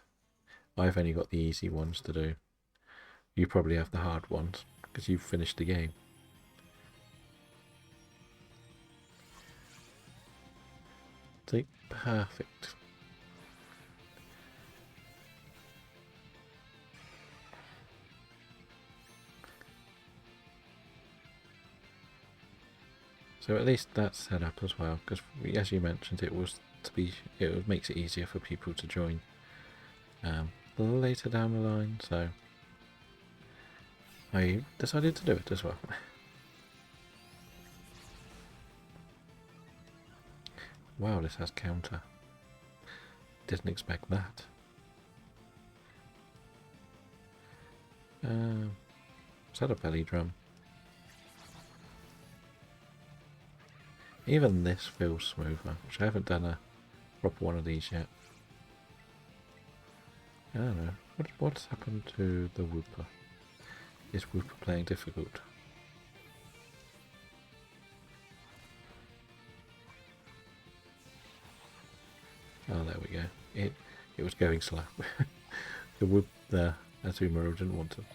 I've only got the easy ones to do. You probably have the hard ones, because you've finished the game. See? Perfect. So at least that's set up as well, because as you mentioned, it makes it easier for people to join later down the line. So I decided to do it as well. Wow, this has counter. Didn't expect that. Is that a belly drum? Even this feels smoother, which I haven't done a proper one of these yet. I don't know. What's happened to the Wooper? Is Wooper playing difficult? Oh, there we go. It was going slow. The Whoop there, Azumarill didn't want to.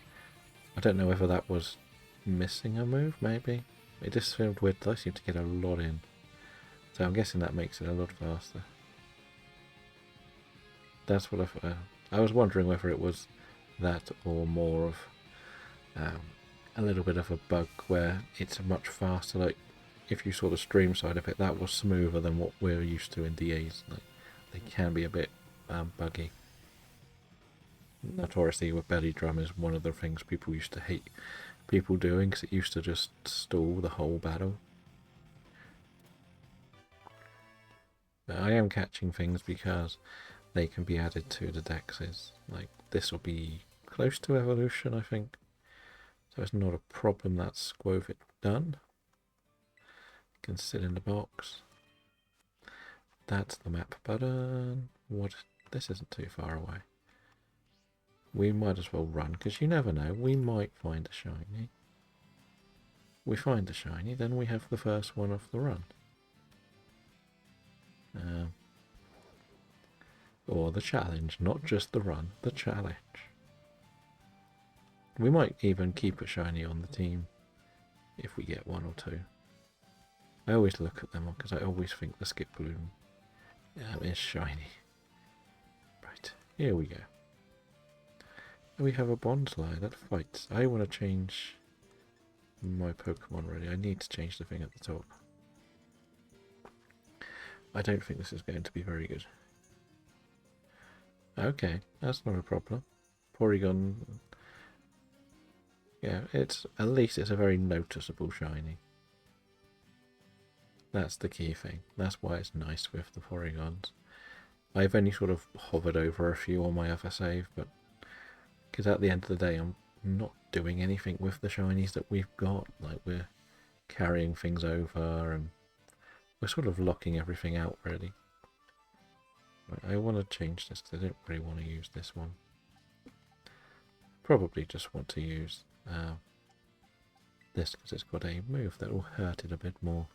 I don't know whether that was missing a move, maybe? It just seemed weird. I seem to get a lot in. So I'm guessing that makes it a lot faster. That's what I was wondering whether it was that or more of a little bit of a bug where it's much faster. Like if you saw the stream side of it, that was smoother than what we're used to in DAs. Like, they can be a bit buggy. notoriously with belly drum is one of the things people used to hate people doing because it used to just stall the whole battle. But I am catching things because they can be added to the dexes. Like this will be close to evolution, I think. So it's not a problem. That's Squovit done. Can sit in the box. That's the map button. What? This isn't too far away. We might as well run because you never know. We might find a shiny. We find a shiny, then we have the first one off the run. Or the challenge, not just the run, the challenge. We might even keep a shiny on the team if we get one or two. I always look at them because I always think the Skip Bloom is shiny. Right, here we go. We have a Bonsly that fights. I want to change my Pokemon really. I need to change the thing at the top. I don't think this is going to be very good. Okay, that's not a problem. Porygon, yeah, it's at least it's a very noticeable shiny. That's the key thing. That's why it's nice with the Porygons. I've only sort of hovered over a few on my other save, but because at the end of the day I'm not doing anything with the shinies that we've got. Like we're carrying things over and we're sort of locking everything out really. Right, I want to change this because I don't really want to use this one. Probably just want to use this because it's got a move that will hurt it a bit more.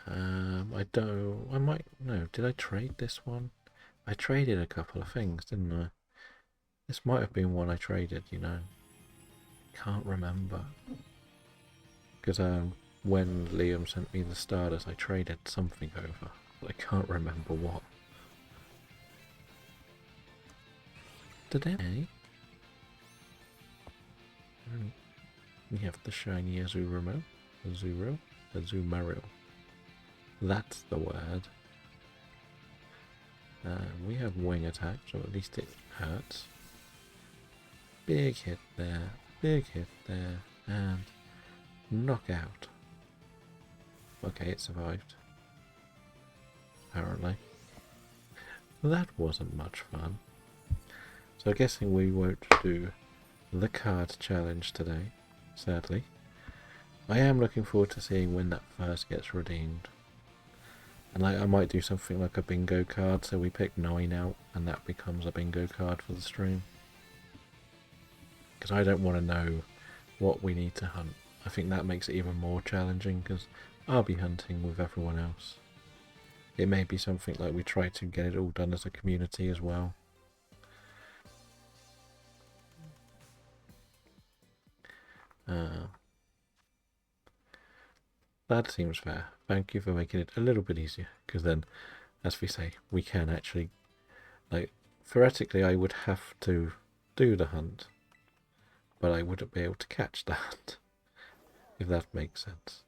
I might, no, did I trade this one? I traded a couple of things, didn't I? This might have been one I traded, you know. Can't remember. Because when Liam sent me the starters, I traded something over. But I can't remember what. Today, we have the shiny Azumarill. Azumarill. That's the word. We have wing attack, so at least it hurts. Big hit there, and knockout. Okay, it survived. Apparently. That wasn't much fun. So I'm guessing we won't do the card challenge today, sadly. I am looking forward to seeing when that first gets redeemed. And like I might do something like a bingo card, so we pick 9 out and that becomes a bingo card for the stream. Because I don't want to know what we need to hunt. I think that makes it even more challenging because I'll be hunting with everyone else. It may be something like we try to get it all done as a community as well. That seems fair. Thank you for making it a little bit easier, because then, as we say, we can actually, like, theoretically I would have to do the hunt, but I wouldn't be able to catch the hunt, if that makes sense.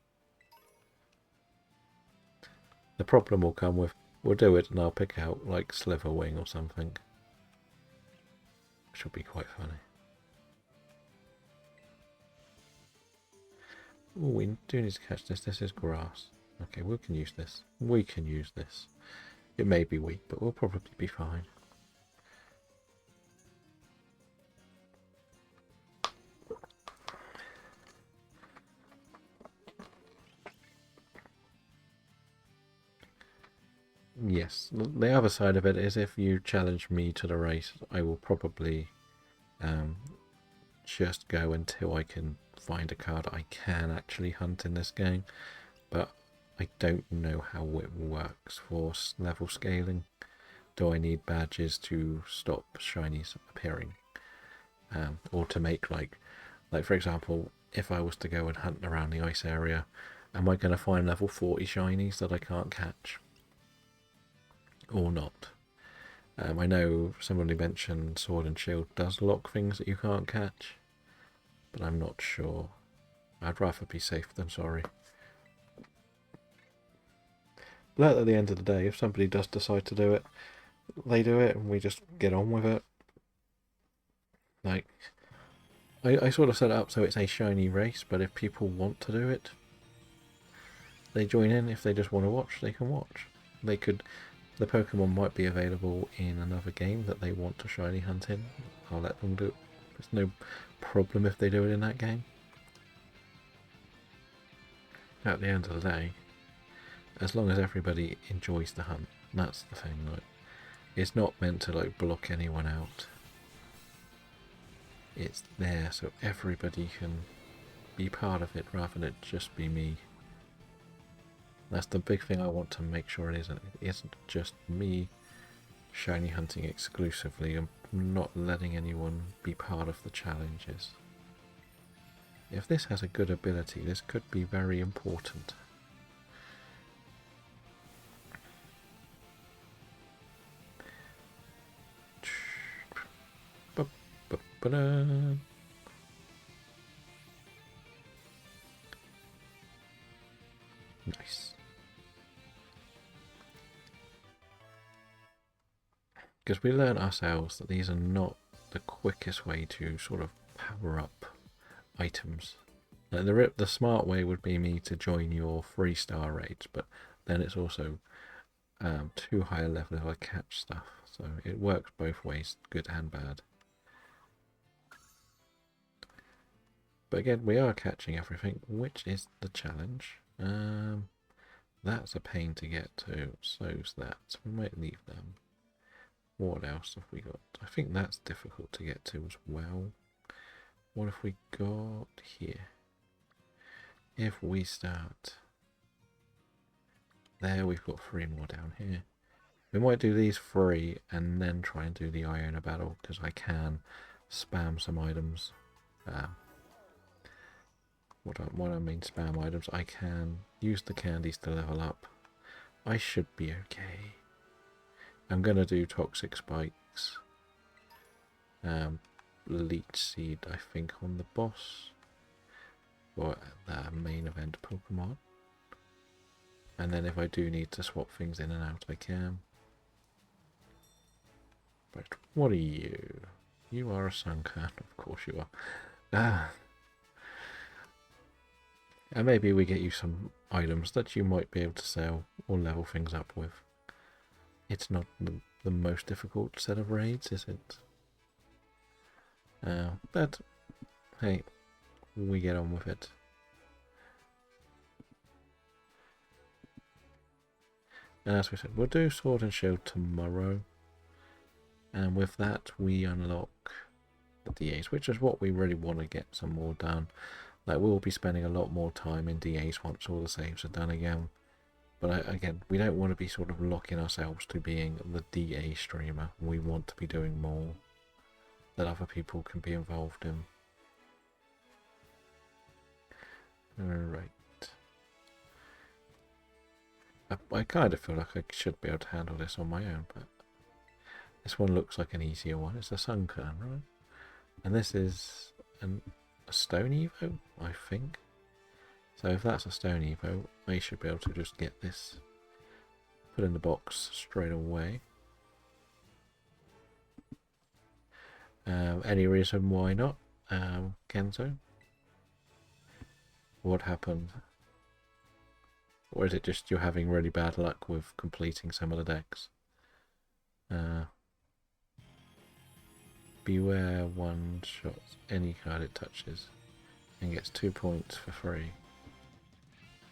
The problem will come with, we'll do it and I'll pick out, like, Sliverwing or something. Which will be quite funny. Oh, we do need to catch this. This is grass. Okay, we can use this. We can use this. It may be weak, but we'll probably be fine. Yes, the other side of it is if you challenge me to the race, I will probably just go until I can find a card I can actually hunt in this game. But I don't know how it works for level scaling. Do I need badges to stop shinies appearing? Or to make like for example, if I was to go and hunt around the ice area, am I going to find level 40 shinies that I can't catch? Or not? I know somebody mentioned Sword and Shield does lock things that you can't catch, but I'm not sure. I'd rather be safe than sorry. But at the end of the day, if somebody does decide to do it, they do it, and we just get on with it. Like, I sort of set it up so it's a shiny race, but if people want to do it, they join in. If they just want to watch, they can watch. They could. The Pokemon might be available in another game that they want to shiny hunt in. I'll let them do it. There's no problem if they do it in that game. At the end of the day, as long as everybody enjoys the hunt, that's the thing. Like, it's not meant to like block anyone out. It's there so everybody can be part of it rather than it just be me. That's the big thing I want to make sure it isn't. It isn't just me shiny hunting exclusively and not letting anyone be part of the challenges. If this has a good ability, this could be very important. Nice. Because we learned ourselves that these are not the quickest way to sort of power up items. The smart way would be me to join your 3-star raids, but then it's also too high a level if I catch stuff. So it works both ways, good and bad. But again, we are catching everything, which is the challenge. That's a pain to get to, so's that. So we might leave them. What else have we got? I think that's difficult to get to as well. What have we got here? If we start there, we've got 3 more down here. We might do these 3 and then try and do the Iona battle, because I can spam some items. What I mean spam items, I can use the candies to level up. I should be okay. I'm going to do Toxic Spikes. Leech Seed, I think, on the boss. Or the main event Pokemon. And then if I do need to swap things in and out, I can. But what are you? You are a Sunken, of course you are. And maybe we get you some items that you might be able to sell or level things up with. It's not the most difficult set of raids, is it? But, hey, we get on with it. And as we said, we'll do Sword and Shield tomorrow. And with that, we unlock the DAs, which is what we really want to get some more done. Like, we'll be spending a lot more time in DAs once all the saves are done again. But again, we don't want to be sort of locking ourselves to being the DA streamer. We want to be doing more that other people can be involved in. Alright. I kind of feel like I should be able to handle this on my own, but this one looks like an easier one. It's a Sunken, right? And this is a Stone Evo, I think. So if that's a Stone Evo, I should be able to just get this put in the box straight away. Any reason why not, Kenzo? What happened? Or is it just you're having really bad luck with completing some of the decks? Beware one shots any card it touches and gets 2 points for free.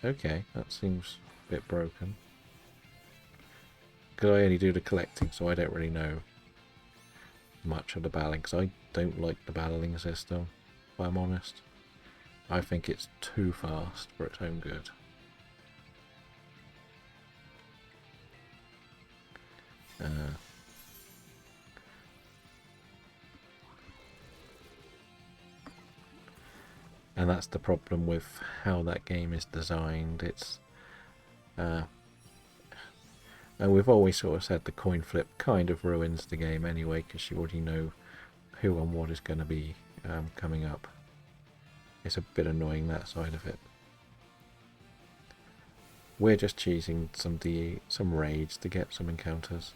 Okay, that seems a bit broken. Because I only do the collecting, so I don't really know much of the battling, because I don't like the battling system, if I'm honest. I think it's too fast for its own good. And that's the problem with how that game is designed. It's and we've always sort of said the coin flip kind of ruins the game anyway, because you already know who and what is going to be coming up. It's a bit annoying, that side of it. We're just cheesing some raids to get some encounters.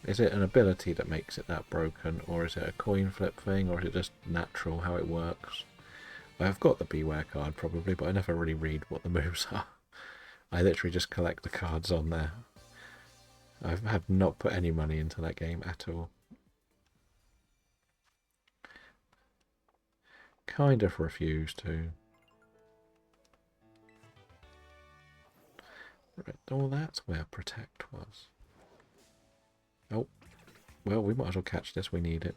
Is it an ability that makes it that broken, or is it a coin flip thing, or is it just natural how it works? I've got the Beware card probably, but I never really read what the moves are. I literally just collect the cards on there. I have not put any money into that game at all. Kind of refuse to. Right, oh, that's where Protect was. Oh, well, we might as well catch this. We need it.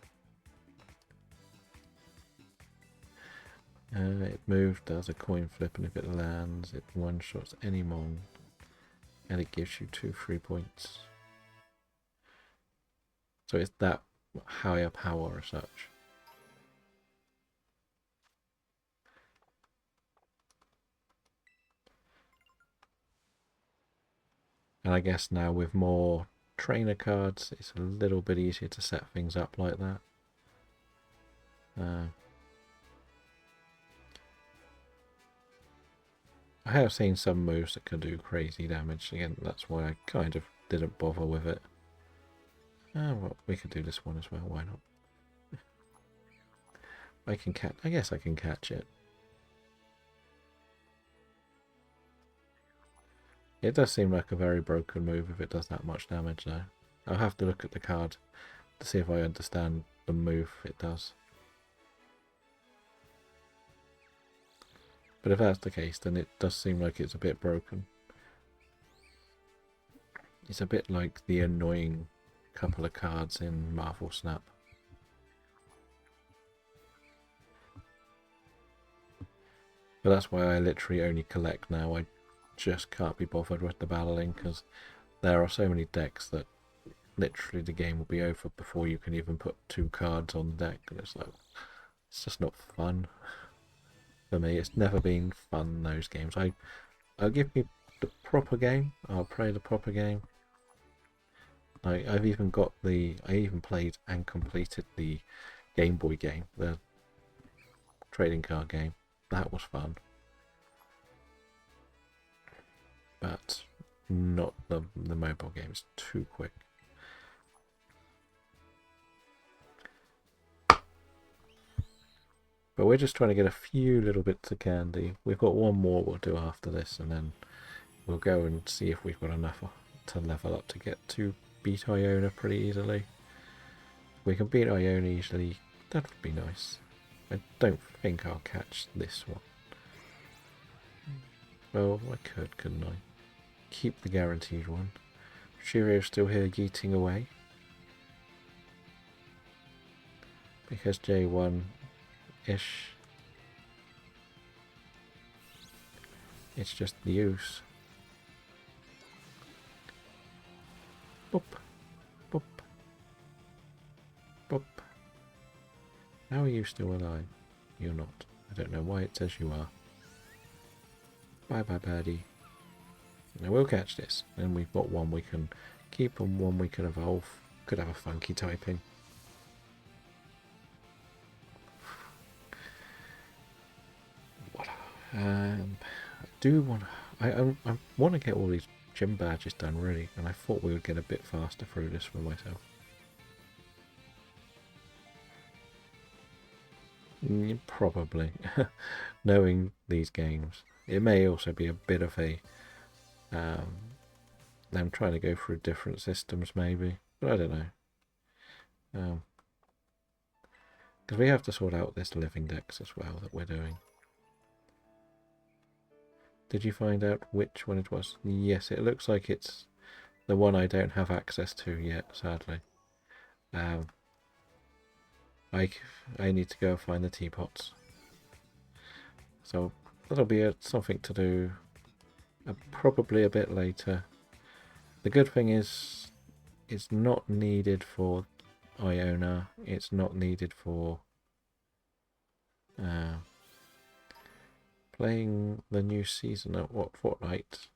It moves, does a coin flip, and if it lands, it one-shots any mon. And it gives you 2 free points. So it's that higher power as such. And I guess now with more trainer cards, it's a little bit easier to set things up like that. I have seen some moves that can do crazy damage. Again, that's why I kind of didn't bother with it. Well, we could do this one as well. Why not? I guess I can catch it. It does seem like a very broken move if it does that much damage, though. I'll have to look at the card to see if I understand the move it does. But if that's the case, then it does seem like it's a bit broken. It's a bit like the annoying couple of cards in Marvel Snap. But that's why I literally only collect now. I just can't be bothered with the battling because there are so many decks that literally the game will be over before you can even put 2 cards on the deck, and it's like, it's just not fun. For me, it's never been fun, those games. I'll give me the proper game. I'll play the proper game. I even played and completed the Game Boy game, the trading card game. That was fun. But not the mobile game. It's too quick. But we're just trying to get a few little bits of candy. We've got one more we'll do after this, and then we'll go and see if we've got enough to level up to get to beat Iona pretty easily. If we can beat Iona easily, that would be nice. I don't think I'll catch this one. Well, I could, couldn't I? Keep the guaranteed one. Shirio's still here yeeting away. Because J1-ish. It's just the use. Boop. Boop. Boop. How are you still alive? You're not. I don't know why it says you are. Bye bye, birdie. Now we'll catch this. And we've got one we can keep and one we can evolve. Could have a funky typing. I do want. I want to get all these gym badges done really, and I thought we would get a bit faster through this for myself. Probably, knowing these games, it may also be a bit of a. I'm trying to go through different systems, maybe, but I don't know. Because we have to sort out this living dex as well that we're doing. Did you find out which one it was? Yes, it looks like it's the one I don't have access to yet, sadly. I need to go find the teapots. So that'll be something to do probably a bit later. The good thing is it's not needed for Iona. It's not needed for playing the new season at what, Fortnite?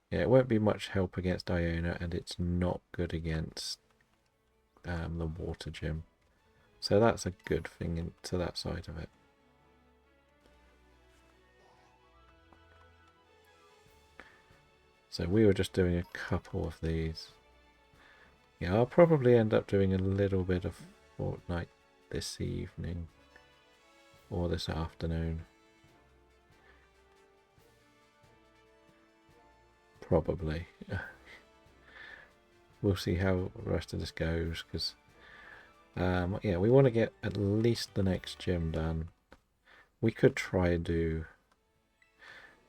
Yeah, it won't be much help against Iona, and it's not good against the water gym. So that's a good thing into that side of it. So we were just doing a couple of these. Yeah, I'll probably end up doing a little bit of Fortnite this evening or this afternoon. Probably. We'll see how the rest of this goes, because yeah, we want to get at least the next gym done. We could try and do...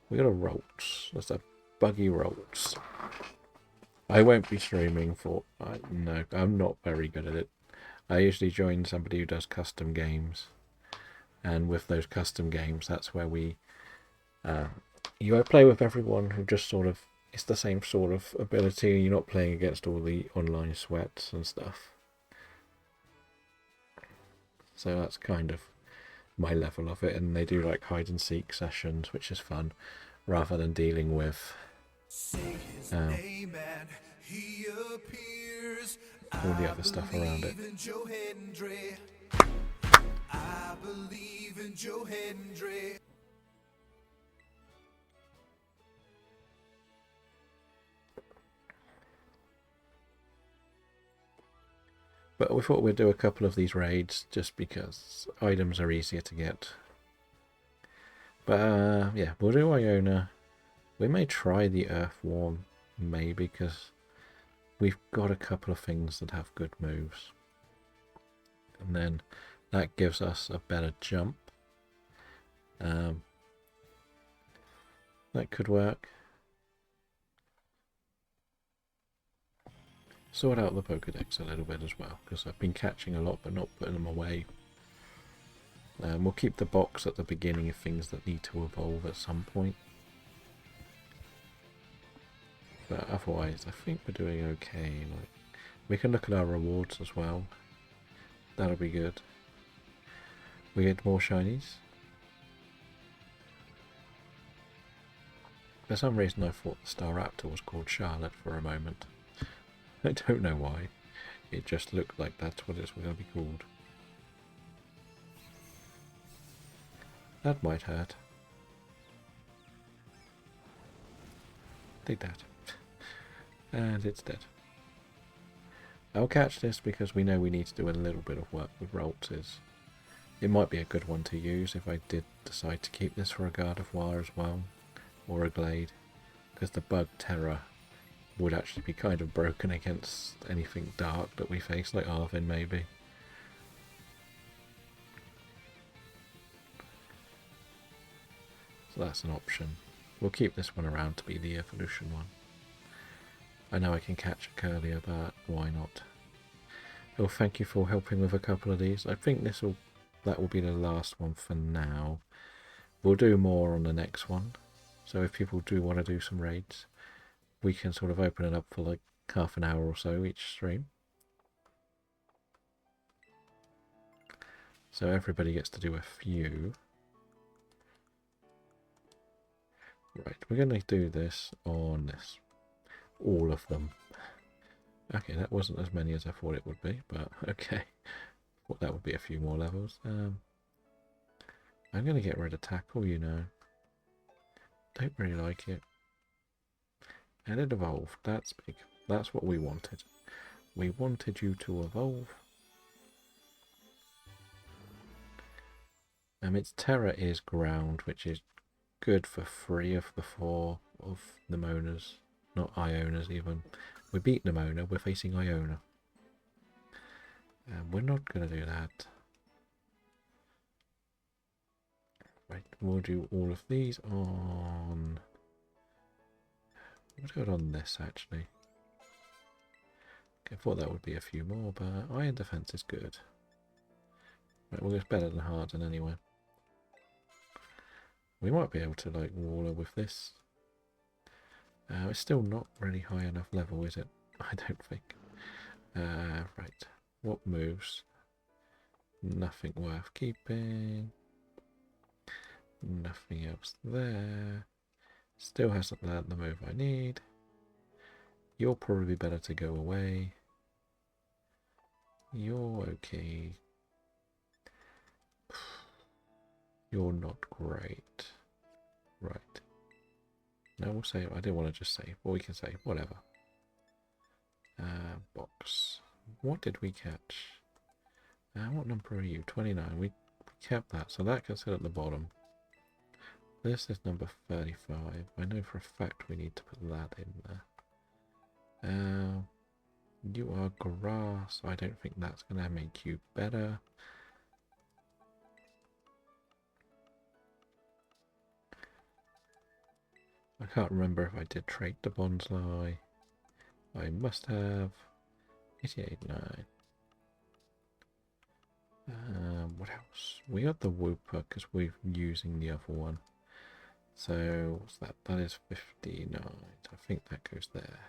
We got a Rolts. That's a buggy Rolts. I won't be streaming Fortnite. No, I'm not very good at it. I usually join somebody who does custom games. And with those custom games, that's where we... you play with everyone who just sort of... It's the same sort of ability. You're not playing against all the online sweats and stuff. So that's kind of my level of it. And they do like hide and seek sessions, which is fun, rather than dealing with all the other stuff around it. I believe in Joe Hendry. But we thought we'd do a couple of these raids just because items are easier to get. But yeah, we'll do Iona. We may try the Earthworm, maybe, because we've got a couple of things that have good moves. And then that gives us a better jump. That could work. Sort out the Pokedex a little bit as well, because I've been catching a lot but not putting them away. We'll keep the box at the beginning of things that need to evolve at some point. But otherwise, I think we're doing okay. Like, we can look at our rewards as well. That'll be good. We get more shinies. For some reason I thought the Staraptor was called Charlotte for a moment. I don't know why. It just looked like that's what it's going to be called. That might hurt. Take that. And it's dead. I'll catch this because we know we need to do a little bit of work with Roltzes. It might be a good one to use if I did decide to keep this for a Gardevoir as well. Or a Glade. Because the Bug Terror would actually be kind of broken against anything dark that we face, like Arvin maybe. So that's an option. We'll keep this one around to be the evolution one. I know I can catch a Curlier, but why not? Well, thank you for helping with a couple of these. I think that will be the last one for now. We'll do more on the next one. So if people do want to do some raids, we can sort of open it up for like half an hour or so each stream. So everybody gets to do a few. Right, we're going to do this on this. All of them. Okay, that wasn't as many as I thought it would be, but okay. Thought that would be a few more levels. I'm going to get rid of Tackle, you know. Don't really like it. And it evolved. That's big. That's what we wanted. We wanted you to evolve. Its Terror is ground, which is good for 3 of the 4 of Nemonas. Not Ionas even. We beat Nemona, we're facing Iona. And we're not going to do that. Right, we'll do all of these on... We'll do it on this actually. Okay, I thought that would be a few more, but Iron Defense is good. Right, well, it's better than Harden anyway. We might be able to like wall her with this. It's still not really high enough level, is it? I don't think. Right, what moves? Nothing worth keeping. Nothing else there. Still hasn't learned the move I need. You're probably better to go away. You're okay. You're not great. Right. No, we'll save. I didn't want to just save. But we can save. Whatever. Box. What did we catch? What number are you? 29. We kept that, so that can sit at the bottom. This is number 35. I know for a fact we need to put that in there. You are grass. I don't think that's going to make you better. I can't remember if I did trade the bonsai. I must have. 88.9. What else? We got the Wooper because we're using the other one. So what's that? That is 59. I think that goes there.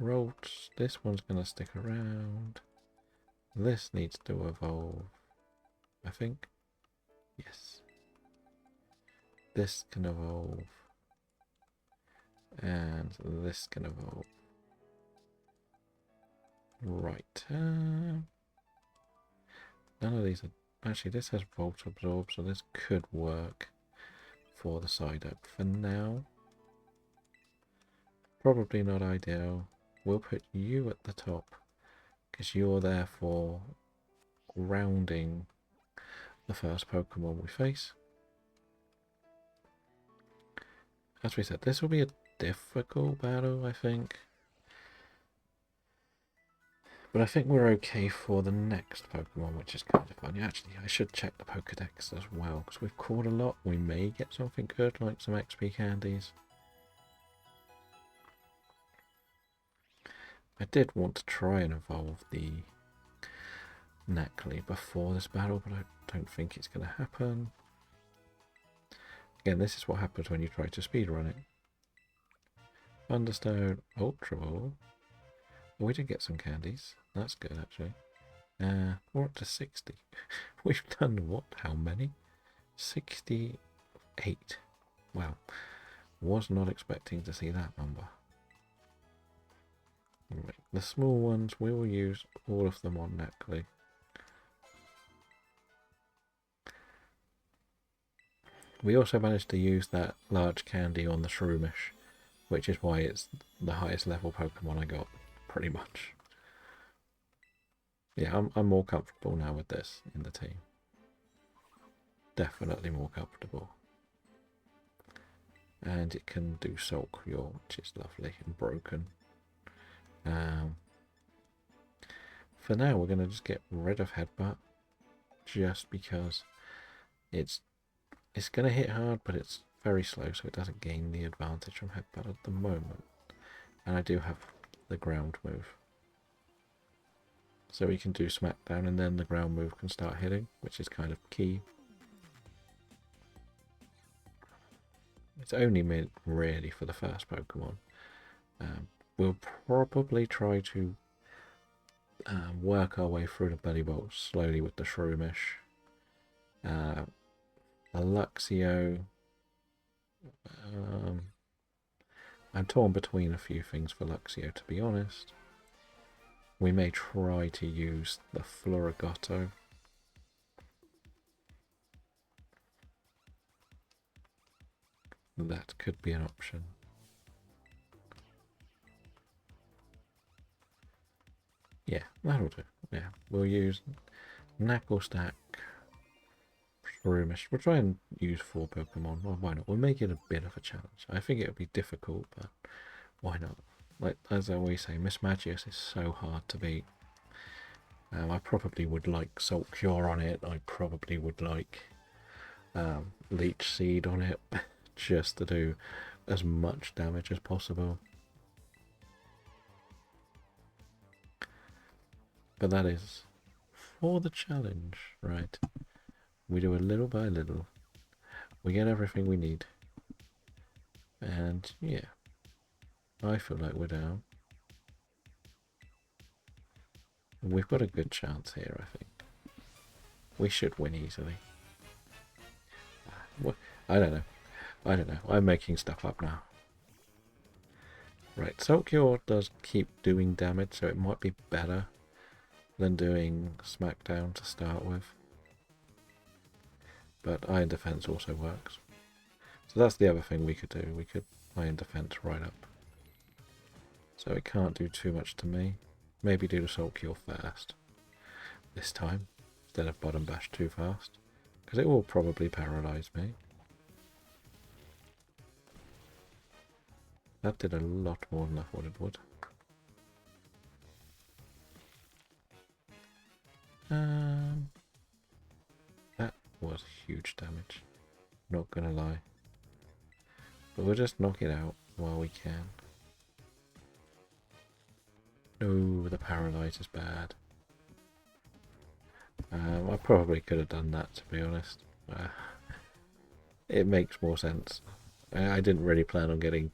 Rolls. This one's going to stick around. This needs to evolve. I think. Yes. This can evolve. And this can evolve. Right. None of these are... Actually, this has Volt Absorb, so this could work for the side up. For now, probably not ideal. We'll put you at the top, because you're there for grounding the first Pokemon we face. As we said, this will be a difficult battle, I think. But I think we're okay for the next Pokemon, which is kind of funny. Actually, I should check the Pokedex as well, because we've caught a lot. We may get something good, like some XP candies. I did want to try and evolve the Nacli before this battle, but I don't think it's going to happen. Again, this is what happens when you try to speedrun it. Thunderstone, Ultra Ball. We did get some candies. That's good, actually. We're up to 60. We've done what? How many? 68. Wow. Was not expecting to see that number. Right. The small ones, we will use all of them on Nacli. We also managed to use that large candy on the Shroomish, which is why it's the highest level Pokemon I got, pretty much. Yeah, I'm more comfortable now with this in the team. Definitely more comfortable. And it can do Sulk Cure, which is lovely and broken. For now, we're going to just get rid of Headbutt, just because it's going to hit hard, but it's very slow, so it doesn't gain the advantage from Headbutt at the moment. And I do have the ground move. So we can do Smackdown and then the ground move can start hitting, which is kind of key. It's only meant really for the first Pokemon. We'll probably try to work our way through the Bullywug slowly with the Shroomish. A Luxio. I'm torn between a few things for Luxio, to be honest. We may try to use the Florigotto. That could be an option. Yeah, that'll do. Yeah, we'll use Knackle Stack, Shroomish. We'll try and use 4 Pokemon. Well, why not? We'll make it a bit of a challenge. I think it'll be difficult, but why not? Like, as I always say, Miss Magius is so hard to beat. I probably would like Salt Cure on it. I probably would like Leech Seed on it, just to do as much damage as possible. But that is for the challenge, right? We do it little by little. We get everything we need. And yeah, I feel like we're down. We've got a good chance here, I think. We should win easily. I don't know. I'm making stuff up now. Right, Salt Cure does keep doing damage, so it might be better than doing Smackdown to start with. But Iron Defense also works. So that's the other thing we could do. We could Iron Defense right up. So it can't do too much to me. Maybe do the Salt Cure first. This time. Instead of Bottom Bash too fast. Because it will probably paralyze me. That did a lot more than I thought it would. That was huge damage. Not gonna lie. But we'll just knock it out while we can. No, the paralyze is bad. I probably could have done that, to be honest. It makes more sense. I didn't really plan on getting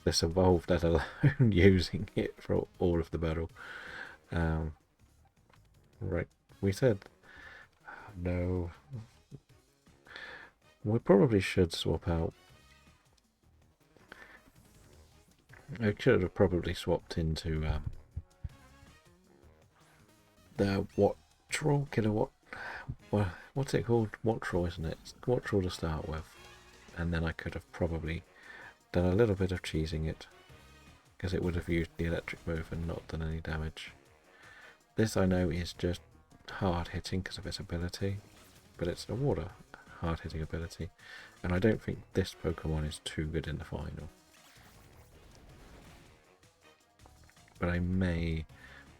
this evolved, let alone using it for all of the battle. Right, we said no. We probably should swap out. I should have probably swapped into the Wattrel, Kilowatt. What's it called? Wattrel, isn't it? It's Wattrel to start with, and then I could have probably done a little bit of cheesing it, because it would have used the electric move and not done any damage. This I know is just hard hitting because of its ability, but it's a water hard hitting ability, and I don't think this Pokemon is too good in the final. But I may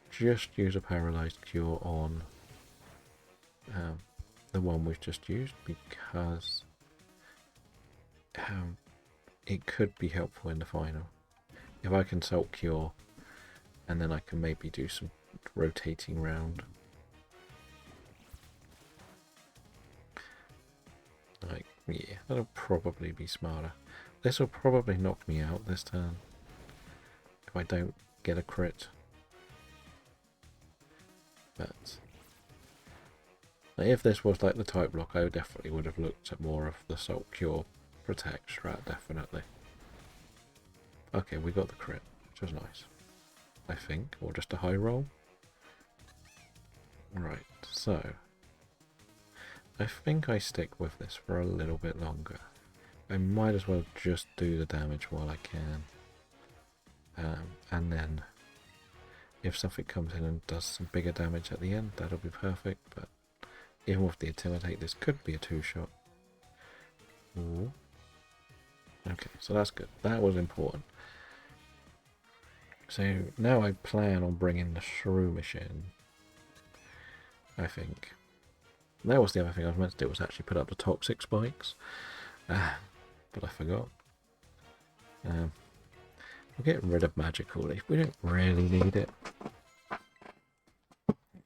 just use a Paralyzed Cure on the one we've just used, because it could be helpful in the final. If I can Salt Cure, and then I can maybe do some rotating round. Like, yeah, that'll probably be smarter. This will probably knock me out this turn if I don't get a crit. But if this was like the type block, I definitely would have looked at more of the Salt Cure Protect strat, definitely. Okay, we got the crit, which was nice, I think, or just a high roll. Right, so I think I stick with this for a little bit longer. I might as well just do the damage while I can. And then if something comes in and does some bigger damage at the end, that'll be perfect. But even with the Intimidate, this could be a 2-shot. Ooh. Okay, so that's good. That was important. So now I plan on bringing the Shroomish in, I think. That was the other thing I was meant to do, was actually put up the Toxic Spikes. But I forgot. We'll get rid of Magical Leaf. We don't really need it.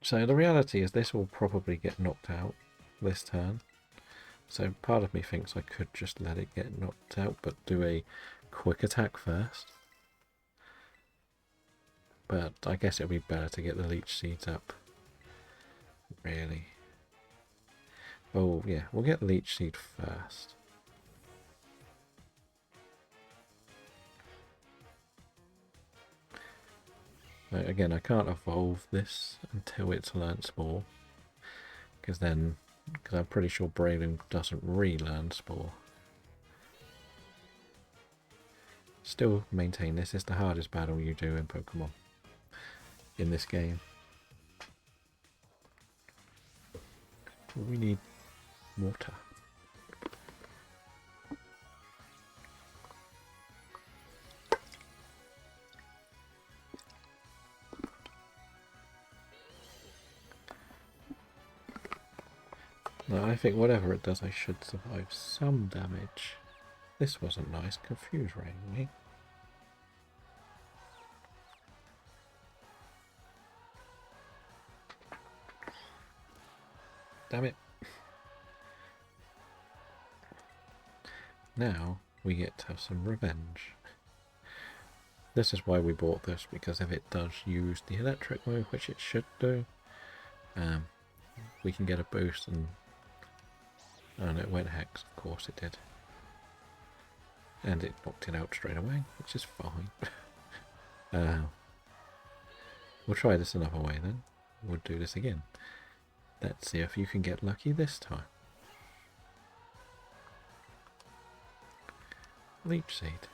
So the reality is this will probably get knocked out this turn. So part of me thinks I could just let it get knocked out, but do a quick attack first. But I guess it would be better to get the Leech Seeds up. Really. Oh yeah, we'll get Leech Seed first. Again, I can't evolve this until it's learnt Spore, because I'm pretty sure Breloom doesn't relearn Spore. Still maintain this is the hardest battle you do in Pokemon in this game. We need water. Now I think whatever it does, I should survive some damage. This wasn't nice. Confuse rang me. Damn it. Now we get to have some revenge. This is why we bought this, because if it does use the electric move, which it should do, we can get a boost and... Oh no, it went Hex, of course it did. And it knocked it out straight away, which is fine. We'll try this another way then. we'll do this again. Let's see if you can get lucky this time. Leech Seed.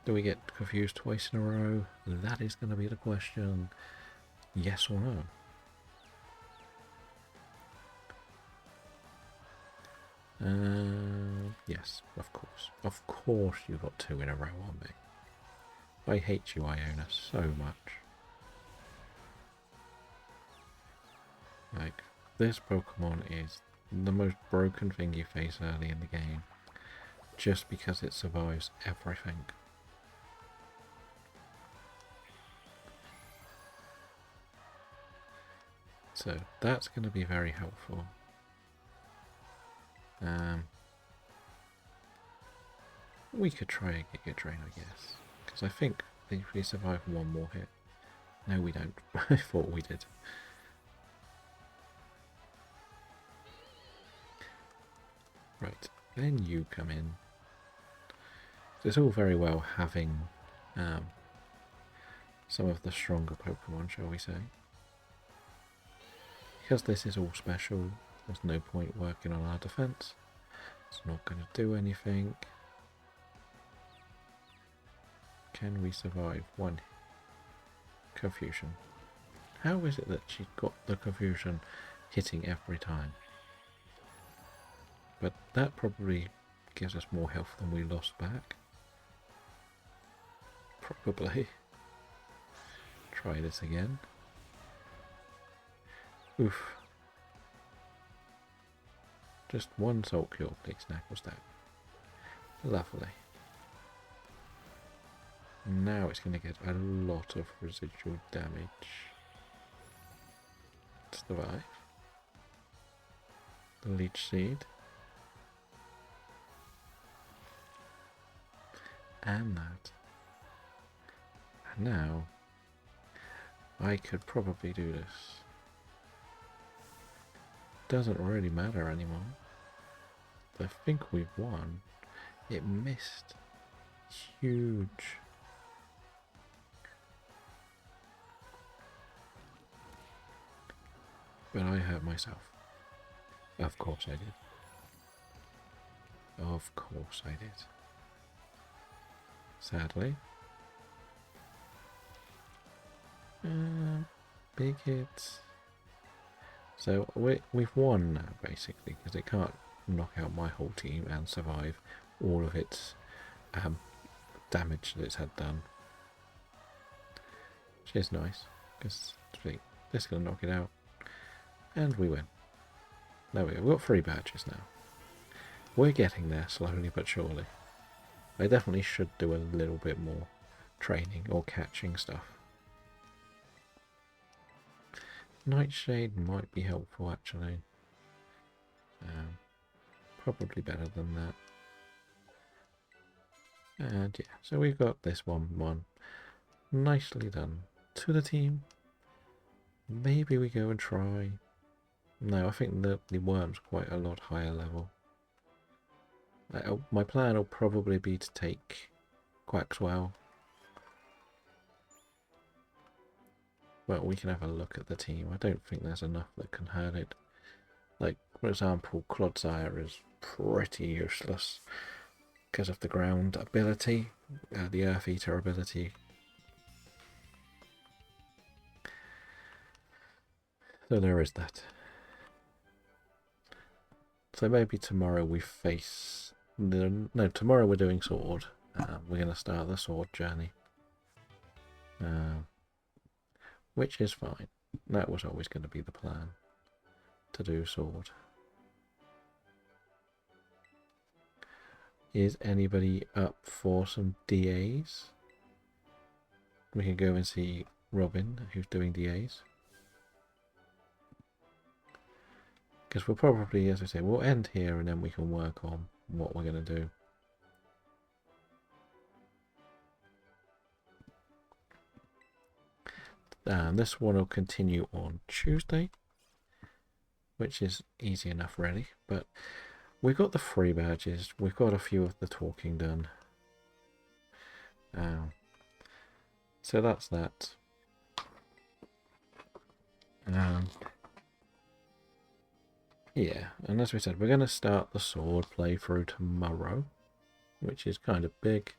Do we get confused twice in a row? That is going to be the question. Yes or no? Yes, of course. Of course you got 2 in a row on me. I hate you, Iona, so much. Like, this Pokemon is the most broken thing you face early in the game. Just because it survives everything. So, that's going to be very helpful. We could try a Giga Drain, I guess. Because I think if we survive one more hit. No, we don't. I thought we did. Right, then you come in. It's all very well having some of the stronger Pokemon, shall we say. Because this is all special, there's no point working on our defense. It's not going to do anything. Can we survive one confusion? How is it that she got the confusion hitting every time? But that probably gives us more health than we lost back. Probably. Try this again. Oof. Just one Salt Cure, please, Knucklestack. Lovely. Now it's going to get a lot of residual damage. Survive. The Leech Seed. And that. And now, I could probably do this. Doesn't really matter anymore. I think we've won. It missed. Huge. But I hurt myself. Of course I did. Of course I did. Sadly. Big hits. So we've won now, basically, because it can't knock out my whole team and survive all of its damage that it's had done. Which is nice, because this is going to knock it out. And we win. There we go, we've got 3 badges now. We're getting there, slowly but surely. I definitely should do a little bit more training or catching stuff. Nightshade might be helpful, actually. Probably better than that. And yeah, so we've got this one. Nicely done. To the team. Maybe we go and try. No, I think the worm's quite a lot higher level. My plan will probably be to take Quaxwell. Well, we can have a look at the team. I don't think there's enough that can hurt it. Like, for example, Clodsire is pretty useless because of the ground ability, the Earth Eater ability. So there is that. So maybe tomorrow we face... No, tomorrow we're doing Sword. We're going to start the Sword journey. Which is fine. That was always going to be the plan. To do Sword. Is anybody up for some DAs? We can go and see Robin, who's doing DAs. Because we'll probably, as I say, we'll end here and then we can work on what we're going to do. And this one will continue on Tuesday, which is easy enough really, but we've got the 3 badges, we've got a few of the talking done. So that's that. Yeah, and as we said, we're going to start the sword playthrough tomorrow, which is kind of big.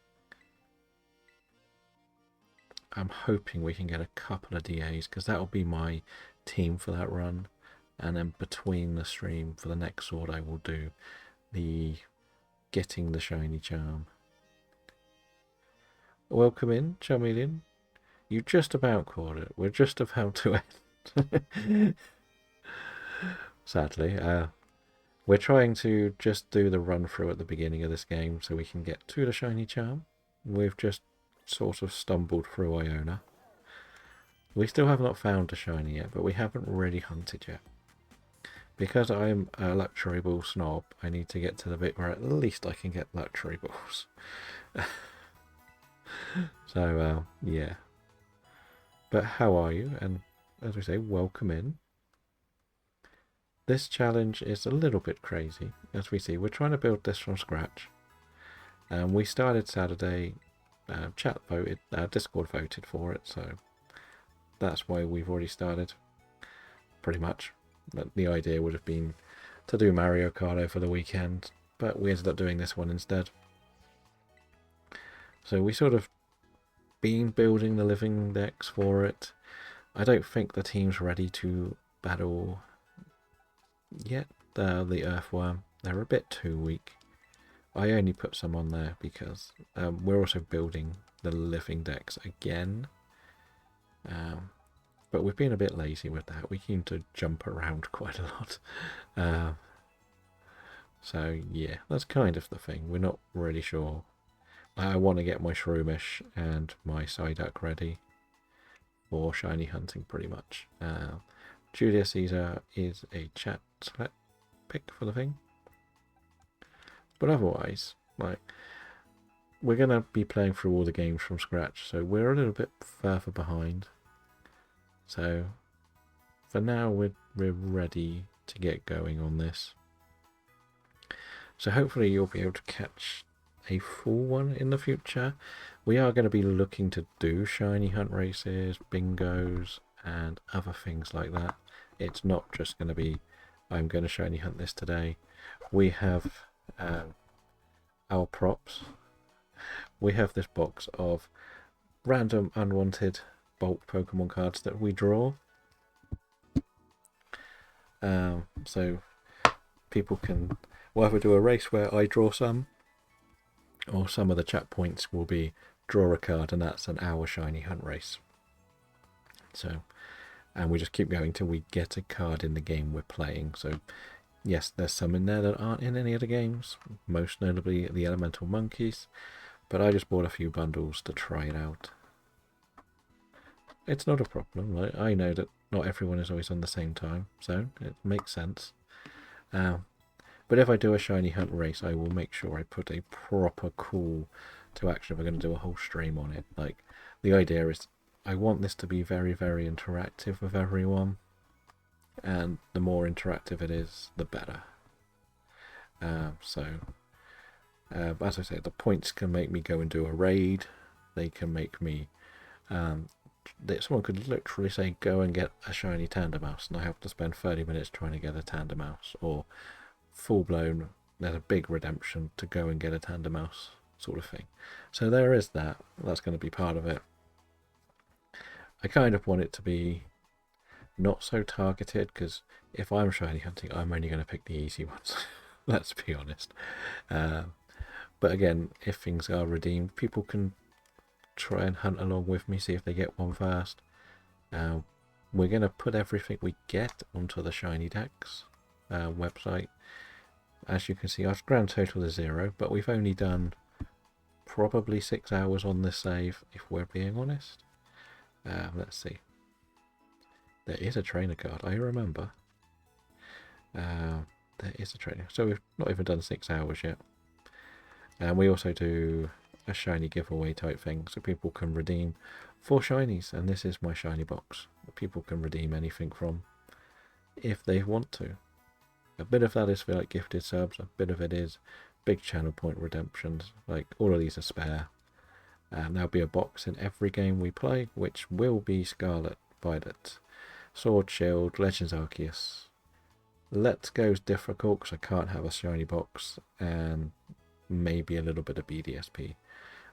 I'm hoping we can get a couple of DAs, because that'll be my team for that run. And then between the stream for the next sword, I will do the getting the shiny charm. Welcome in, Charmeleon. You just about caught it. We're just about to end. Sadly, we're trying to just do the run through at the beginning of this game so we can get to the shiny charm. We've just sort of stumbled through Iona. We still have not found a shiny yet, but we haven't really hunted yet. Because I'm a luxury ball snob, I need to get to the bit where at least I can get luxury balls. So, yeah. But how are you? And as we say, welcome in. This challenge is a little bit crazy. As we see, we're trying to build this from scratch. We started Saturday, chat voted, Discord voted for it, so that's why we've already started, pretty much. But the idea would have been to do Mario Kart over the weekend, but we ended up doing this one instead. So we sort of been building the living decks for it. I don't think the team's ready to battle yet. The Earthworm, they're a bit too weak. I only put some on there because we're also building the living decks again. But we've been a bit lazy with that. We seem to jump around quite a lot. So yeah, that's kind of the thing. We're not really sure. I want to get my Shroomish and my Psyduck ready for shiny hunting pretty much. Julia Caesar is a chat select pick for the thing. But otherwise, like, we're going to be playing through all the games from scratch, so we're a little bit further behind. So for now, we're ready to get going on this. So hopefully you'll be able to catch a full one in the future. We are going to be looking to do shiny hunt races, bingos, and other things like that. It's not just going to be, I'm going to shiny hunt this today. We have our props. We have this box of random unwanted bulk Pokemon cards that we draw. So people can either do a race where I draw some, or some of the chat points will be draw a card, and that's an hour shiny hunt race. So, and we just keep going till we get a card in the game we're playing. So yes, there's some in there that aren't in any other games, most notably the Elemental Monkeys, but I just bought a few bundles to try it out. It's not a problem. I know that not everyone is always on the same time, so it makes sense. But if I do a shiny hunt race, I will make sure I put a proper call to action if we're going to do a whole stream on it. Like, the idea is I want this to be very, very interactive with everyone, and the more interactive it is, the better. As I say, the points can make me go and do a raid. They can make me someone could literally say go and get a shiny Tandemaus, and I have to spend 30 minutes trying to get a Tandemaus, or full blown there's a big redemption to go and get a Tandemaus sort of thing. So there is that. That's going to be part of it. I kind of want it to be not so targeted, because if I'm shiny hunting, I'm only going to pick the easy ones. Let's be honest. But again, if things are redeemed, people can try and hunt along with me, see if they get one first. We're going to put everything we get onto the Shiny Dex website. As you can see, our grand total is 0, but we've only done probably 6 hours on this save, if we're being honest. Let's see. There is a trainer card, I remember. There is a trainer. So we've not even done 6 hours yet. And we also do a shiny giveaway type thing, so people can redeem 4 shinies, and this is my shiny box that people can redeem anything from if they want to. A bit of that is for like gifted subs, a bit of it is big channel point redemptions. Like, all of these are spare. There'll be a box in every game we play, which will be Scarlet, Violet, Sword Shield, Legends Arceus. Let's Go's difficult because I can't have a shiny box, and maybe a little bit of BDSP.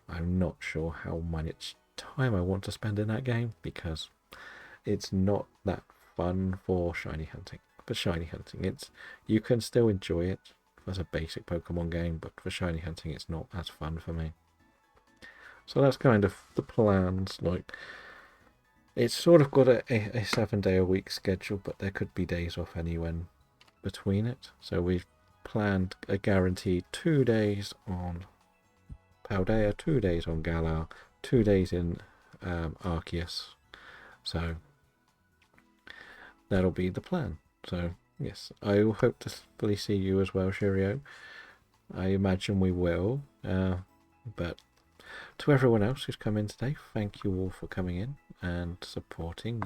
I'm not sure how much time I want to spend in that game because it's not that fun for shiny hunting. For shiny hunting, you can still enjoy it as a basic Pokemon game, but for shiny hunting, it's not as fun for me. So that's kind of the plans. Like, it's sort of got a 7-day-a-week schedule, but there could be days off anywhere between it. So we've planned a guaranteed 2 days on Paldea, 2 days on Galar, 2 days in Arceus. So that'll be the plan. So yes, I hope to hopefully see you as well, Shirio. I imagine we will. But to everyone else who's come in today, thank you all for coming in and supporting